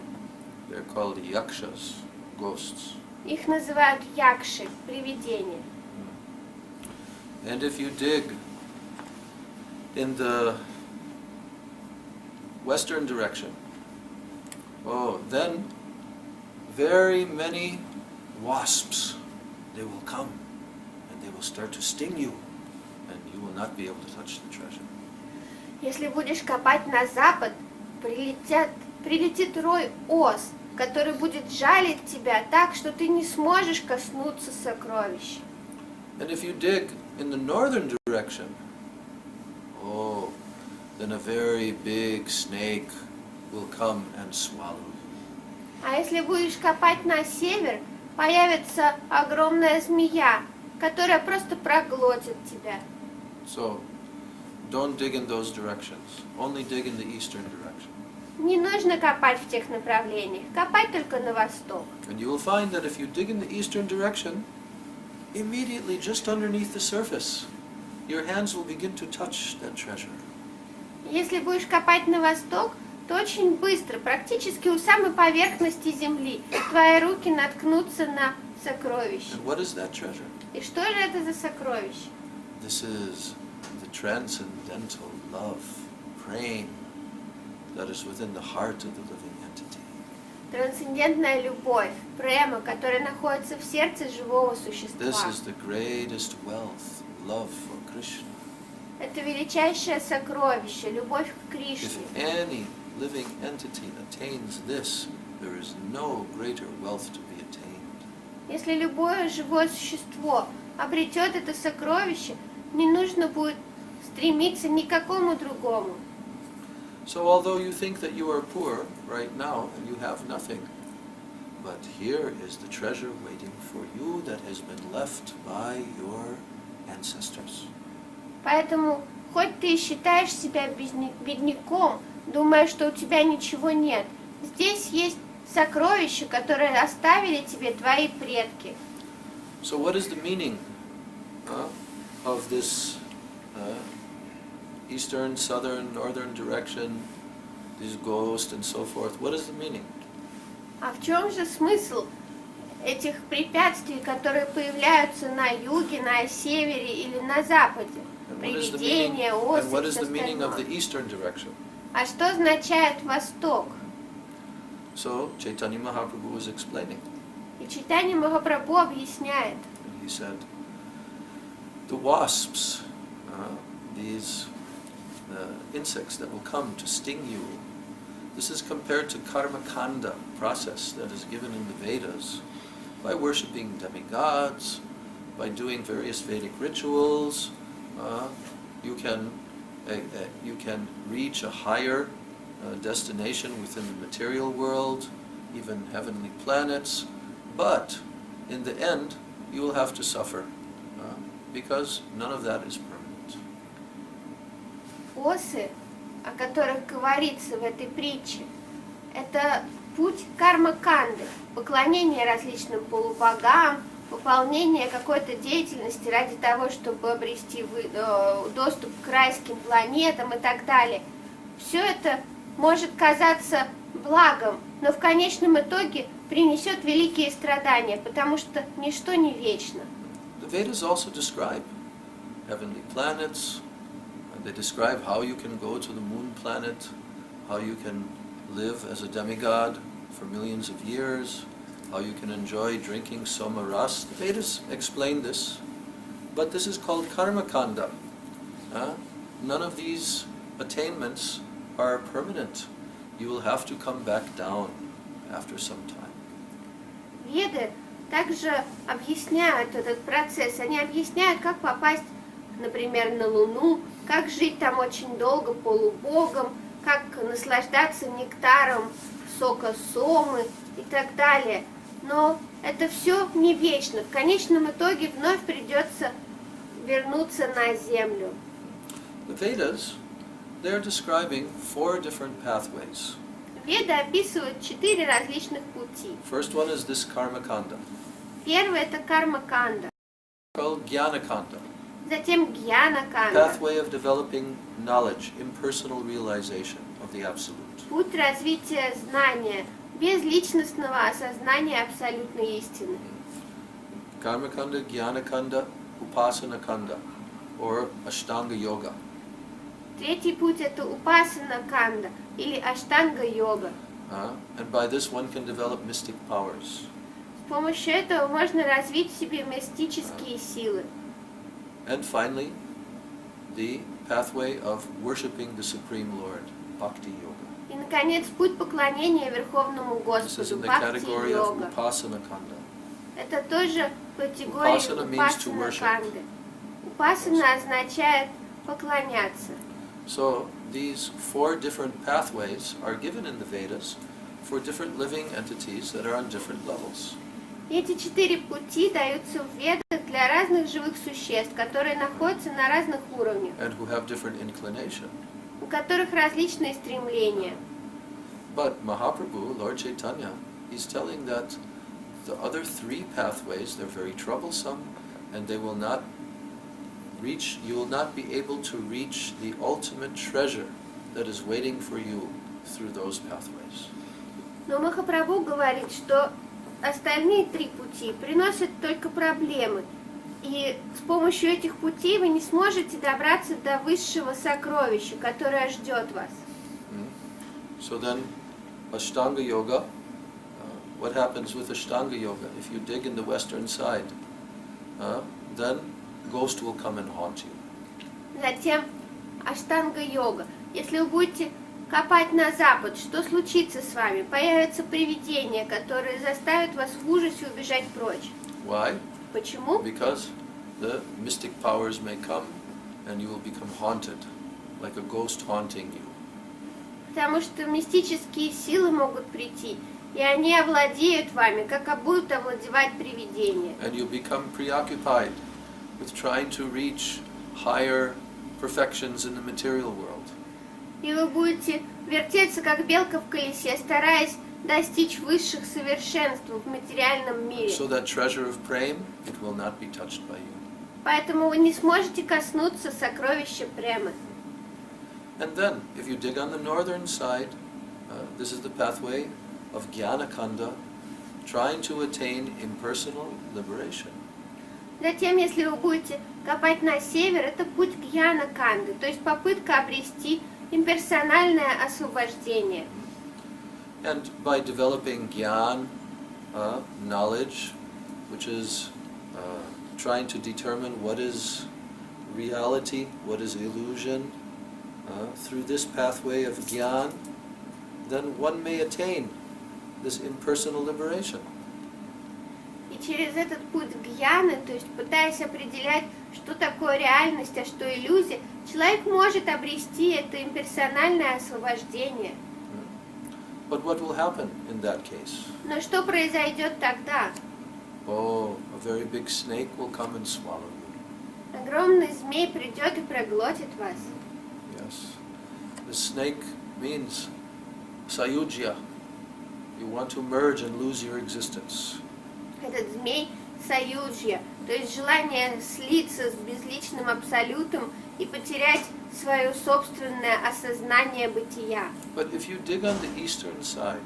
They're called yakshas, ghosts. Их называют якши, привидения. And if you dig in the western direction, oh, then very many wasps, they will come and they will start to sting you and you will not be able to touch the treasure. Если будешь копать на запад, прилетит рой ос, который будет жалить тебя так, что ты не сможешь коснуться сокровища. And if you dig in the northern direction, oh, then a very big snake will come and swallow you. А если будешь копать на север, появится огромная змея, которая просто проглотит тебя. So, don't dig in those directions. Only dig in the eastern direction. Не нужно копать в тех направлениях, копать только на восток. And you will find that if you dig in the eastern direction, immediately just underneath the surface, your hands will begin to touch that treasure. Если будешь копать на восток, то очень быстро, практически у самой поверхности земли, твои руки наткнутся на сокровище. And what is that treasure? И что же это за сокровище? This is the transcendental love, praying that is within the heart of the living entity. Трансцендентная любовь, према, которая находится в сердце живого существа. This is the greatest wealth, love for Krishna. Это величайшее сокровище, любовь к If Кришне. any living entity attains this, there is no greater wealth to be attained. Если любое живое существо обретет это сокровище, не нужно будет стремиться ни к какому другому. So although you think that you are poor right now and you have nothing, but here is the treasure waiting for you that has been left by your ancestors. Поэтому, хоть ты и считаешь себя бедняком, думая, что у тебя ничего нет, здесь есть сокровища, которые оставили тебе твои предки. So what is the meaning of this eastern, southern, northern direction, these ghosts and so forth? What is the meaning? А в чем же смысл этих препятствий, которые появляются на юге, на севере или на западе? Привидения, and what осы, is все the meaning of the остальное. eastern direction? А что означает восток? So Chaitanya Mahaprabhu was explaining. И Чайтанья Махапрабху объясняет. And he said, the wasps, these insects that will come to sting you, this is compared to karma kanda process that is given in the Vedas. By worshipping demigods, by doing various Vedic rituals, you can reach a higher destination within the material world, even heavenly planets, but in the end you will have to suffer because none of that is permanent. Осы, о которых говорится в этой притче, это путь карма-канды, поклонение различным полубогам, выполнение какой-то деятельности ради того, чтобы обрести доступ к райским планетам и так далее. Все это может казаться благом, но в конечном итоге принесет великие страдания, потому что ничто не вечно. The Vedas also describe heavenly planets. They describe how you can go to the moon planet, how you can live as a demigod for millions of years, how you can enjoy drinking soma ras. The Vedas explain this, but this is called karma kanda. None of these attainments are permanent. You will have to come back down after some time. Веды также объясняют этот процесс. Они объясняют, как попасть, например, на Луну, как жить там очень долго полубогом, как наслаждаться нектаром сока сомы и так далее. Но это все не вечно. В конечном итоге вновь придется вернуться на Землю. The Vedas, they're describing 4 different pathways. Веды описывают 4 различных пути. First one is this karma kanda, Первый это карма-канда, called jnana kanda, затем гьяна-канда, pathway of developing knowledge, impersonal realization of the absolute. путь развития знания, без личностного осознания абсолютной истины. Karma kanda, jnana kanda, upasana kanda, or ashtanga yoga. Третий путь это упасана-канда или аштанга-йога. And by this one can develop mystic powers. С помощью этого можно развить в себе мистические силы. And finally, the pathway of worshipping the Supreme Lord, bhakti yoga. И, наконец, путь поклонения Верховному This is Господу, in the category of бхакти-йога. upasana kanda. Это тоже категория Upasana means to worship. упасана-канды. Упасана означает поклоняться. So these 4 different pathways are given in the Vedas for different living entities that are on different levels. Эти 4 пути даются в Ведах для разных живых существ, которые находятся на разных уровнях, And who have different inclination. у которых различные стремления. But Mahaprabhu, Lord Chaitanya, he's telling that the other 3 pathways, they're very troublesome and they will not you will not be able to reach the ultimate treasure that is waiting for you through those pathways. Но Махапрабху говорит, что остальные три пути приносят только проблемы. И с помощью этих путей вы не сможете добраться до высшего сокровища, которое ждет вас. So then, Ashtanga Yoga, what happens with Ashtanga Yoga? If you dig in the western side, then ghost will come and haunt you. Затем Аштанга-йога. Если вы будете копать на запад, что случится с вами? Появятся привидения, которые заставят вас в ужасе убежать прочь. Why? Почему? Because the mystic powers may come and you will become haunted, like a ghost haunting you. Потому что мистические силы могут прийти, и они овладеют вами, как будут овладевать привидения. And you become preoccupied with trying to reach higher perfections in the material world. И вы будете вертеться, как белка в колесе, стараясь достичь высших совершенств в материальном мире. So that treasure of prema, it will not be touched by you. Поэтому вы не сможете коснуться сокровища премы. And then, if you dig on the northern side, this is the pathway of Jnanakanda, trying to attain impersonal liberation. Затем, если вы будете копать на север, это путь Гьяна-канды, то есть попытка обрести имперсональное освобождение. And by developing Jnana, knowledge, which is trying to determine what is reality, what is illusion, through this pathway of Jnana, then one may attain this impersonal liberation. И через этот путь гьяны, то есть пытаясь определять, что такое реальность, а что иллюзия, человек может обрести это имперсональное освобождение. But what will happen in that case? Но что произойдет тогда? Oh, a very big snake will come and swallow you. Огромный змей придет и проглотит вас. Yes. The snake means sayujya. You want to merge and lose your existence. Этот змей саюджья, то есть желание слиться с безличным абсолютом и потерять свое собственное осознание бытия. But if you dig on the eastern side,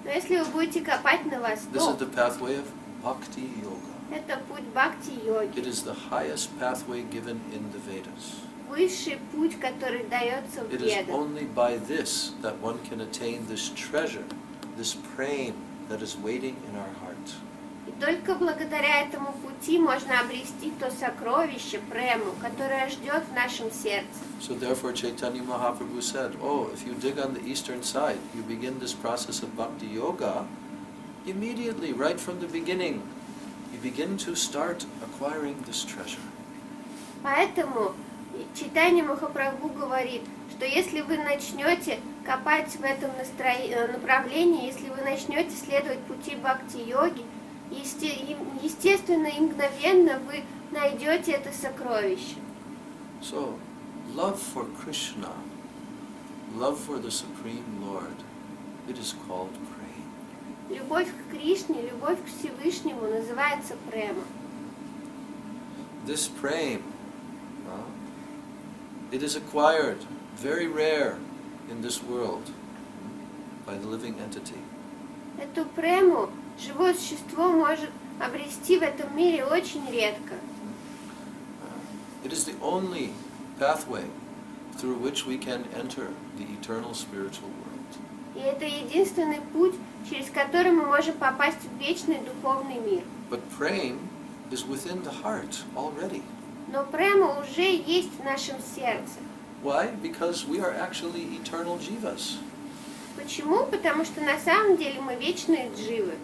Но если вы будете копать на this is восток, the pathway of bhakti yoga. это путь бхакти-йоги, It is the highest pathway given in the Vedas. высший путь, который дается в It is Ведах. only by this that one can attain this treasure, this prema that is waiting in our heart. И только благодаря этому пути можно обрести то сокровище, прему, которое ждет в нашем сердце. So therefore Chaitanya Mahaprabhu said, oh, if you dig on the eastern side, you begin this process of bhakti yoga, immediately, right from the beginning, you begin to start acquiring this treasure. Поэтому Чайтанья Махапрабху говорит, что если вы начнете копать в этом направлении, если вы начнете следовать пути бхакти-йоги, естественно и мгновенно вы найдете это сокровище. So, love for Krishna, love for the Supreme Lord, it is called prema. Любовь к Кришне, любовь к Всевышнему называется према. This prema, it is acquired, very rare in this world, by the living entity. Эту прему живое существо может обрести в этом мире очень редко. It is the only pathway through which we can enter the eternal spiritual world. И это единственный путь, через который мы можем попасть в вечный духовный мир. But prema is within the heart already. Но према уже есть в нашем сердце. Why? Because we are actually eternal jivas. Почему? Потому что на самом деле мы вечные дживы.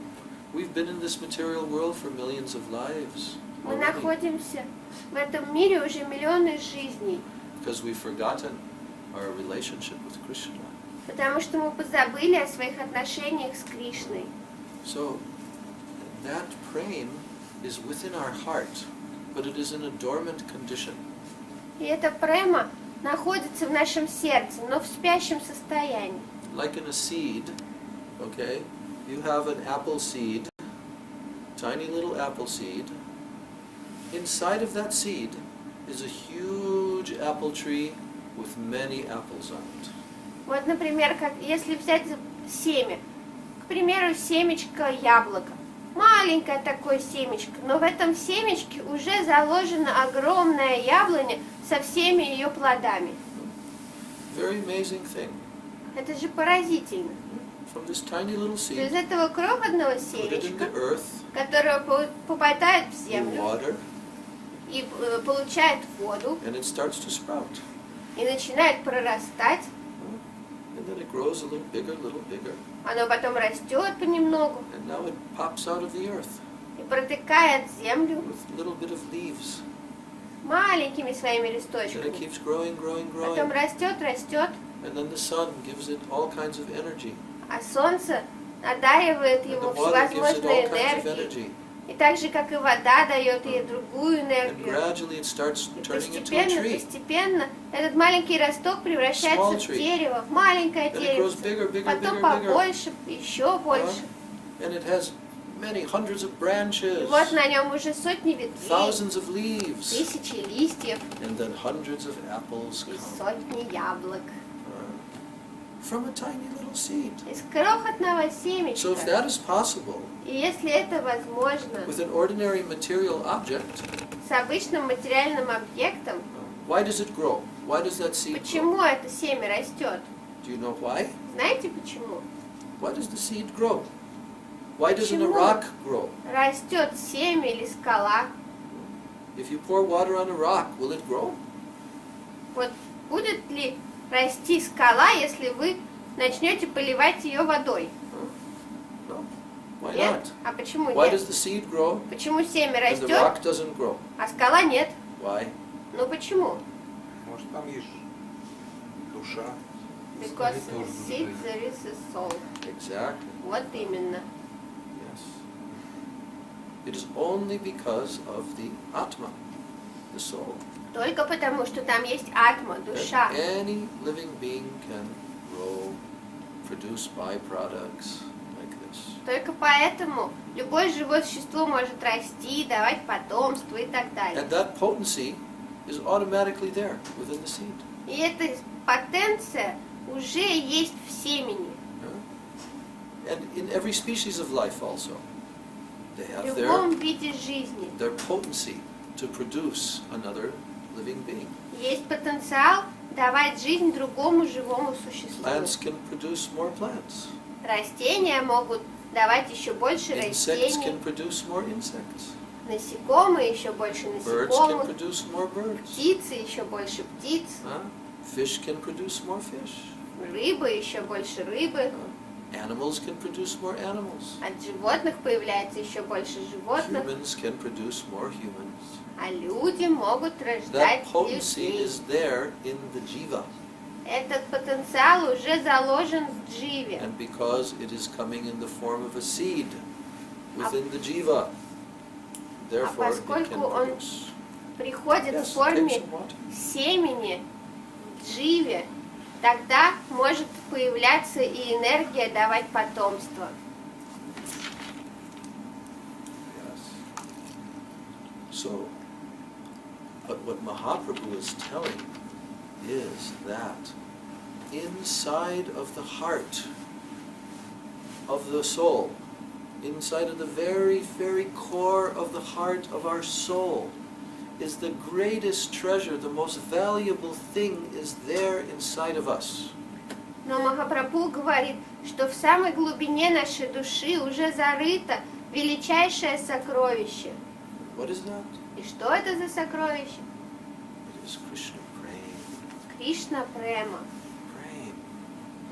We've been in this material world for millions of lives Мы already, находимся в этом мире уже миллионы жизней, because we've forgotten our relationship with Krishna. потому что мы позабыли о своих отношениях с Кришной. So that prema is within our heart, but it is in a dormant condition. И эта према находится в нашем сердце, но в спящем состоянии. Like in a seed, okay, you have an apple seed, tiny little apple seed. Inside of that seed, is a huge apple tree with many apples on it. Вот, например, как если взять семя, к примеру, семечко яблока. Маленькое такое семечко, но в этом семечке уже заложена огромная яблоня со всеми ее плодами. Very amazing thing. Это же поразительно. From this tiny little Из seed, этого крохотного put it in семечка, the earth, которое попадает в in землю water, и получает воду, and it starts to sprout. и начинает прорастать, And then it grows a little bigger, оно потом растет понемногу and now it pops out of the earth и протыкает землю with a little bit of leaves. маленькими своими And it листочками. keeps growing, growing, Потом growing. растет, растет, And then the sun gives it all kinds of energy. а солнце одаривает And его the water gives it всевозможной all kinds of энергией. energy. И так же, как и вода дает ей другую And энергию. gradually it starts И turning into a постепенно, tree. постепенно этот маленький росток превращается Small в tree. дерево, в маленькое And it grows деревце. bigger, bigger, Потом bigger, bigger. побольше, еще больше. And it has many hundreds of И branches, вот на нем уже сотни ветвей, thousands of leaves, тысячи листьев and then hundreds of apples и come сотни яблок. from a tiny little seed. Из крохотного So if семечка. that is possible И если это возможно with an ordinary material object, с обычным материальным объектом, why does it grow? Why does that seed grow? почему это семя растет? Do you know why? Знаете почему? Why does the seed grow? Why doesn't a Почему? rock grow? Растет семя или скала. If you pour water on a rock, will it grow? Вот будет ли расти скала, если вы начнете поливать ее водой? No. Why Нет? not? А почему Why нет? does the seed grow Почему семя and the растет, rock doesn't grow? а скала нет? Why? Ну почему? Может, там есть душа. Because in seed there is a soul. Exactly. Вот именно. Yes. It is only because of the Atma, the soul, Только потому, что там есть атма, душа. that any living being can grow, produce byproducts like this. Только поэтому любое живое существо может расти, давать потомство и так далее. And that potency is automatically there within the seed. И эта потенция уже есть в семени. And in every species of life also, they В have любом виде жизни their potency to produce another living being. есть потенциал давать жизнь другому живому существу. Plants can produce more plants. Растения могут давать еще больше Insects растений. can produce more insects. Насекомые еще больше Birds can насекомых. produce more birds. Птицы еще больше птиц. Fish can produce more fish. Рыбы еще больше рыбы. Animals can produce more animals. От животных появляется еще больше животных. Humans can produce more humans. А люди могут рождать That potency людей. is there in the jiva. Этот потенциал уже заложен в дживе. And because it is coming in the form of a seed within the jiva, therefore it can поскольку он produce. Приходит Yes, в форме take some water. семени в дживе, тогда может появляться и энергия давать потомство. Yes. So, but what Mahaprabhu is telling is that inside of the heart of the soul, inside of the very, very core of the heart of our soul, is the greatest treasure, the most valuable thing is there inside of us. Но Махапрабху говорит, что в самой глубине нашей души уже зарыто величайшее сокровище. What is that? И что это за сокровище? It is Krishna praying. Кришна према. Praying.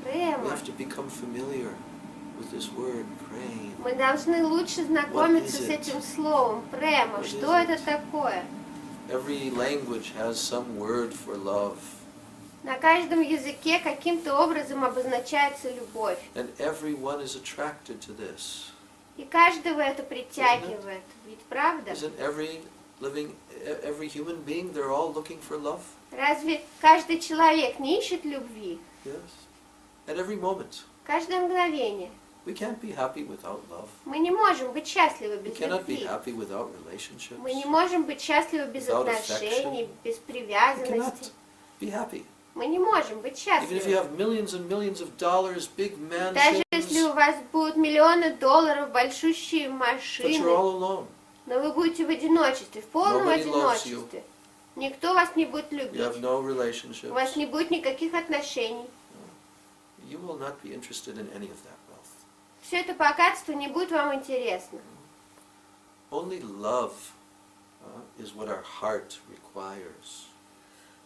We Према. have to become familiar with this word, praying. Мы должны лучше знакомиться What is с it? этим словом. Према. What Что is это it? такое? Every language has some word for love, На каждом языке каким-то образом обозначается любовь. and everyone is attracted to this. И каждого это притягивает. Ведь правда? Isn't every human being, they're all looking for love? Разве каждый человек не ищет любви? Yes. At every moment. Каждое мгновение. We can't be happy without love. Мы не можем быть счастливы We без cannot be любви. happy without relationships. Мы не можем быть счастливы без Without отношений, affection. без You привязанности. cannot be happy. Мы не можем быть Even if you счастливы. have millions and millions of dollars, big Даже если у mansions, вас будут миллионы долларов, большущие but you're машины, all alone. но вы будете в одиночестве, в полном Nobody loves одиночестве. Никто вас не будет You любить. have no У вас relationships. не будет никаких отношений. You will not be interested in any of that wealth. Все это богатство не будет вам интересно. Only love is what our heart requires.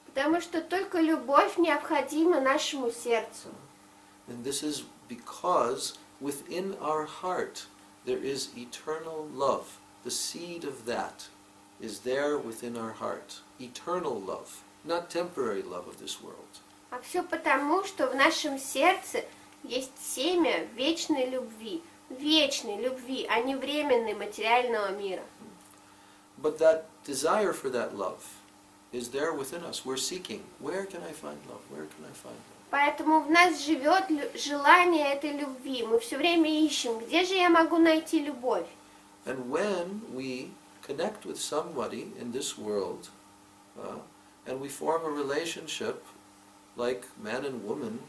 Потому что только любовь необходима нашему сердцу. And this is because within our heart there is eternal love. The seed of that is there within our heart. Eternal love, not temporary love of this world. А все потому, что в нашем сердце есть семя вечной любви, а не временной материального мира. But that desire for that love is there within us. We're seeking. Where can I find love? Where can I find love? Поэтому в нас живет желание этой любви. Мы все время ищем, где же я могу найти любовь. And when we connect with somebody in this world, and we form a relationship like man and woman,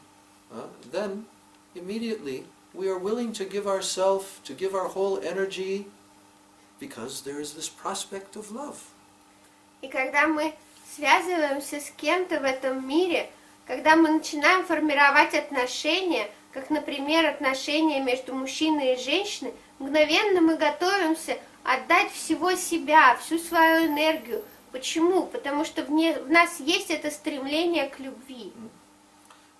then immediately we are willing to give ourselves, to give our whole energy, because there is this prospect of love. И когда мы связываемся с кем-то в этом мире, когда мы начинаем формировать отношения, как, например, отношения между мужчиной и женщиной, мгновенно мы готовимся отдать всего себя, всю свою энергию. Почему? Потому что в нас есть это стремление к любви.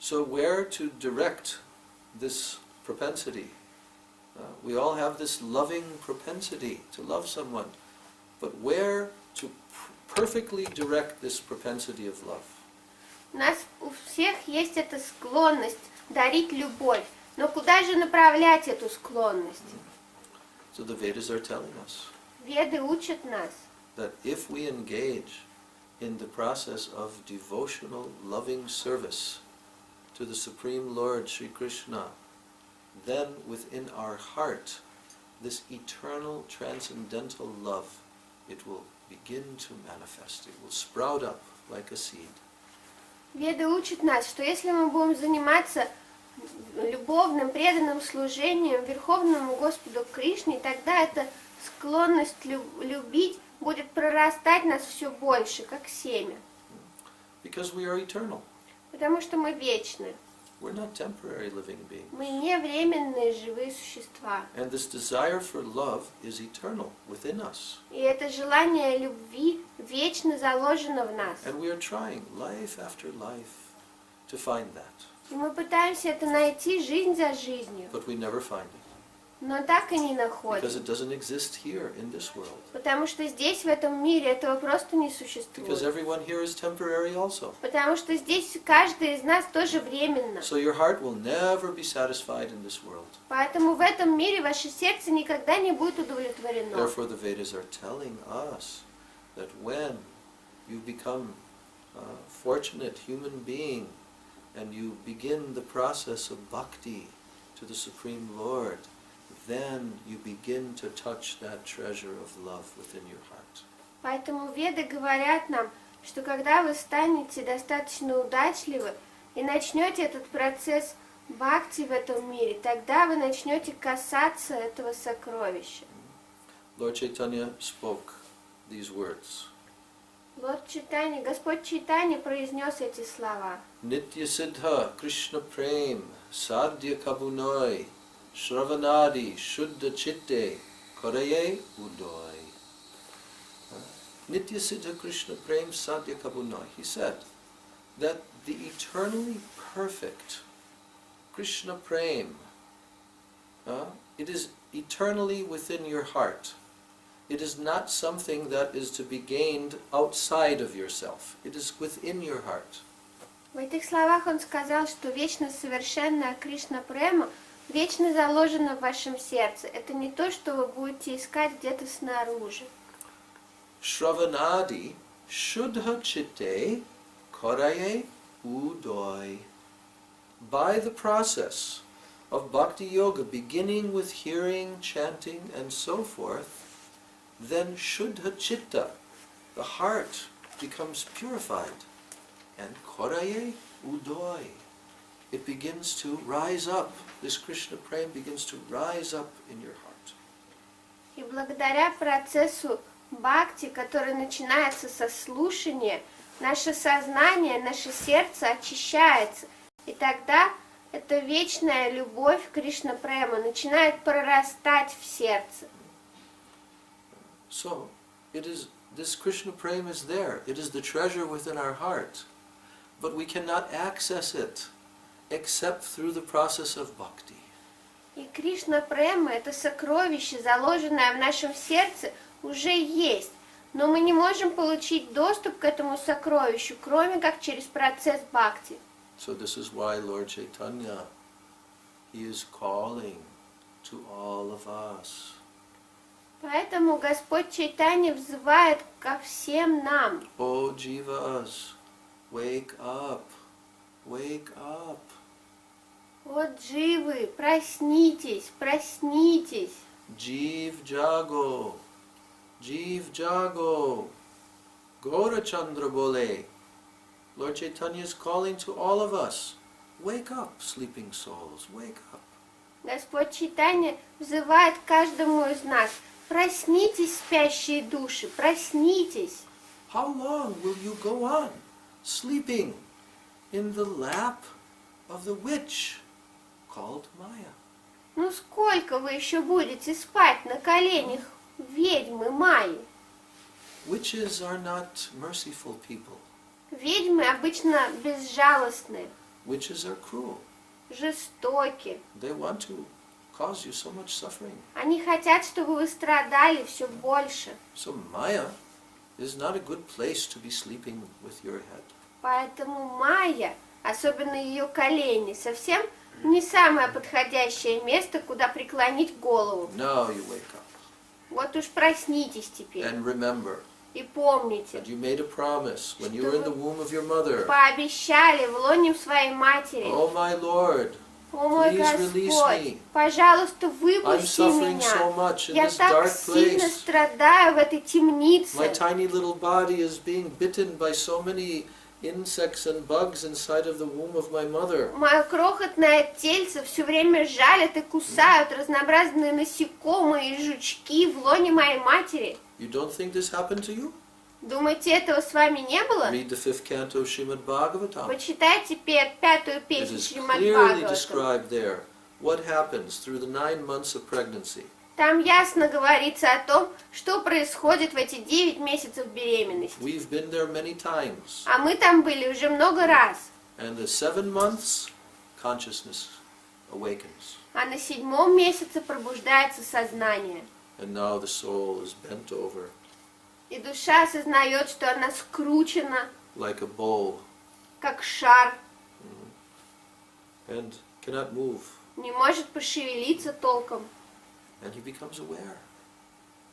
So where to direct this propensity? We all have this loving propensity to love someone, but where to perfectly direct this propensity of love? У нас у всех есть эта склонность дарить любовь, но куда же направлять эту склонность? So the Vedas are telling us Веды учат нас, that if we engage in the process of devotional loving service to the Supreme Lord Sri Krishna, then within our heart this eternal transcendental love, it will begin to manifest. It will sprout up like a seed. Веды учат нас, что если мы будем заниматься любовным, преданным служением Верховному Господу Кришне, тогда эта склонность любить будет прорастать нас все больше, как семя. Because we are eternal. Потому что мы вечны. We're not temporary living beings. Мы не временные живые существа. And this desire for love is eternal within us. И это желание любви вечно заложено в нас. And we are trying life after life to find that. И мы пытаемся это найти жизнь за жизнью, But we never find it. но так и не Because находим. it doesn't exist here in this world. Потому что здесь, в этом мире, этого просто не Because существует. everyone here is temporary also. Потому что здесь каждый из нас тоже временно. So your heart will never be satisfied in this world. Поэтому в этом мире ваше сердце никогда не будет удовлетворено. Therefore the Vedas are telling us that when you become a fortunate human being and you begin the process of bhakti to the Supreme Lord, then you begin to touch that treasure of love within your heart. Поэтому Веды говорят нам, что когда вы станете достаточно удачливы и начнете этот процесс бхакти в этом мире, тогда вы начнете касаться этого сокровища. Lord Chaitanya spoke these words. Лорд Чайтанья, Господь Чайтанья произнес эти слова. Nitya Siddha Krishna Prem Sadhya Kabunoi Shravanadi Shuddha Chitte Koraye Udoy. Nitya Siddha Krishna Prem Sadhya Kabunoi. He said that the eternally perfect Krishna Prem, it is eternally within your heart. It is not something that is to be gained outside of yourself. It is within your heart. В этих словах он сказал, что вечно совершенная Кришна Према вечно заложена в вашем сердце. Это не то, что вы будете искать где-то снаружи. Shravanadi Shuddha Chitte Koraye Udoy. By the process of Bhakti Yoga, beginning with hearing, chanting, and so forth, then Shuddha Chitta, the heart, becomes purified. And Koraye Udoy, it begins to rise up. This Krishna Prem begins to rise up in your heart. И благодаря процессу бхакти, который начинается со слушания, наше сознание, наше сердце очищается. И тогда эта вечная любовь Кришна Према начинает прорастать в сердце. So, this Krishna Prem is there. It is the treasure within our heart. But we cannot access it except through the process of bhakti. И Кришна Према, это сокровище, заложенное в нашем сердце, уже есть. Но мы не можем получить доступ к этому сокровищу, кроме как через процесс бхакти. So this is why Lord Chaitanya, he is calling to all of us. Поэтому Господь Чайтанья взывает ко всем нам. Oh jivas, wake up, wake up. Вот дживы, проснитесь, проснитесь. Jiv jago, jiv jago. Gaura Chandra bole. Lord Chaitanya is calling to all of us. Wake up, sleeping souls, wake up. Господь Чайтанья взывает к каждому из нас. Проснитесь, спящие души, проснитесь. How long will you go on sleeping in the lap of the witch called Maya? Ну сколько вы еще будете спать на коленях ведьмы Майи? Witches are not merciful people. Ведьмы обычно безжалостны, Witches are cruel. жестоки. They want to cause you so much suffering. Они хотят, чтобы вы страдали все больше. So Maya is not a good place to be sleeping with your head. Поэтому Майя, особенно ее колени, совсем не самое подходящее место, куда преклонить голову. Now you wake up. Вот уж проснитесь теперь. And remember И помните, that you made a promise when you were in the womb of your mother. пообещали в лоне своей матери. Oh my Lord, О мой please release Господь, me. пожалуйста, I'm выпусти suffering so меня. much in Я this так dark сильно place. страдаю в этой темнице. My tiny little body is being bitten by so many insects and bugs inside of the womb of my mother. Мое крохотное тельце все время жалят и кусают разнообразные насекомые и жучки в лоне моей матери. You don't think this happened to you? Думаете, этого с вами не было? Read the 5th canto of Srimad Bhagavatam. Почитайте пятую It песню is Шримад clearly Бхагаватам. described there what happens through the 9 months of pregnancy. Там ясно говорится о том, что происходит в эти 9 месяцев беременности. We've been there many times. А мы там были уже много раз. And the 7 months, consciousness awakens. А на 7-м месяце пробуждается сознание. And now the soul is bent over И душа осознает, что она скручена, like a bowl как шар, and cannot move. не может пошевелиться толком. And he becomes aware.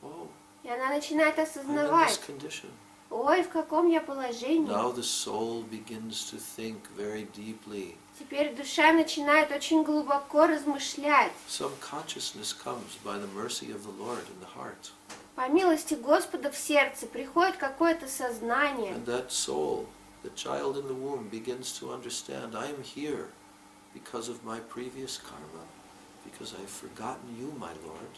Oh, И она начинает I'm in this осознавать, condition. ой, в каком я положении. Now the soul begins to think very deeply. Теперь душа начинает очень глубоко размышлять. Some consciousness comes by the mercy of the Lord in the heart. По милости Господа в сердце приходит какое-то сознание. And that soul, the child in the womb, begins to understand, I am here because of my previous karma, because I have forgotten you, my Lord.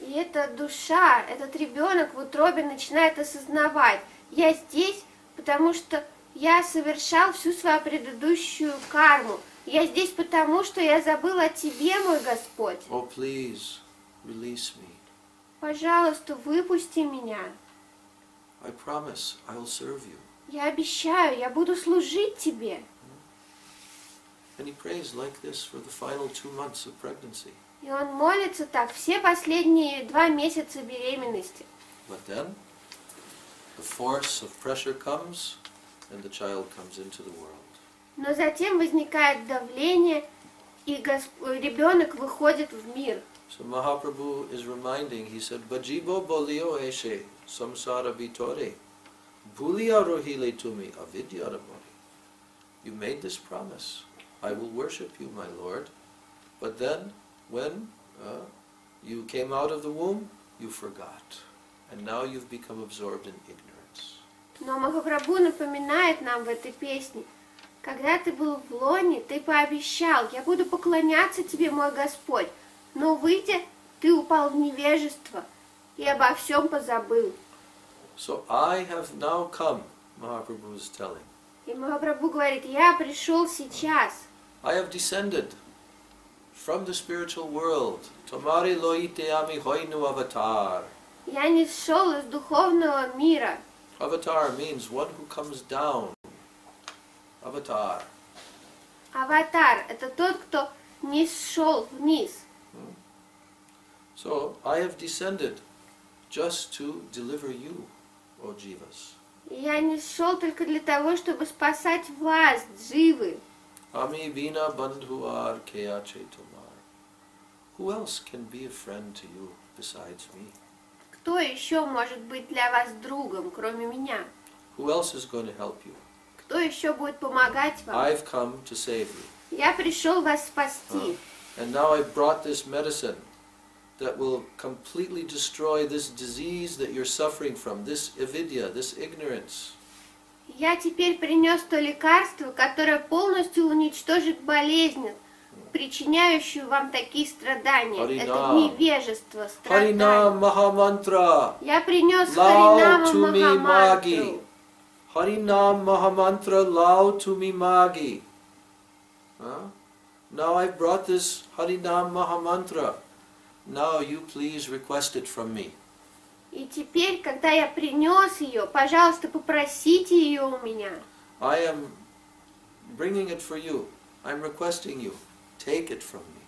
И эта душа, этот ребенок в утробе начинает осознавать, я здесь, потому что я совершал всю свою предыдущую карму. Я здесь потому, что я забыл о Тебе, мой Господь. Oh, please, release me. Пожалуйста, выпусти меня. I promise I will serve you. Я обещаю, я буду служить Тебе. And he prays like this for the final 2 months of pregnancy. И он молится так все последние 2 месяца беременности. But then, the force of pressure comes, and the child comes into the world. Но затем возникает давление, и ребенок выходит в мир. So Mahaprabhu is reminding, he said, Bajibo bolio eshe samsara vitore, bhuliya rohile tumi avidya ramori. You made this promise. I will worship you, my Lord, But then, when you came out of the womb, you forgot. And now you've become absorbed in ignorance. Но Махапрабху напоминает нам в этой песне, когда ты был в лоне, ты пообещал, я буду поклоняться тебе, мой Господь, но выйдя, ты упал в невежество и обо всем позабыл. So I have now come, Mahaprabhu is telling. И Махапрабху говорит, я пришел сейчас. I have descended from the spiritual world. Tomari loite ami hoinu avatar. Я не сшел из духовного мира. Avatar means one who comes down. Avatar. Аватар – это тот, кто не сшел вниз. So I have descended just to deliver you, O Jivas. И я не сшел только для того, чтобы спасать вас, дживы. Ami vina bandhuar kea chetomar. Who else can be a friend to you besides me? Кто еще может быть для вас другом, кроме меня? Who else is going to help you? Кто еще будет помогать вам? I've come to save you. Я пришел вас спасти. And now I brought this medicine that will completely destroy this disease that you're suffering from, this avidya, this ignorance. Я теперь принес то лекарство, которое полностью уничтожит болезнь, причиняющую вам такие страдания. Харинам. Это невежество, Harinam страдания. Mahamantra. Я принес Lao Харинама Tumi Magi. Махамантру. Harinam Mahamantra Lao Tumi Magi. Now I brought this Harinam Mahamantra. Now you please request it from me. И теперь, когда я принес ее, пожалуйста, попросите ее у меня. I am bringing it for you. I'm requesting you. Take it from me.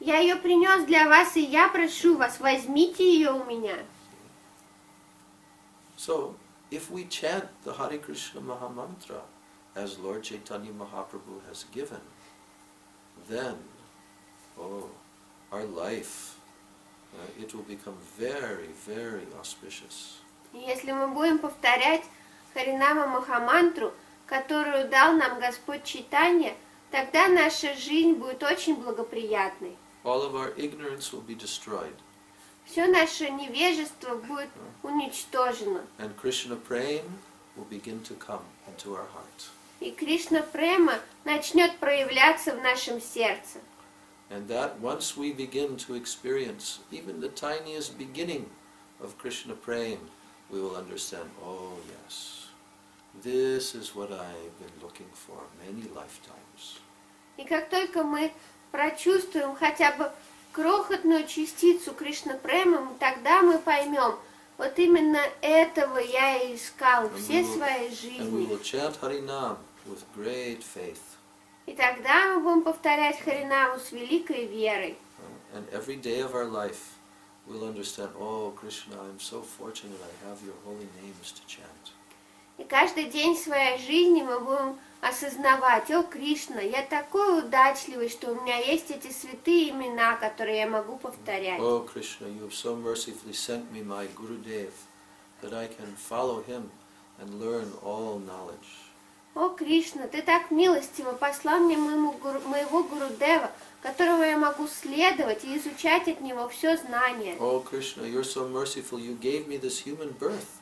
Я ее принес для вас, и я прошу вас, возьмите ее у меня. So, if we chant the Hare Krishna Mahamantra as Lord Chaitanya Mahaprabhu has given, then, our life, it will become very, very auspicious. И если мы будем повторять Харинама Махамантру, которую дал нам Господь Чайтанья, тогда наша жизнь будет очень благоприятной. All of our ignorance will be destroyed. Все наше невежество будет уничтожено. And Krishna Prem will begin to come into our heart. И Кришна Према начнет проявляться в нашем сердце. And that once we begin to experience even the tiniest beginning of Krishna Prem, we will understand, oh yes, this is what I've been looking for many lifetimes. И как только мы прочувствуем хотя бы крохотную частицу Кришна Према, тогда мы поймем, вот именно этого я и искал все свои And we жизни. will chant Harinam with great faith. И тогда мы будем повторять Харинаму с великой верой. And every day of our life we'll understand, oh Krishna, I'm so fortunate I have your holy names to chant. И каждый день своей жизни мы будем осознавать, о Кришна, я такой удачливый, что у меня есть эти святые имена, которые я могу повторять. Oh Krishna, you have so mercifully sent me my Gurudev that I can follow him and learn all knowledge. О Кришна, ты так милостиво послал мне моего Гурудева, которого я могу следовать и изучать от него все знание. Oh Krishna, you're so merciful, you gave me this human birth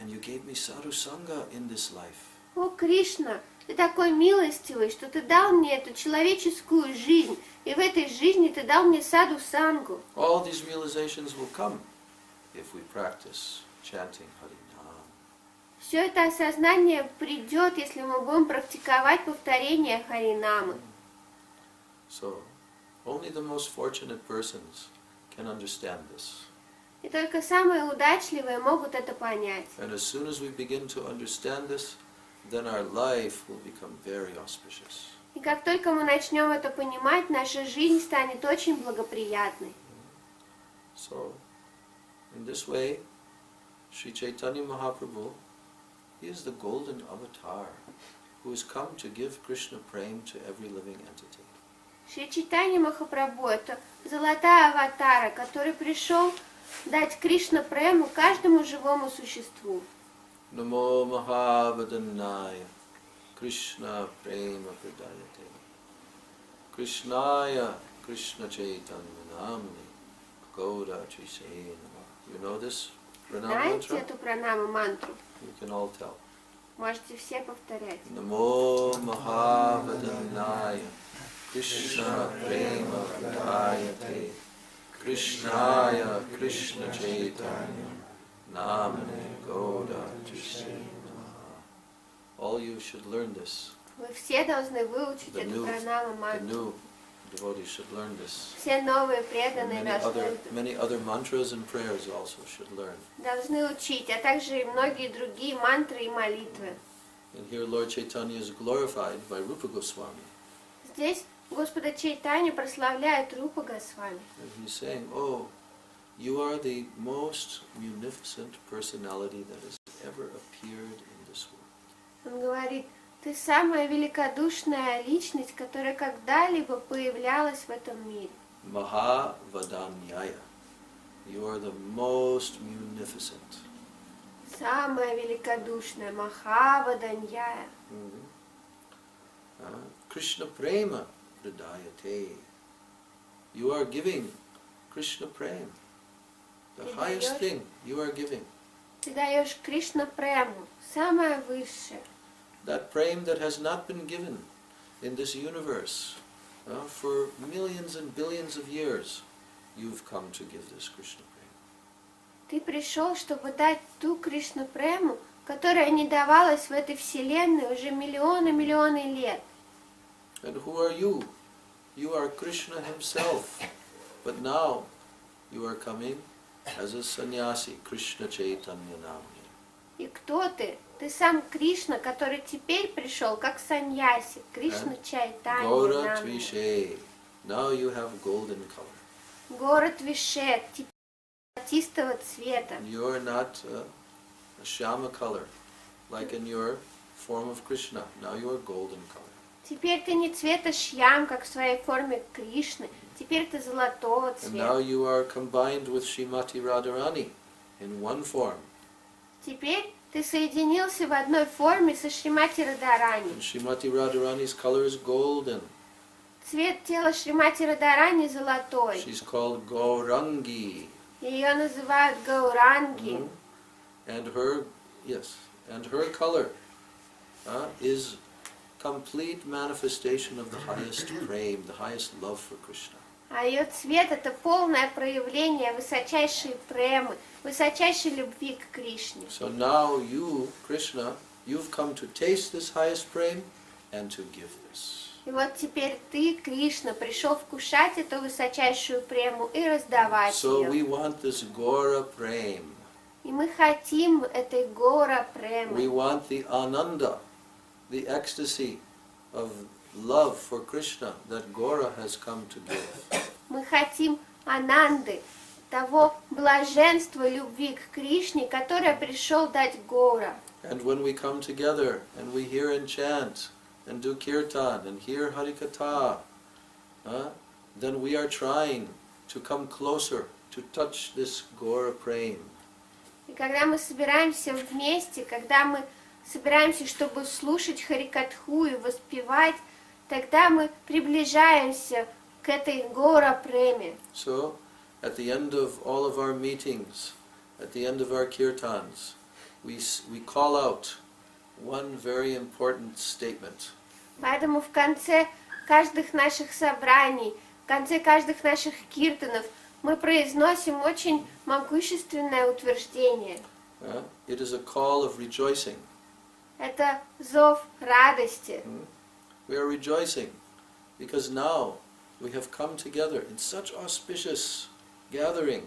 and you gave me sadhu sangha in this life. О Кришна, ты такой милостивый, что ты дал мне эту человеческую жизнь, и в этой жизни ты дал мне саду сангу. All these realizations will come if we practice chanting Harinam. Все это осознание придет, если мы будем практиковать повторение Харинамы. So, only the most fortunate persons can understand this. И только самые удачливые могут это понять. And as soon as we begin to understand this, then our life will become very auspicious. И как только мы начнем это понимать, наша жизнь станет очень благоприятной. So, in this way, Sri Chaitanya Mahaprabhu, he is the golden avatar who has come to give Krishna Prem to every living entity. Шри Чайтанья Махапрабху – это золотая аватара, который пришел дать Кришна Прему каждому живому существу. Namo Mahavadannaya Krishna Prema Pradayate Krishnaya Krishna Chaitanya Namani Gaura Trise Namaha. You know this pranama Знаете mantra? эту пранаму мантру? You can all tell. Можете все повторять. Namo Mahavadanyaya Krishna Prema Pradayate Krishnaya Krishna Chaitanya Namane Gaura Trise Namaha. All you should learn this. Вы все должны выучить The эту new, пранаму the мантру. new devotees should learn this. Все новые And преданные many other mantras and prayers also should learn. должны учить, а также и многие другие мантры и молитвы. And here Lord Chaitanya is glorified by Rupa Goswami. Здесь Господа Чайтанью прославляет Рупа Госвами. And he's saying, oh, you are the most munificent personality that has ever appeared in this world. Он говорит, ты самая великодушная личность, которая когда-либо появлялась в этом мире. Mahavadanyaya. You are the most munificent. Самая великодушная, Махаваданьяя. Krishna Prema Hridayate. You are giving Krishna Prema. The highest thing you are giving. Ты даешь Кришна Прему, самое высшее. That Prema that has not been given in this universe for millions and billions of years, you've come to give this Krishna Prema. Ты пришел, чтобы дать ту Кришна Прему, которая не давалась в этой вселенной уже миллионы лет. And who are you? You are Krishna himself. But now you are coming as a sannyasi, Krishna Chaitanya Namani. И кто ты? Ты сам Кришна, который теперь пришел как саньяси, Кришна Чайтанья Gaura Намани. Tvishe. Now you have golden color. Город Вишет, теперь золотистого цвета. You are not a Shama color, like in your form of Krishna. Now you are golden color. Теперь ты не цвета шьям, как в своей форме Кришны. Теперь ты золотого And now цвета. you are combined with Srimati Radharani in one form. Теперь ты соединился в одной форме со Шримати Радарани. And Srimati Radharani's color is golden. Цвет тела Шримати Радарани золотой. She's called Gaurangi. Ее называют Гауранги. And her color is complete manifestation of the highest prema, the highest love for Krishna. А ее цвет это полное проявление высочайшей премы, высочайшей любви к Кришне. So now you, Krishna, you've come to taste this highest prema and to give this. И вот теперь ты, Кришна, пришел вкушать эту высочайшую прему и раздавать So we ее. want this Gora prema. И мы хотим этой гора We премы. want the ananda, the ecstasy of love for Krishna that Gora has come to give. Мы хотим ананды, того блаженства любви к Кришне, которое пришел дать Гора. And when we come together and we hear and chant and do kirtan and hear Harikatha, then we are trying to come closer to touch this Gora prema. И когда мы собираемся вместе, когда мы собираемся, чтобы слушать Харикатху и воспевать, тогда мы приближаемся к этой Гора преме. So, at the end of all of our meetings, at the end of our kirtans, we call out one very important statement. Поэтому в конце каждых наших собраний, в конце каждых наших киртанов мы произносим очень могущественное утверждение. It is a call of rejoicing. Это зов радости. We are rejoicing because now we have come together in such auspicious gathering.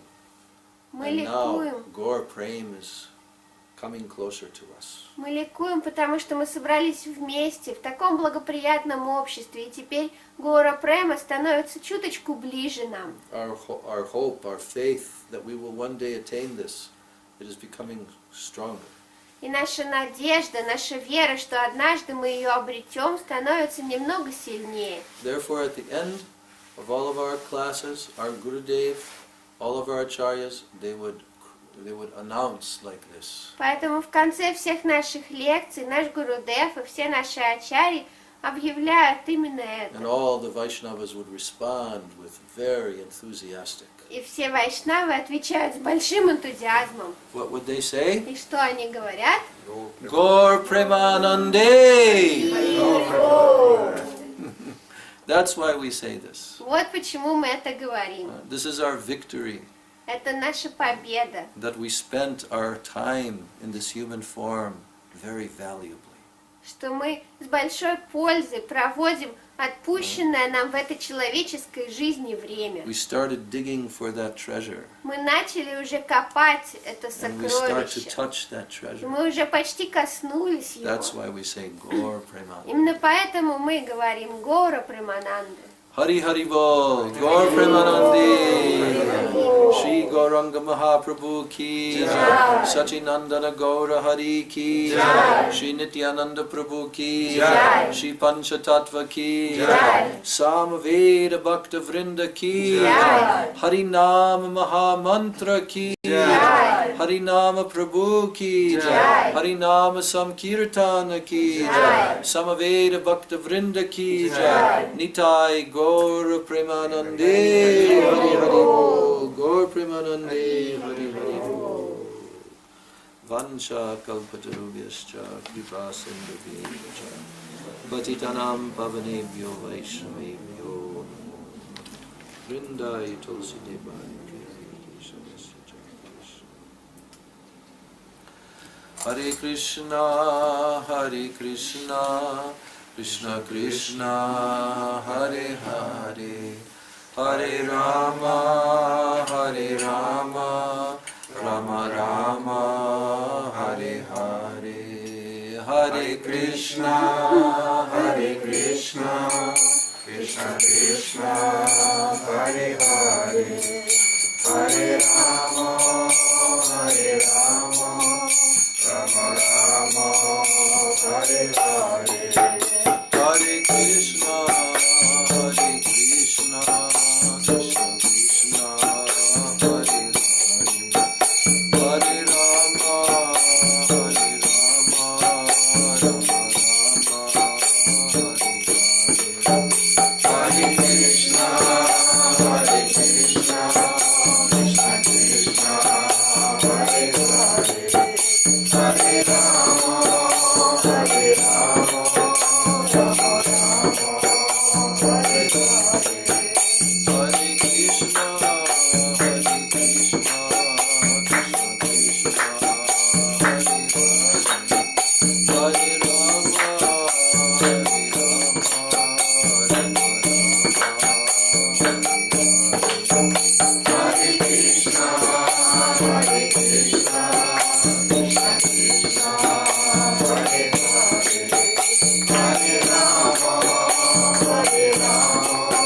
Мы And now ликуем. Gaur Prem is coming closer to us. Мы ликуем, потому что мы собрались вместе в таком благоприятном обществе, и теперь Гора Према становится чуточку ближе нам. Our hope, our faith that we will one day attain this, it is becoming stronger. И наша надежда, наша вера, что однажды мы ее обретем, становится немного сильнее. Therefore, at the end of all of our classes, our Gurudev, all of our acharyas, they would announce like this. Поэтому в конце всех наших лекций наш Гурудев и все наши ачарьи объявляют именно And это. all the Vaishnavas would respond with very enthusiastic. И все вайшнавы отвечают с большим энтузиазмом. What would they say? И что они говорят? Gaur Premanande! That's why we say this. Вот почему мы это говорим. This is our victory, Это наша победа, that we spent our time in this human form very valuably. что мы с большой пользой проводим отпущенное нам в этой человеческой жизни время. We started digging for that treasure, Мы начали уже копать это and we start to сокровище. touch that И treasure. мы уже почти коснулись That's его. why we say Gaur Premanande. Именно поэтому мы говорим Гора Премананды. Hari Hari Bol, Gaur Premanande, Shri Gauranga Mahaprabhu ki jai, Sachinandana Gaura Hari ki jai, Shri Nityananda Prabhu ki jai, Shri Panchatattva ki jai, Samaveda Bhakta Vrinda ki jai, Hari Nama Maha Mantra ki jai, Hari Nama Prabhu ki jai, Hari Nama Samkirtana ki jai, Samaveda Bhakta Vrinda ki jai, Nitai Gaur Premanande, Hari Hari Bol, Gaur Premanande, Hari Hari Bol. Vancha kalpatarubhyascha kripa sindhubhyascha patitanam pavanebhyo vaishnavebhyo vrindai tulsi devai. Hare Krishna, Hare Krishna, Krishna Krishna, Hare Hare, Hare Rama, Hare Rama, Rama Rama, Hare Hare, Hare Krishna, Hare Krishna, Krishna Krishna, Hare Hare, Hare Rama, Hare Rama, Rama Rama, Hare Hare, Hare Krishna, Hare Krishna, Krishna Krishna, Hare Hare, Hare Rama, Hare Rama, Rama Rama, Hare Hare, Hare Krishna, Hare Krishna, Krishna Krishna, Hare Hare, Hare Rama, Hare Rama, Rama Rama, Hare Hare, Hare Krishna, Hare Krishna, Krishna Krishna, Hare Hare, Hare Rama, Hare Rama, Rama Rama, Hare Krishna, Hare Krishna, Krishna Krishna, Hare Hare, Hare Rama, Hare Rama,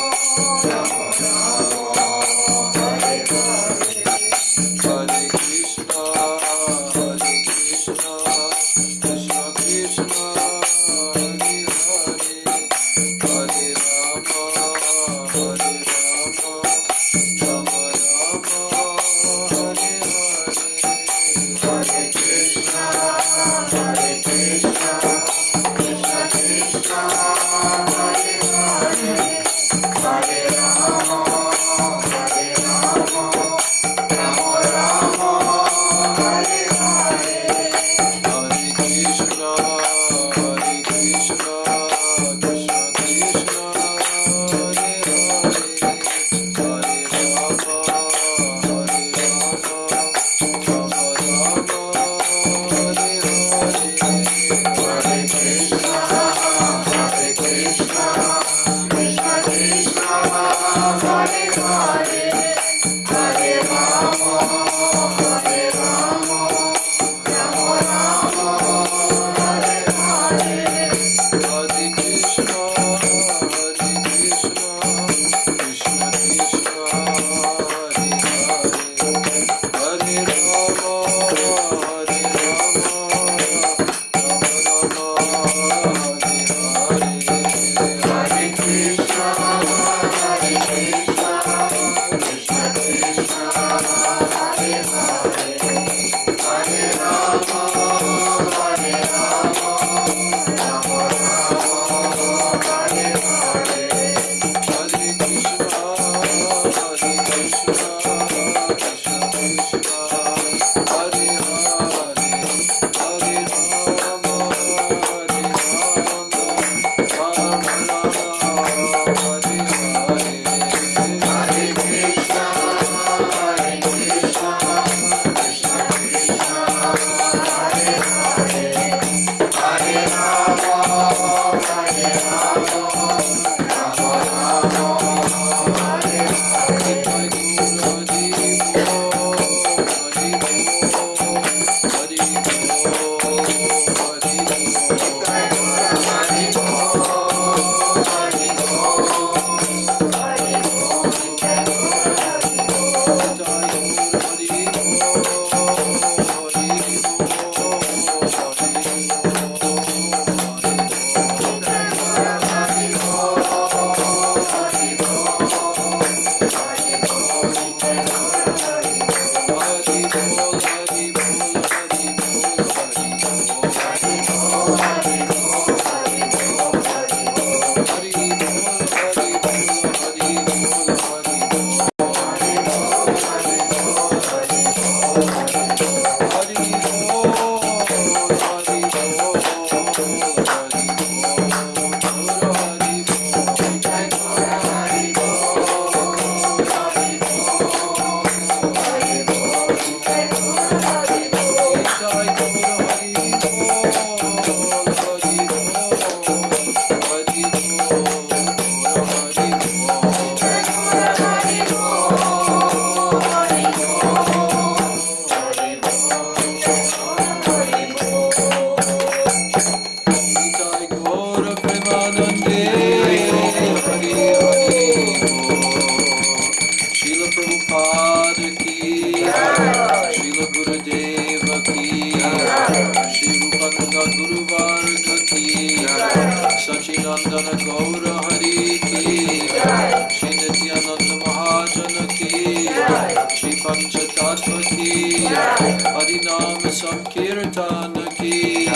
Sankirtana ki,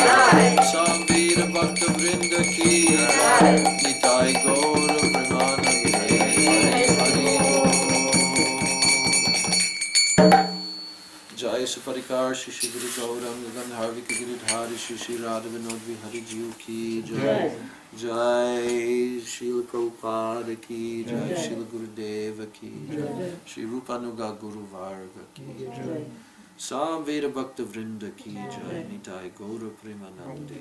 Samvira Bhakta Vrinda ki, Nitai Gaura Premanande, Hari Jai Suparikar Shishi Guru Gaurang Gandharvika Giridhari Shishi Radha Vinod Vihari Jiu ki Jai. Jai Srila Prabhupada ki Jai, Srila Gurudeva ki Jai, Shri Rupanuga Guru Varga ki Jai, Samveda Bhakta Vrinda ki Jai, Nitai Gaura Premanande.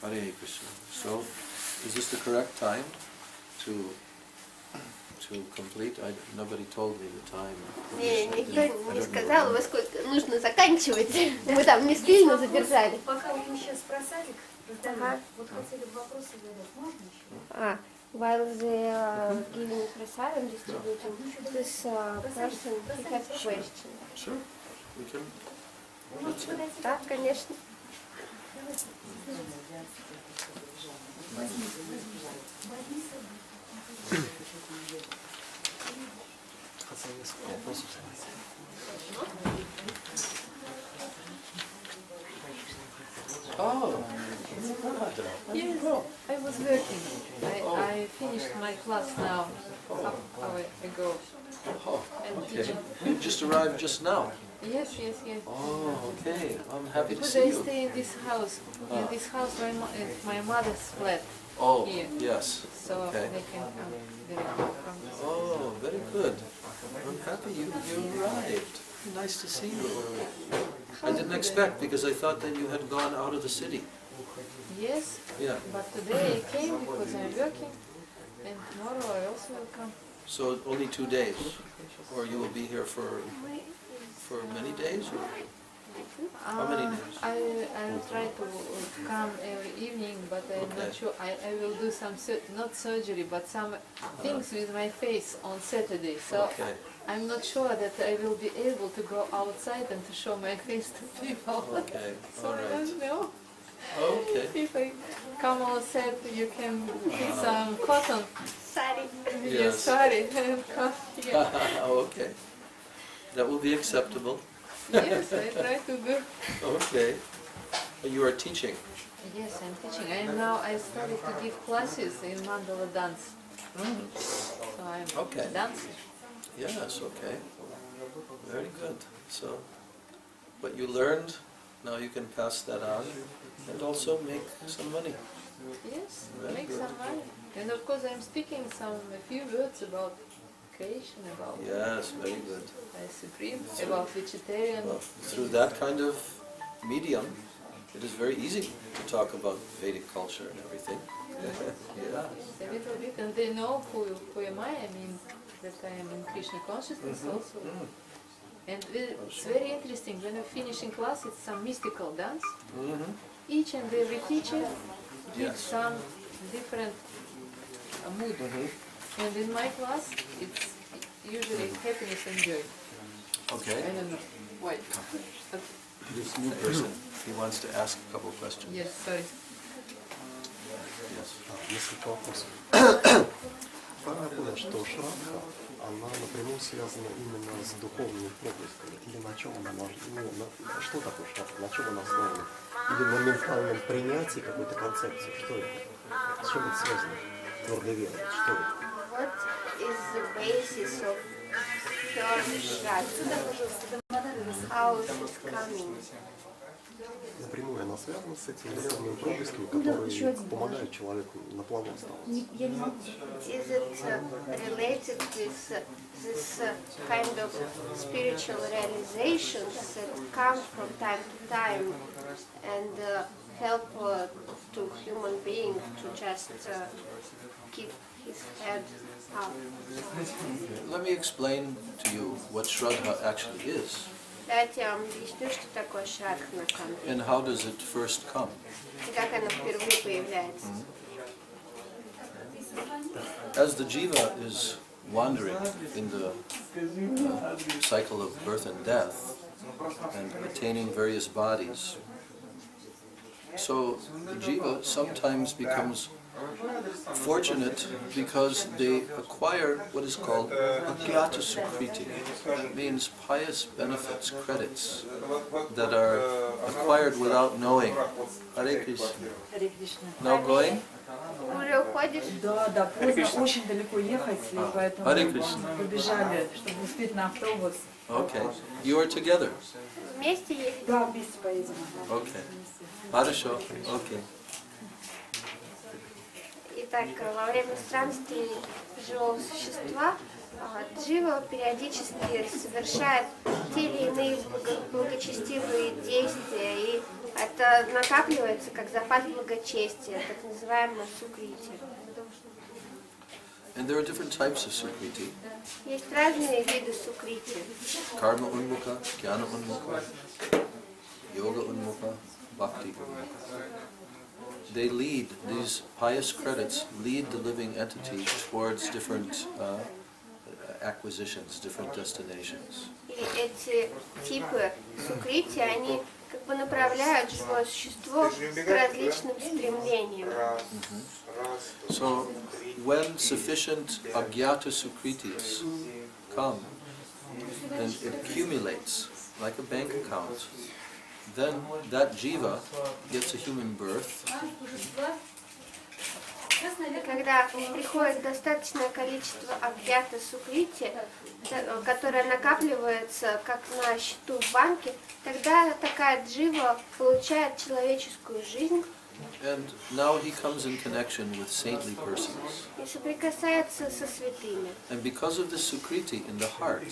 Hare Krishna. So, is this the correct time to complete? Nobody told me the time. Никто не сказал, во сколько нужно заканчивать. Мы там не сильно задержали. Пока мы сейчас про садик раздаем, вот хотели вопросы задать, можно еще? While they are giving prasadam, distributing, this person has a question. Sure, we can. Да, конечно. Oh, Yes, I was working. I finished my class now, half hour ago. oh, And okay. teaching. You just arrived just now. Yes, yes, yes. Oh, okay. I'm happy to Because see I you. stay in this house. In this house, my mother's flat. Oh, here. yes. So Okay. they can come directly from this. Oh, very good. I'm happy you arrived. Nice to see you. I didn't expect because I thought that you had gone out of the city. Yes, Yeah. but today I came because I'm working, and tomorrow I also will come. So only 2 days, or you will be here for many days? Or? How many days? I will try to come every evening, but I'm Okay. not sure. I will do some, not surgery, but some things with my face on Saturday. So Okay. I'm not sure that I will be able to go outside and to show my face to people. Okay. So All I right. don't know. Okay. If I come outside, you can put some cotton Sorry. in your Yes. sari and come here. Okay. That will be acceptable. Yes, I try to do. Okay. You are teaching. Yes, I'm teaching. I started to give classes in mandala dance. So I'm Okay. dancing. Yes, okay. Very good. So, what you learned, now you can pass that on and also make some money. Yes, Very make good. some money. And of course I'm speaking a few words about creation, about Yes, very good. Supreme, about vegetarian. Well, through that kind of medium, it is very easy to talk about Vedic culture and everything. Yeah. A little bit, and they know who am I. I mean, that I am in Krishna consciousness also. And it's very interesting, when we finish in class, it's some mystical dance. Mm-hmm. Each and every teacher gives Yes. some different mood. And in my class, it's usually happiness and joy. Okay. I don't know why. This new person, he wants to ask a couple of questions. Yes, sorry. Yes. Несколько вопросов. Правильно я понял, что шрадха, она напрямую связана именно с духовными проблесками? Или на чем она может, что такое шрадха, на чем она основана? Или на ментальном принятии какой-то концепции? Что это? С чем это связано? Твердая вера, что это? What is the basis of your Shraddha? How is it coming? Напрямую она связана с этими духовными проблесками, которые помогают человеку на плаву оставаться. Is it related with this kind of spiritual realizations that come from time to time and help to human being to just keep his head up? Let me explain to you what Shraddha actually is Давайте я вам объясню, что такое Шрадха на самом деле. and how does it first come. И как она впервые появляется. As the jiva is wandering in the cycle of birth and death and attaining various bodies, so the jiva sometimes becomes fortunate because they acquire what is called agyata sukriti. It means pious benefits, credits that are acquired without knowing. Hare Krishna. Харе Кришна. Now going? Уже уходишь? Да, поздно, очень далеко ехать, и поэтому Hare Krishna. побежали, чтобы успеть на автобус. Okay. You are together. Вместе едете? Да, вместе поедем. Okay. Хорошо. Okay. Итак, во время странствий живого существа джива периодически совершает те или иные благочестивые действия, и это накапливается как запас благочестия, так называемое сукрити. And there are different types of sukriti. Есть разные виды сукрити. Karma unmukha, jnana unmukha, yoga unmukha, bhakti unmukha. They lead, these pious credits lead the living entity towards different acquisitions, different destinations. И эти типы сукрити, они как бы направляют живое существо к различным стремлениям. So, when sufficient agyata sukritis come, then it accumulates like a bank account. Then that jiva gets a human birth. Когда приходит достаточное количество агьята сукрити, которое накапливается как на счету в банке, тогда такая джива получает человеческую жизнь. And now he comes in connection with saintly persons. И соприкасается со святыми. And because of the sukriti in the heart,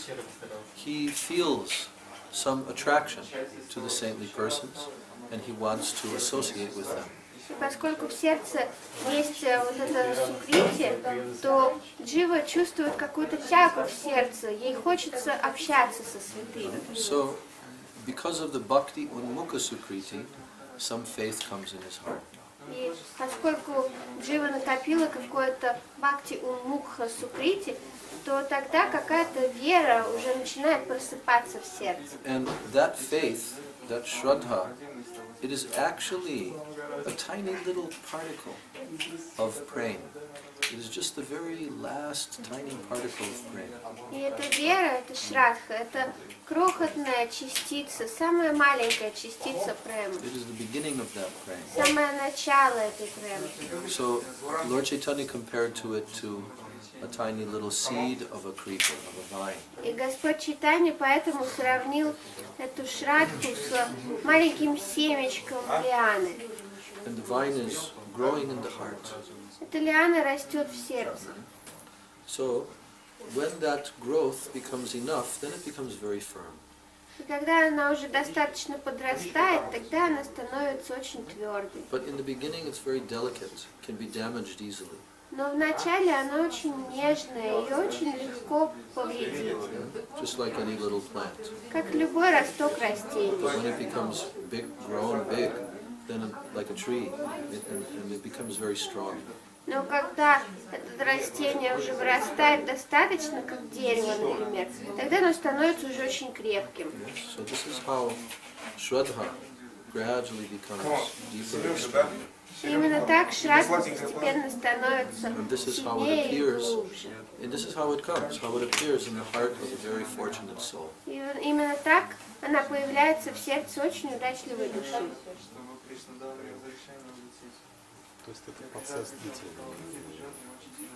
he feels some attraction to the saintly persons, and he wants to associate with them. И поскольку в сердце есть вот это сукрити, то джива чувствует какую-то тягу в сердце, ей хочется общаться со святыми. So, because of the bhakti unmukha sukriti, some faith comes in his heart. И поскольку джива накопила какое-то бхакти унмукха сукрити, то тогда какая-то вера уже начинает просыпаться в сердце. And that faith, that shraddha, it is actually a tiny little particle of prema. It is just the very last tiny particle of prema. И эта вера, это шрадха, это крохотная частица, самая маленькая частица премы. It is the beginning of that prema. Самое начало этой премы. So Lord Chaitanya compared to it to a tiny little seed of a creeper, of a vine. И Господь Чайтанья поэтому сравнил эту шрадху с маленьким семечком лианы. And the vine is growing in the heart. Эта лиана растет в сердце. So when that growth becomes enough, then it becomes very firm. И когда она уже достаточно подрастает, тогда она становится очень твердой. But in the beginning it's very delicate, can be damaged easily. Но вначале она очень нежная и очень легко повредить. Just like any little plant. Как любой росток растений. But when it becomes big, grown big, then like a tree, and it becomes very strong. Но когда это растение уже вырастает достаточно, как дерево, например, тогда оно становится уже очень крепким. So this is how Shraddha gradually becomes deeper and stronger. И именно так шрадха постепенно становится And this is how it сильнее и appears, глубже. and this is how it comes, how it appears in the heart of a very fortunate soul. И именно так она появляется в сердце очень удачливой души. То есть это процесс длительный,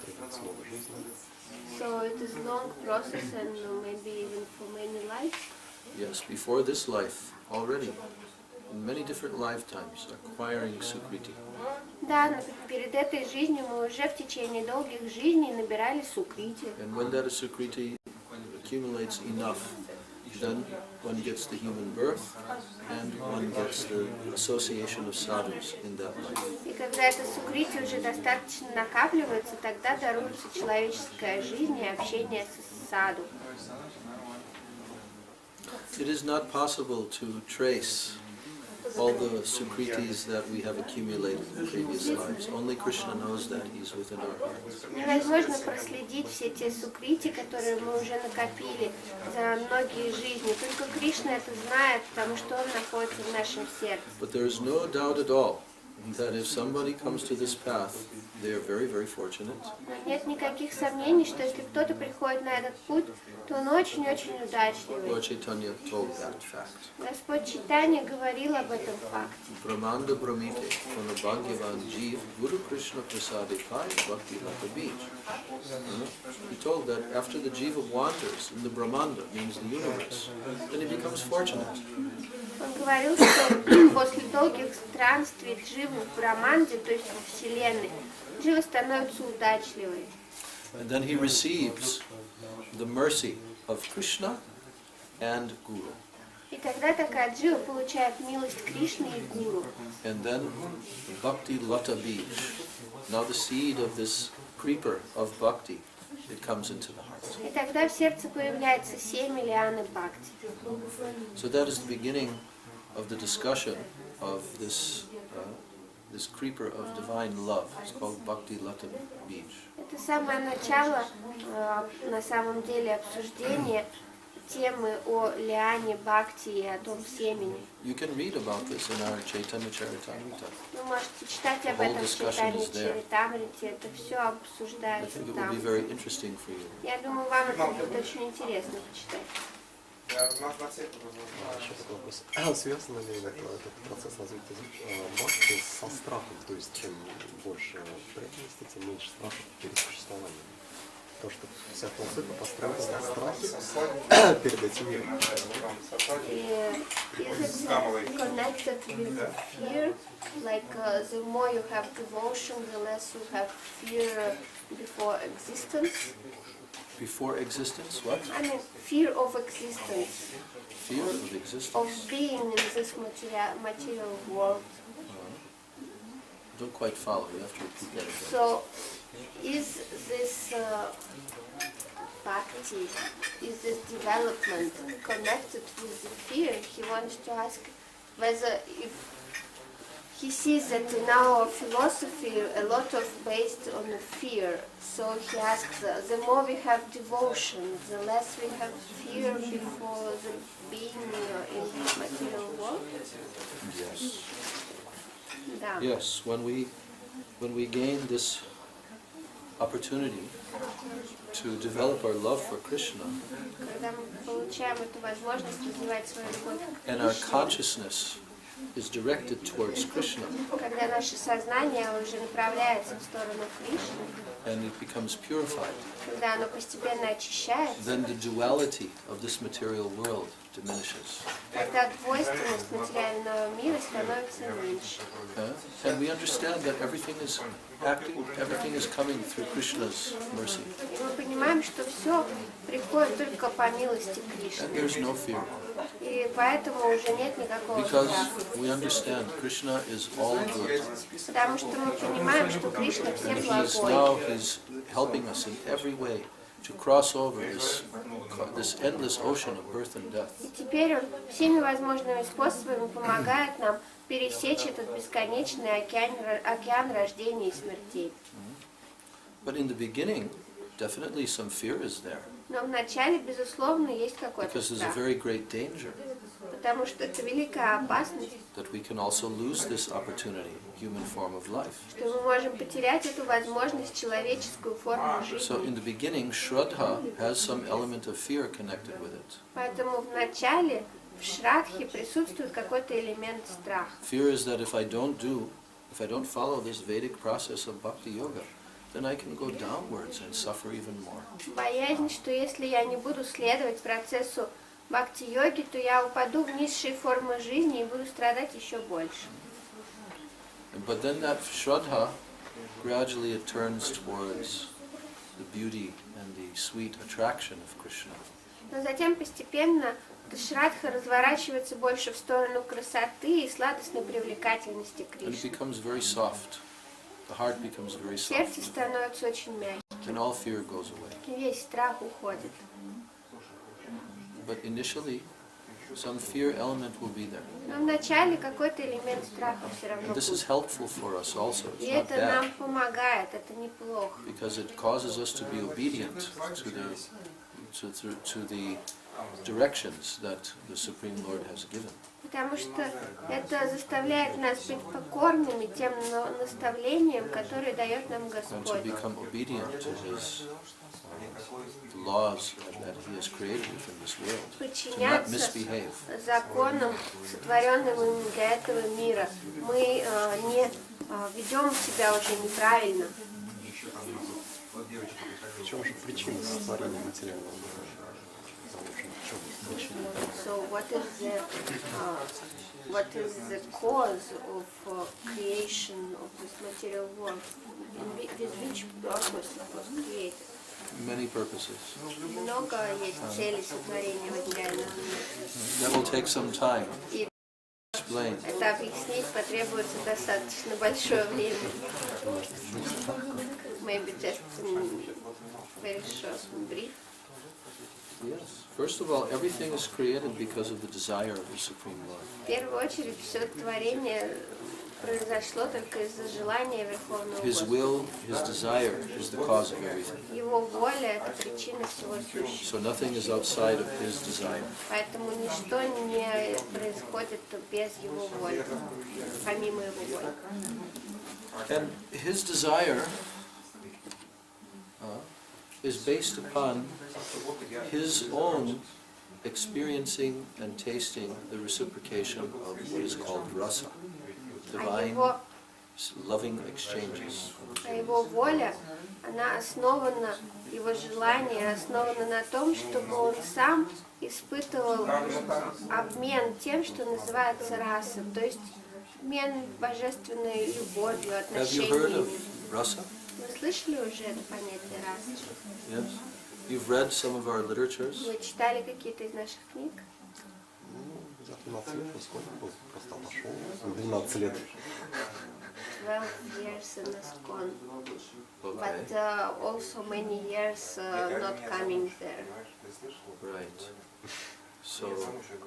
требует много жизни. So it is long process and maybe even for many lives. Yes, before this life, already, in many different lifetimes, acquiring sukriti. Да, но перед этой жизнью мы уже в течение долгих жизней набирали сукрити. And when that sukriti accumulates enough, then one gets the human birth and one gets the association of sadhus in that life. И когда эта сукрити уже достаточно накапливается, тогда даруется человеческая жизнь и общение с саду. It is not possible to trace all the sukritis that we have accumulated in previous lives. Only Krishna knows that. He's within our hearts. Невозможно проследить все те сукрити, которые мы уже накопили за многие жизни. Только Кришна это знает, потому что Он находится в нашем сердце. But there is no doubt at all that if somebody comes to this path, they are very, very fortunate. Но нет никаких сомнений, что если кто-то приходит на этот путь, то он очень-очень удачливый. Lord Chaitanya told that fact. Господь Чайтанья говорил об этом факте. Brahmanda Brahmite, Bhagyavan Jeev, Guru Krishna Prasade Pai, Bhakti Lata Beach. He told that after the Jiva wanders in the Brahmanda, means the universe, then he becomes fortunate. Он говорил, что после долгих странствий Дживы в Браманде, то есть в Вселенной, Джива становится удачливой. And then he receives the mercy of Krishna and Guru. И тогда такая Джива получает милость Кришны и Гуру. And then Bhakti Lata Beach. Now the seed of this creeper of Bhakti, it comes into the heart. И тогда в сердце появляется семя лианы Бхакти. So that is the beginning of the discussion of this this creeper of divine love. It's called Bhakti Lata Beach. Это самое начало, на самом деле, обсуждения темы о лиане Бхакти и о том семени. You can read about this in our Chaitanya Charitamrita. Вы можете читать об этом в Чайтанье Чаритамрите, это все I обсуждается think it would там. be very interesting for you. Я думаю, вам это будет очень интересно почитать. Еще такой вопрос. Связан ли этот процесс развития бхакти со страхом? То есть чем больше преданности, тем меньше страха перед существованием. То, что вся философия построена на страхе перед этим миром. Is it connected with fear? Like the more you have devotion, the less you have fear before existence? Before existence, what? I mean, fear of existence, Fear of existence. of being in this material world. Don't quite follow. You have to repeat that again. So, is this bhakti, is this development connected with the fear? He wants to ask whether if he sees that in our philosophy a lot of based on the fear. So he asks, the more we have devotion, the less we have fear before the being in this material world? Yes. Да. Yes. When we gain this opportunity to develop our love for Krishna, Когда мы получаем эту возможность развивать свою любовь к and our Кришне, consciousness is directed towards Krishna, когда наше сознание уже направляется в сторону Кришны, and it becomes purified, когда оно постепенно очищается, then the duality of this material world diminishes. тогда двойственность материального мира становится меньше. And we understand that everything is acting, everything is coming through Krishna's mercy. И мы понимаем, что все приходит только по милости Кришны. And there's no fear. И поэтому уже нет никакого Because страха. we understand Krishna is all good. Потому что мы понимаем, что Кришна всем And he is благой. now helping us in every way to cross over this endless ocean of birth and death. И теперь он всеми возможными способами помогает нам пересечь этот бесконечный океан рождения и смертей. But in the beginning, definitely some fear is there. Но вначале, безусловно, есть какой-то Because there's a страх. very great danger Потому что это великая опасность, that we can also lose this opportunity, human form of life. что мы можем потерять эту возможность, человеческую форму So in жизни. the beginning, Shraddha has some element of fear connected with it. Поэтому вначале в Шрадхе присутствует какой-то элемент страха. Fear is that if I don't follow this Vedic process of Bhakti Yoga, then I can go downwards and suffer even more. Боязнь, что если я не буду следовать процессу бхакти-йоги, то я упаду в низшие формы жизни и буду страдать еще больше. But then that Shraddha, gradually it turns towards the beauty and the sweet attraction of Krishna. Но затем постепенно эта Шрадха разворачивается больше в сторону красоты и сладостной привлекательности And it Кришны. becomes very soft. The heart becomes very Сердце soft. становится очень мягким, And all fear goes away. и весь страх уходит. But initially, some fear element will be there. Но вначале какой-то элемент страха все равно And this is будет. helpful for us also. И It's not это нам bad. помогает, это неплохо. Because it causes us to be obedient to the directions that the Supreme Lord has given. Потому что это заставляет нас быть покорными тем наставлениям, которые дает нам And to Господь. become obedient to His laws that He has created within this world. To not Подчиняться misbehave. законам, сотворенным им для этого мира. Мы не ведем себя уже неправильно. В чем же причина сотворения материального мира? В чем причина? So what is the cause of creation of this material world? With which purpose it was created? Many purposes. Много есть целей сотворения материального мира. That will take some time И to explain. это объяснить потребуется достаточно большое время. Maybe just very short and brief. Yes. First of all, everything is created because of the desire of the Supreme Lord. В первую очередь, все творение произошло только из-за желания Верховного His Господа. will, His desire is the cause of everything. Его воля – это причина всего So сущего. nothing is outside of His desire. Поэтому ничто не происходит без Его воли, помимо Его воли. And His desire is based upon His own experiencing and tasting the reciprocation of what is called rasa, divine loving exchanges. А Его воля, она основана, Его желание основано на том, чтобы Он сам испытывал обмен тем, что называется раса, то есть обмен божественной любовью, Have you heard of отношениями. rasa? Вы слышали уже это понятие расы? Yes. You've read some of our literatures. Вы читали какие-то из наших книг? Ну, за 12 лет, сколько был, просто отошел. 12 лет. 12 years in ISKCON, Okay. but also many years not coming there. Right. So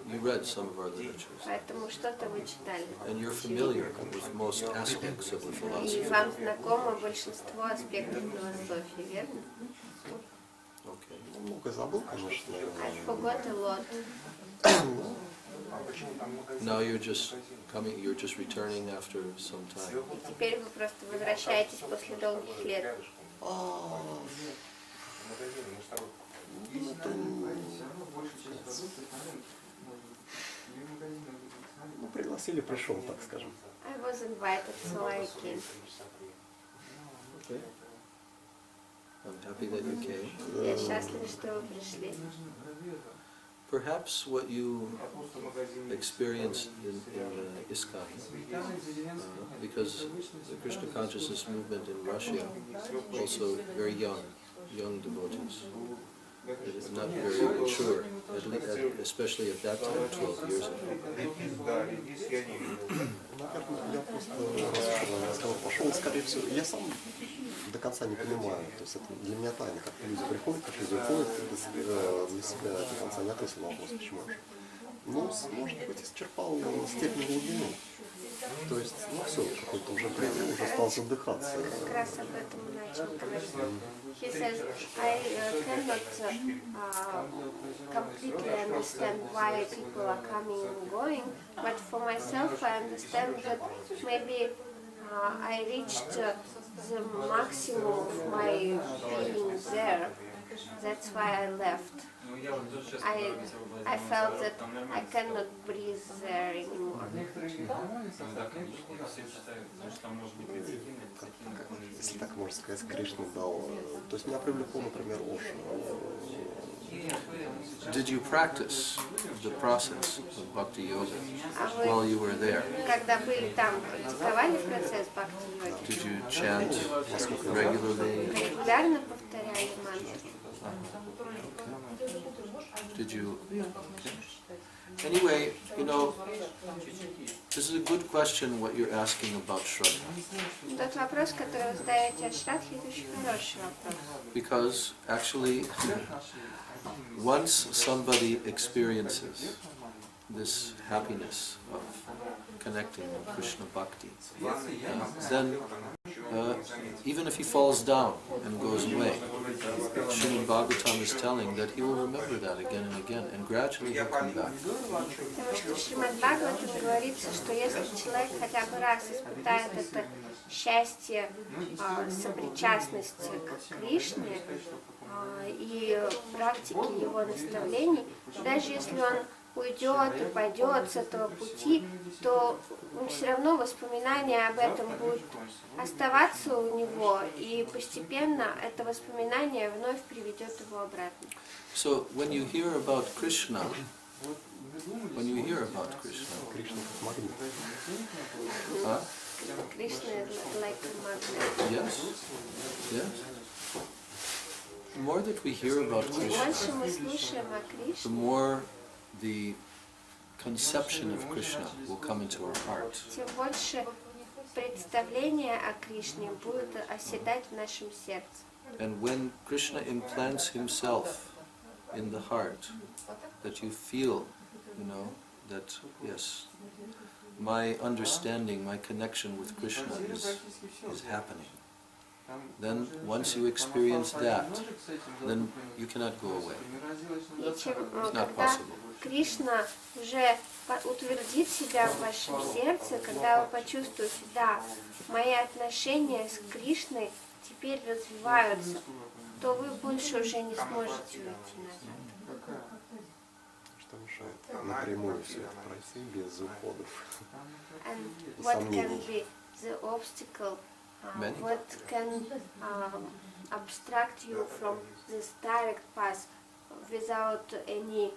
you read some of our literatures, Поэтому что-то вы читали. and you're familiar with most aspects of the И philosophy. вам знакомо большинство аспектов философии, верно? Okay. Много забыл, конечно. I forgot a lot. Now you're just coming. You're just returning after some time. И теперь вы просто возвращаетесь после долгих лет. Ну, пригласили, пришел, так скажем. I was invited, so I came. Okay. I'm happy that you came. Я счастлива, что вы пришли. Perhaps what you experienced in ISKCON, because the Krishna consciousness movement in Russia, also very young devotees, not very mature, especially at that time, 12 years ago. Наверное, я просто разговор пошел, скорее всего, я сам до конца не понимаю, то есть это для меня тайна, как люди приходят, как люди уходят, для себя до конца не ответил на вопрос, почему же. Ну, может быть, исчерпал степень глубины. То есть, ну все, какой-то уже предел, уже стал задыхаться. Как раз об этом и начал говорить. He says, I cannot completely understand why people are coming and going, but for myself I understand that maybe I reached the maximum of my being there. That's why I left. I felt that I cannot breathe there anymore. Если так можно сказать, Кришна дал. То есть меня привлекло, например, Оша. Did you practice the process of bhakti yoga while you were there? Когда были там, практиковали процесс бхакти-йоги? Did you chant regularly? Регулярно повторяли мантру? Did you? Anyway, you know, this is a good question what you're asking about Shraddha. Тот вопрос, который вы задаете о Шрадхе, это очень хороший вопрос. Because actually, once somebody experiences this happiness of connecting with Krishna Bhakti, then even if he falls down and goes away, Srimad Bhagavatam is telling that he will remember that again and again, and gradually he'll come back. Потому что в Шримад Бхагаватам говорится, что если человек хотя бы раз испытает это счастье сопричастности к Кришне и практики его наставлений, даже если он уйдет и пойдет с этого пути, то все равно воспоминания об этом будут оставаться у него, и постепенно это воспоминание вновь приведет его обратно. So when you hear about Krishna, Кришна как магнит. Krishna is like a magnet. Yes. The more that we hear about Чем Krishna, больше мы слушаем о the Кришне, more the conception of Krishna will come into our heart. тем больше представление о Кришне будет оседать в нашем сердце. And when Krishna implants himself in the heart, that you feel, that yes, my understanding, my connection with Krishna is happening. Then once you experience that, then you cannot go away. И чем, It's not когда possible. Кришна уже утвердит себя в вашем сердце, когда вы почувствуете, да, мои отношения с Кришной теперь развиваются, то вы больше уже не сможете уйти назад. Что мешает напрямую все это пройти без уходов? And what can be the obstacle? What can obstruct you from this direct path without any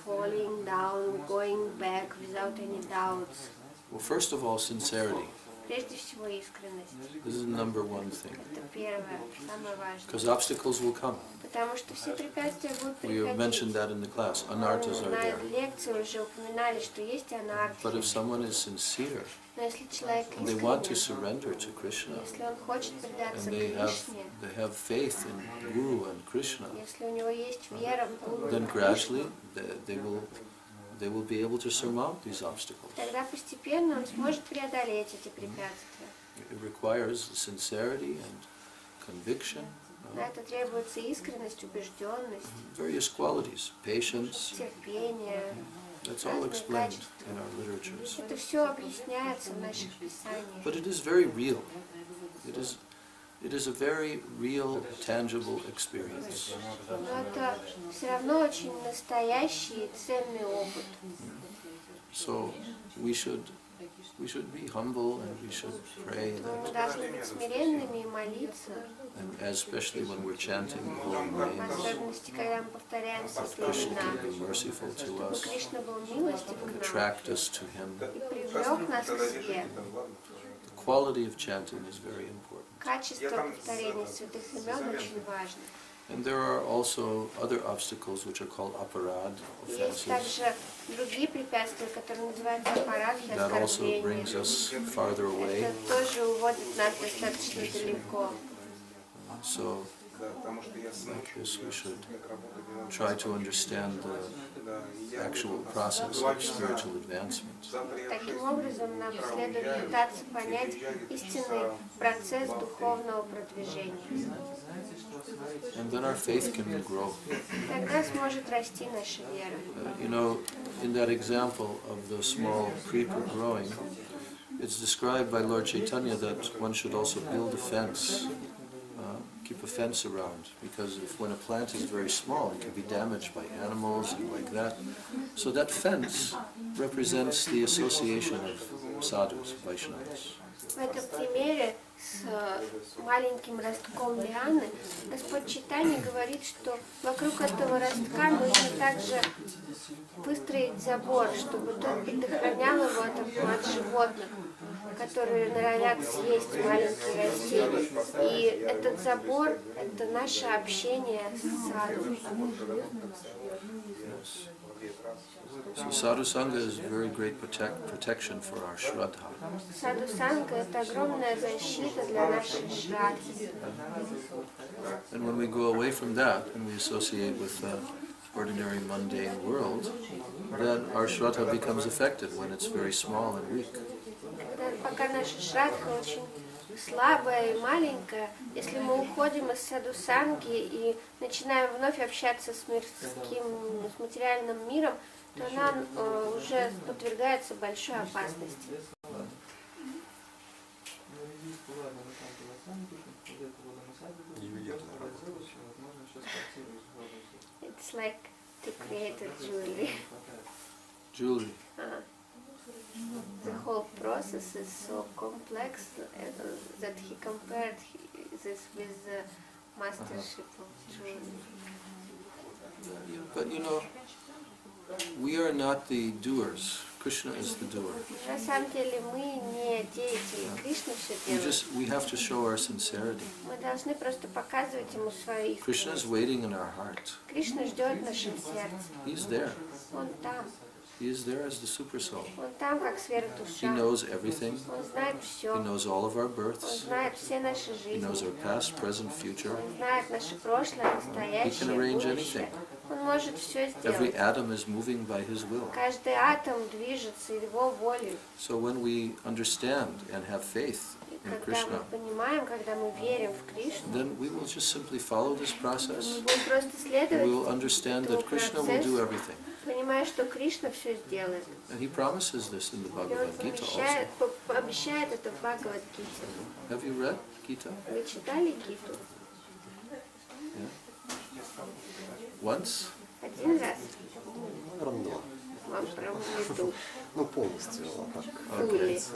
falling down, going back, without any doubts? Well, first of all, sincerity. Прежде всего искренность. This is the number one thing. Это первое, самое важное. Because obstacles will come. Потому что все препятствия будут We have mentioned приходить. that in the class. Anarthas are На there. лекции уже упоминали, что есть But анархия. if someone is sincere, Но если человек and they want to искренен, surrender to Krishna, если он хочет предаться and they Кришне, have faith in Guru and Krishna, если у него есть вера в Гуру, then в gradually Кришну, they will be able to surmount these obstacles. тогда постепенно он сможет преодолеть эти препятствия. It requires sincerity and conviction, На это требуется искренность, убежденность, various qualities, patience. терпение. That's all explained in our literatures. Это все объясняется в наших писаниях. But it is very real. It is a very real, tangible experience. Но это все равно очень настоящий и ценный опыт. So we should be humble and we should pray Мы that, должны быть смиренными и молиться, and especially when we're chanting the holy в names, особенности, когда мы повторяем that святые Krishna имена. will be merciful to Чтобы us, Кришна был милостив к нам attract us to Him. и привлек нас к себе. The quality of chanting is very important. Качество повторения святых имен очень важно. And there are also other obstacles which are called aparad, Есть offenses. также другие препятствия, которые называются аппараты, That also brings оскорбления. us farther away. Это тоже уводит нас достаточно далеко. So, like this, we should try to understand the actual process of spiritual advancement. Таким образом, нам следует пытаться понять истинный процесс духовного продвижения. And then our faith can grow. Тогда сможет расти наша вера. In that example of the small creeper growing, it's described by Lord Chaitanya that one should also build a fence, keep a fence around, because when a plant is very small, it can be damaged by animals and like that. So that fence represents the association of sadhus, Vaishnavas. В этом примере с маленьким ростком лианы Господь Чайтанья говорит, что вокруг этого ростка нужно также выстроить забор, чтобы тот предохранял его от животных, которые норовят съесть маленькие растения. И этот забор – это наше общение с саду. So sadhu sangha is very great protection for our shraddha. Саду санга – это огромная защита для нашей шрадхи. And when we go away from that and we associate with the ordinary mundane world, then our shraddha becomes affected when it's very small and weak. Пока наша шрадха очень слабое и маленькое, если мы уходим из садхусанги и начинаем вновь общаться с материальным миром, то она уже подвергается большой опасности. It's like to create a jewelry. Jewelry. The whole process is so complex that he compared this with the mastership of jewelry. But you know, we are not the doers. Krishna is the doer. На самом деле мы не деятели, Кришна все делает. We have to show our sincerity. Мы должны просто показывать ему свою Krishna is искренность. waiting in our heart. Кришна ждет в нашем сердце. He's there. Он там. He is there as the super soul. Он там, как He сверхдуша. knows everything. Он знает He все. knows all of our Он births. знает все наши He knows our жизни. past, present, future. Он знает наше прошлое, He can настоящее, arrange будущее. anything. Он может все Every сделать. atom is moving by his will. Каждый атом движется его волей. So when we understand and have faith И in когда мы Krishna, понимаем, когда мы верим в Кришну, then we will just simply follow this мы process. будем просто We следовать will understand that Krishna will do everything. понимая, что Кришна все сделает. And he promises this in the И он Bhagavad Gita also. обещает это в Бхагавад-гите. Have you read Gita? Вы читали Гиту? Once? Один раз Наверное, два. вам проведу. Ну, полностью, как Fully. говорится.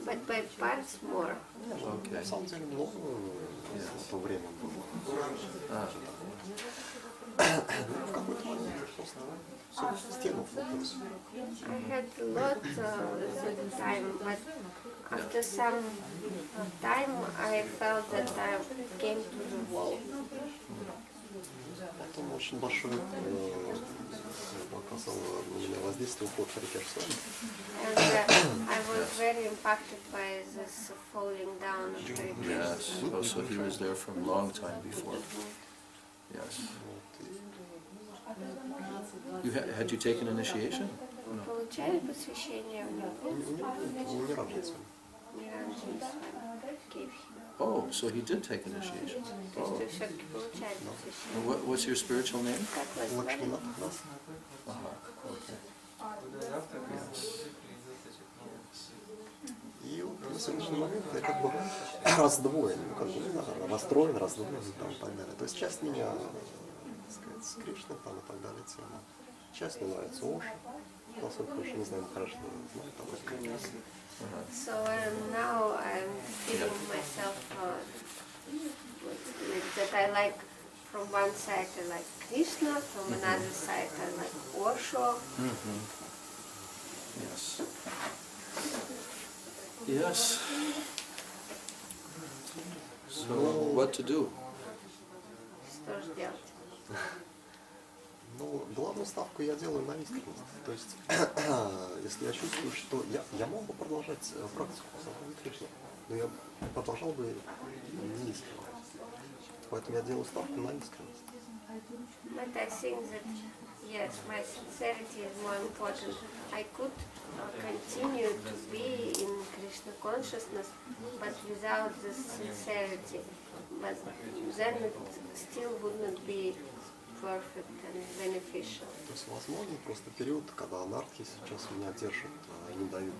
But by parts more. Okay. На самом деле много в то время было. В какой-то момент просто все стену фокус. I had a lot of time, but after some time I felt that I came to the wall. Потом очень большое оказало на меня воздействие уход Харе Кришна. And I was very impacted by this falling down of Hare Krishna. Yes. Oh, so he was there from a long time before. Yes. Had you taken initiation? Вы получали посвящение в него? Не разница. Ни разу не с вами. Gave him. Oh, so he did take initiation. То есть вы все-таки получали посвящение. And what's your spiritual name? Как вас звали? Лакшминат нас. Okay. И вот на сегодняшний момент я как бы раздвоен, ну как бы расстроен, раздвоен там, и так далее. То есть часть меня, так сказать, с Кришной там и так далее тема. Часть мне нравится Оша, поскольку Оша не знаю, хорошо знает об этом. So now I'm feeling myself that I like, from one side I like Krishna, from another side I like Osho. Yes. Yes. So, what to do? Что же делать? Ну, главную ставку я делаю на искренность. То есть, если я чувствую, что я мог бы продолжать практику Харе Кришна, но я продолжал бы не искренне. Поэтому я делаю ставку на искренность. But I think that, yes, my sincerity is more important. I could continue to be in Krishna consciousness, but without this sincerity. But then it still would not be perfect and beneficial. То есть, возможно, просто период, когда анархи сейчас меня держат, не дают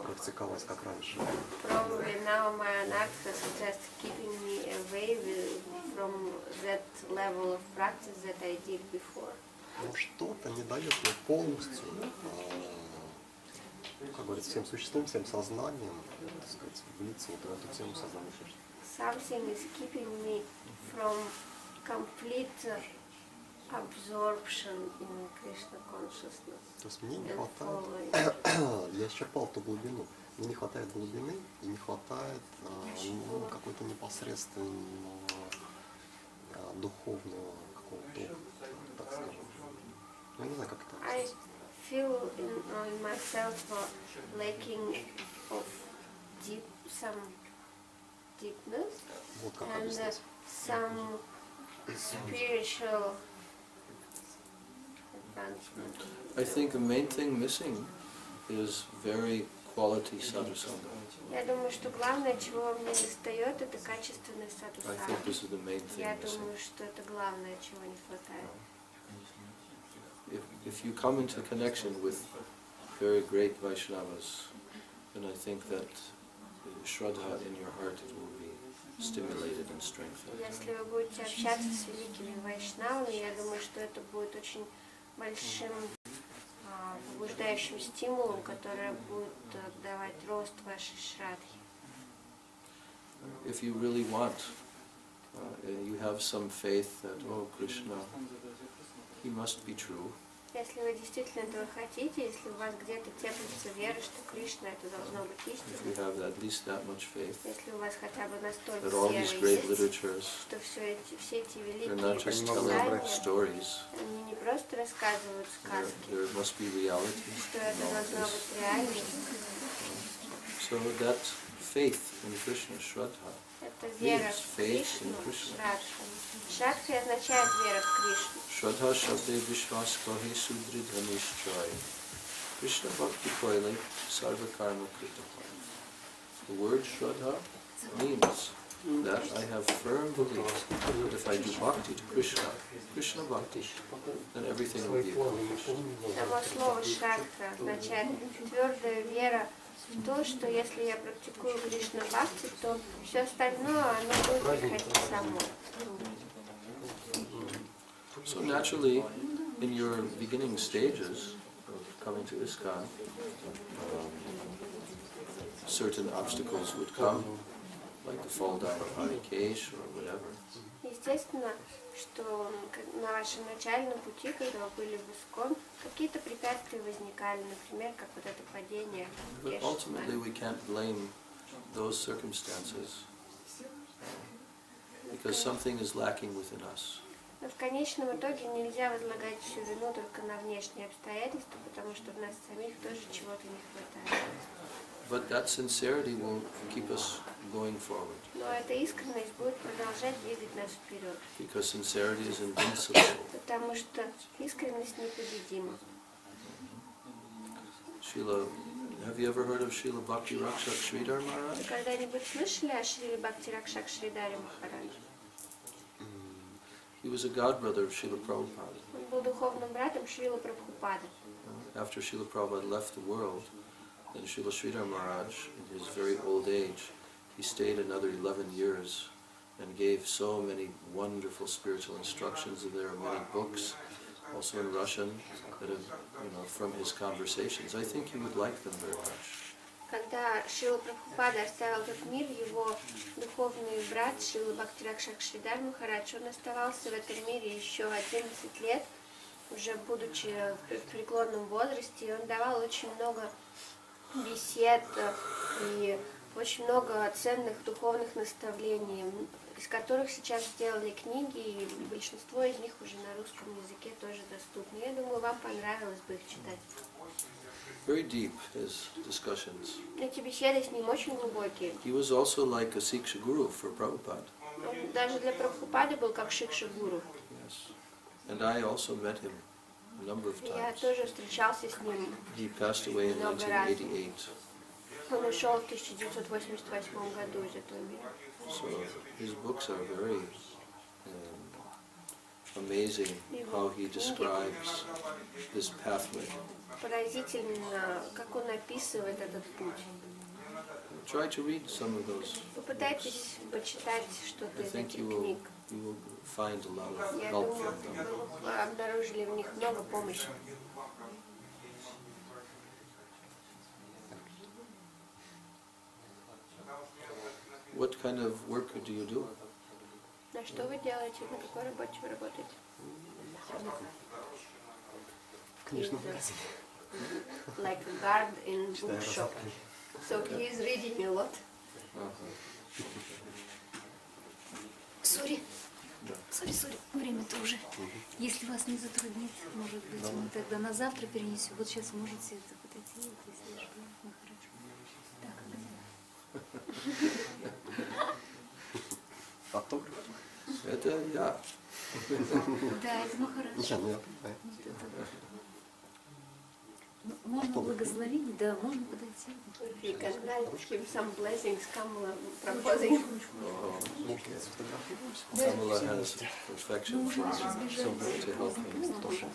практиковать как раньше. Probably now my anarchas are just keeping me away from that level of practice that I did before. Но что-то не дает мне полностью, как говорится, всем существом, всем сознанием, так сказать, влиться вот в эту тему сознания Кришны. Something is keeping me from complete absorption in Krishna consciousness. То есть мне не And хватает, following. я исчерпал ту глубину, мне не хватает глубины и не хватает какой-то непосредственного духовного какого-то, так скажем. Я не знаю, как это I описать. feel in myself lacking of some deepness Вот как and объяснить. some spiritual advancement. I think the main thing missing is very quality sadhusanga. Я думаю, что главное, чего мне достает, это качественный I садхусанга. think this is the main thing Я missing. думаю, что это главное, чего не хватает. If you come into connection with very great Vaishnavas, then I think that Shraddha in your heart will be stimulated and strengthened. Если вы будете общаться с великими вайшнавами, я думаю, что это будет очень большим побуждающим стимулом, который будет давать рост вашей шрадхи. If you really want, you have some faith that, oh, Krishna, he must be true. Если вы действительно этого хотите, если у вас где-то теплится вера, что Кришна это должно быть If you истиной, have at least that much faith, если у вас хотя бы настолько that all these great вера есть, literatures, что все эти they're not великие just telling писания, stories, они не просто рассказывают сказки, there must be reality. что это должно быть реальностью. So that faith in Krishna, Shraddha, Это вера means в faith in Кришну, Krishna. Шрадха. Шрадха означает вера в Кришну. Shraddha Shabde Vishwas Kahi Sudri Dhanishchai Krishna Bhakti Koile Sarva Karma Krita. The word Shraddha means that I have firm belief that if I do bhakti to Krishna, Krishna Bhakti, then everything will be accomplished. Само слово Шрадха означает твердая вера в то, что если я практикую Кришна Бхакти, то все остальное оно будет приходить само. So naturally, in your beginning stages of coming to ISKCON, certain obstacles would come, like the fall down of Hare Krishna or whatever. Естественно, что на вашем начальном пути, когда вы были в ИСККОН, какие-то препятствия возникали, например, как вот это падение But ultimately we can't blame those circumstances because something is lacking within us. Но в конечном итоге нельзя возлагать всю вину только на внешние обстоятельства, потому что в нас самих тоже чего-то не хватает. But that sincerity will keep us going forward Но эта искренность будет продолжать двигать нас вперед, because sincerity is invincible. потому что искренность непобедима. Srila, have you ever heard of Srila Bhakti Rakshak Sridhar Maharaj? Вы когда-нибудь слышали о Шриле Бхакти Ракшак Шридаре Махарадже? He was a godbrother of Srila Prabhupada. Он был духовным братом Шрилы Прабхупады. After Srila Prabhupada left the world, then Srila Sridhar Maharaj, in his very old age, he stayed another 11 years and gave so many wonderful spiritual instructions. And there are many books, also in Russian, that have, from his conversations. I think you would like them very much. Когда Шрила Прабхупада оставил этот мир, его духовный брат Шрила Бхакти Ракшак Шридар Махарадж, он оставался в этом мире еще 11 лет, уже будучи в преклонном возрасте, и он давал очень много бесед и очень много ценных духовных наставлений, из которых сейчас сделали книги, и большинство из них уже на русском языке тоже доступны. Я думаю, вам понравилось бы их читать. Very deep, his discussions. Эти беседы с ним очень глубокие. He was also like a Siksha guru for Prabhupada. Он даже для Прабхупады был как шикша-гуру. Yes. And I also met him a number of Я times. тоже встречался с ним. He passed away in Много раз. 1988. Он ушел в 1988 году из этого мира. So his books are very amazing how he describes this pathway. Поразительно, как он описывает этот путь. Try to read some of those. Попытайтесь почитать что-то I из think этих you книг. will find a lot of Я help думаю, from them. вы обнаружили в них много помощи. What kind of work do you do? На что вы делаете? На какой работе вы работаете? В книжном магазине. Like a guard in bookshop. So he is reading a lot. Сори, время-то уже. Если вас не затруднит, может быть, мы тогда на завтра перенесем. Вот сейчас можете это подойти, если что. Ну, хорошо. Так. Автограф? Это я. Да, это Махарадж. Я понимаю. Вот это. Можно благословить, да, можно подойти. You can write him some blessings, Kamala proposing. Можно я сфотографируюсь? Kamala has perfection for so good to help him.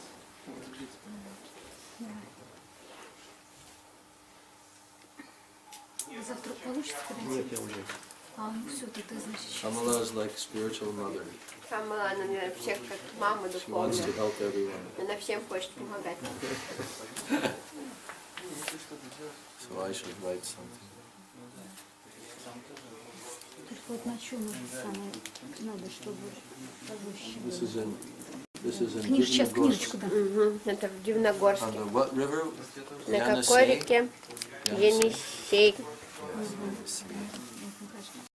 Завтра получится подойти? Нет, я уже. А, ну все, тогда значит сейчас. Kamala is like spiritual mother. Камала, она, наверное, всех как мама She wants to духовная. help everyone. Она всем хочет помогать. So I should write something. Только вот на чем самое надо, чтобы пожестче было. This is in Сейчас Divnagorsk. книжечку, да. Угу. Это в On Дивногорске. the what river? На какой реке? Yenisei. Енисей. Yes, Yenisei.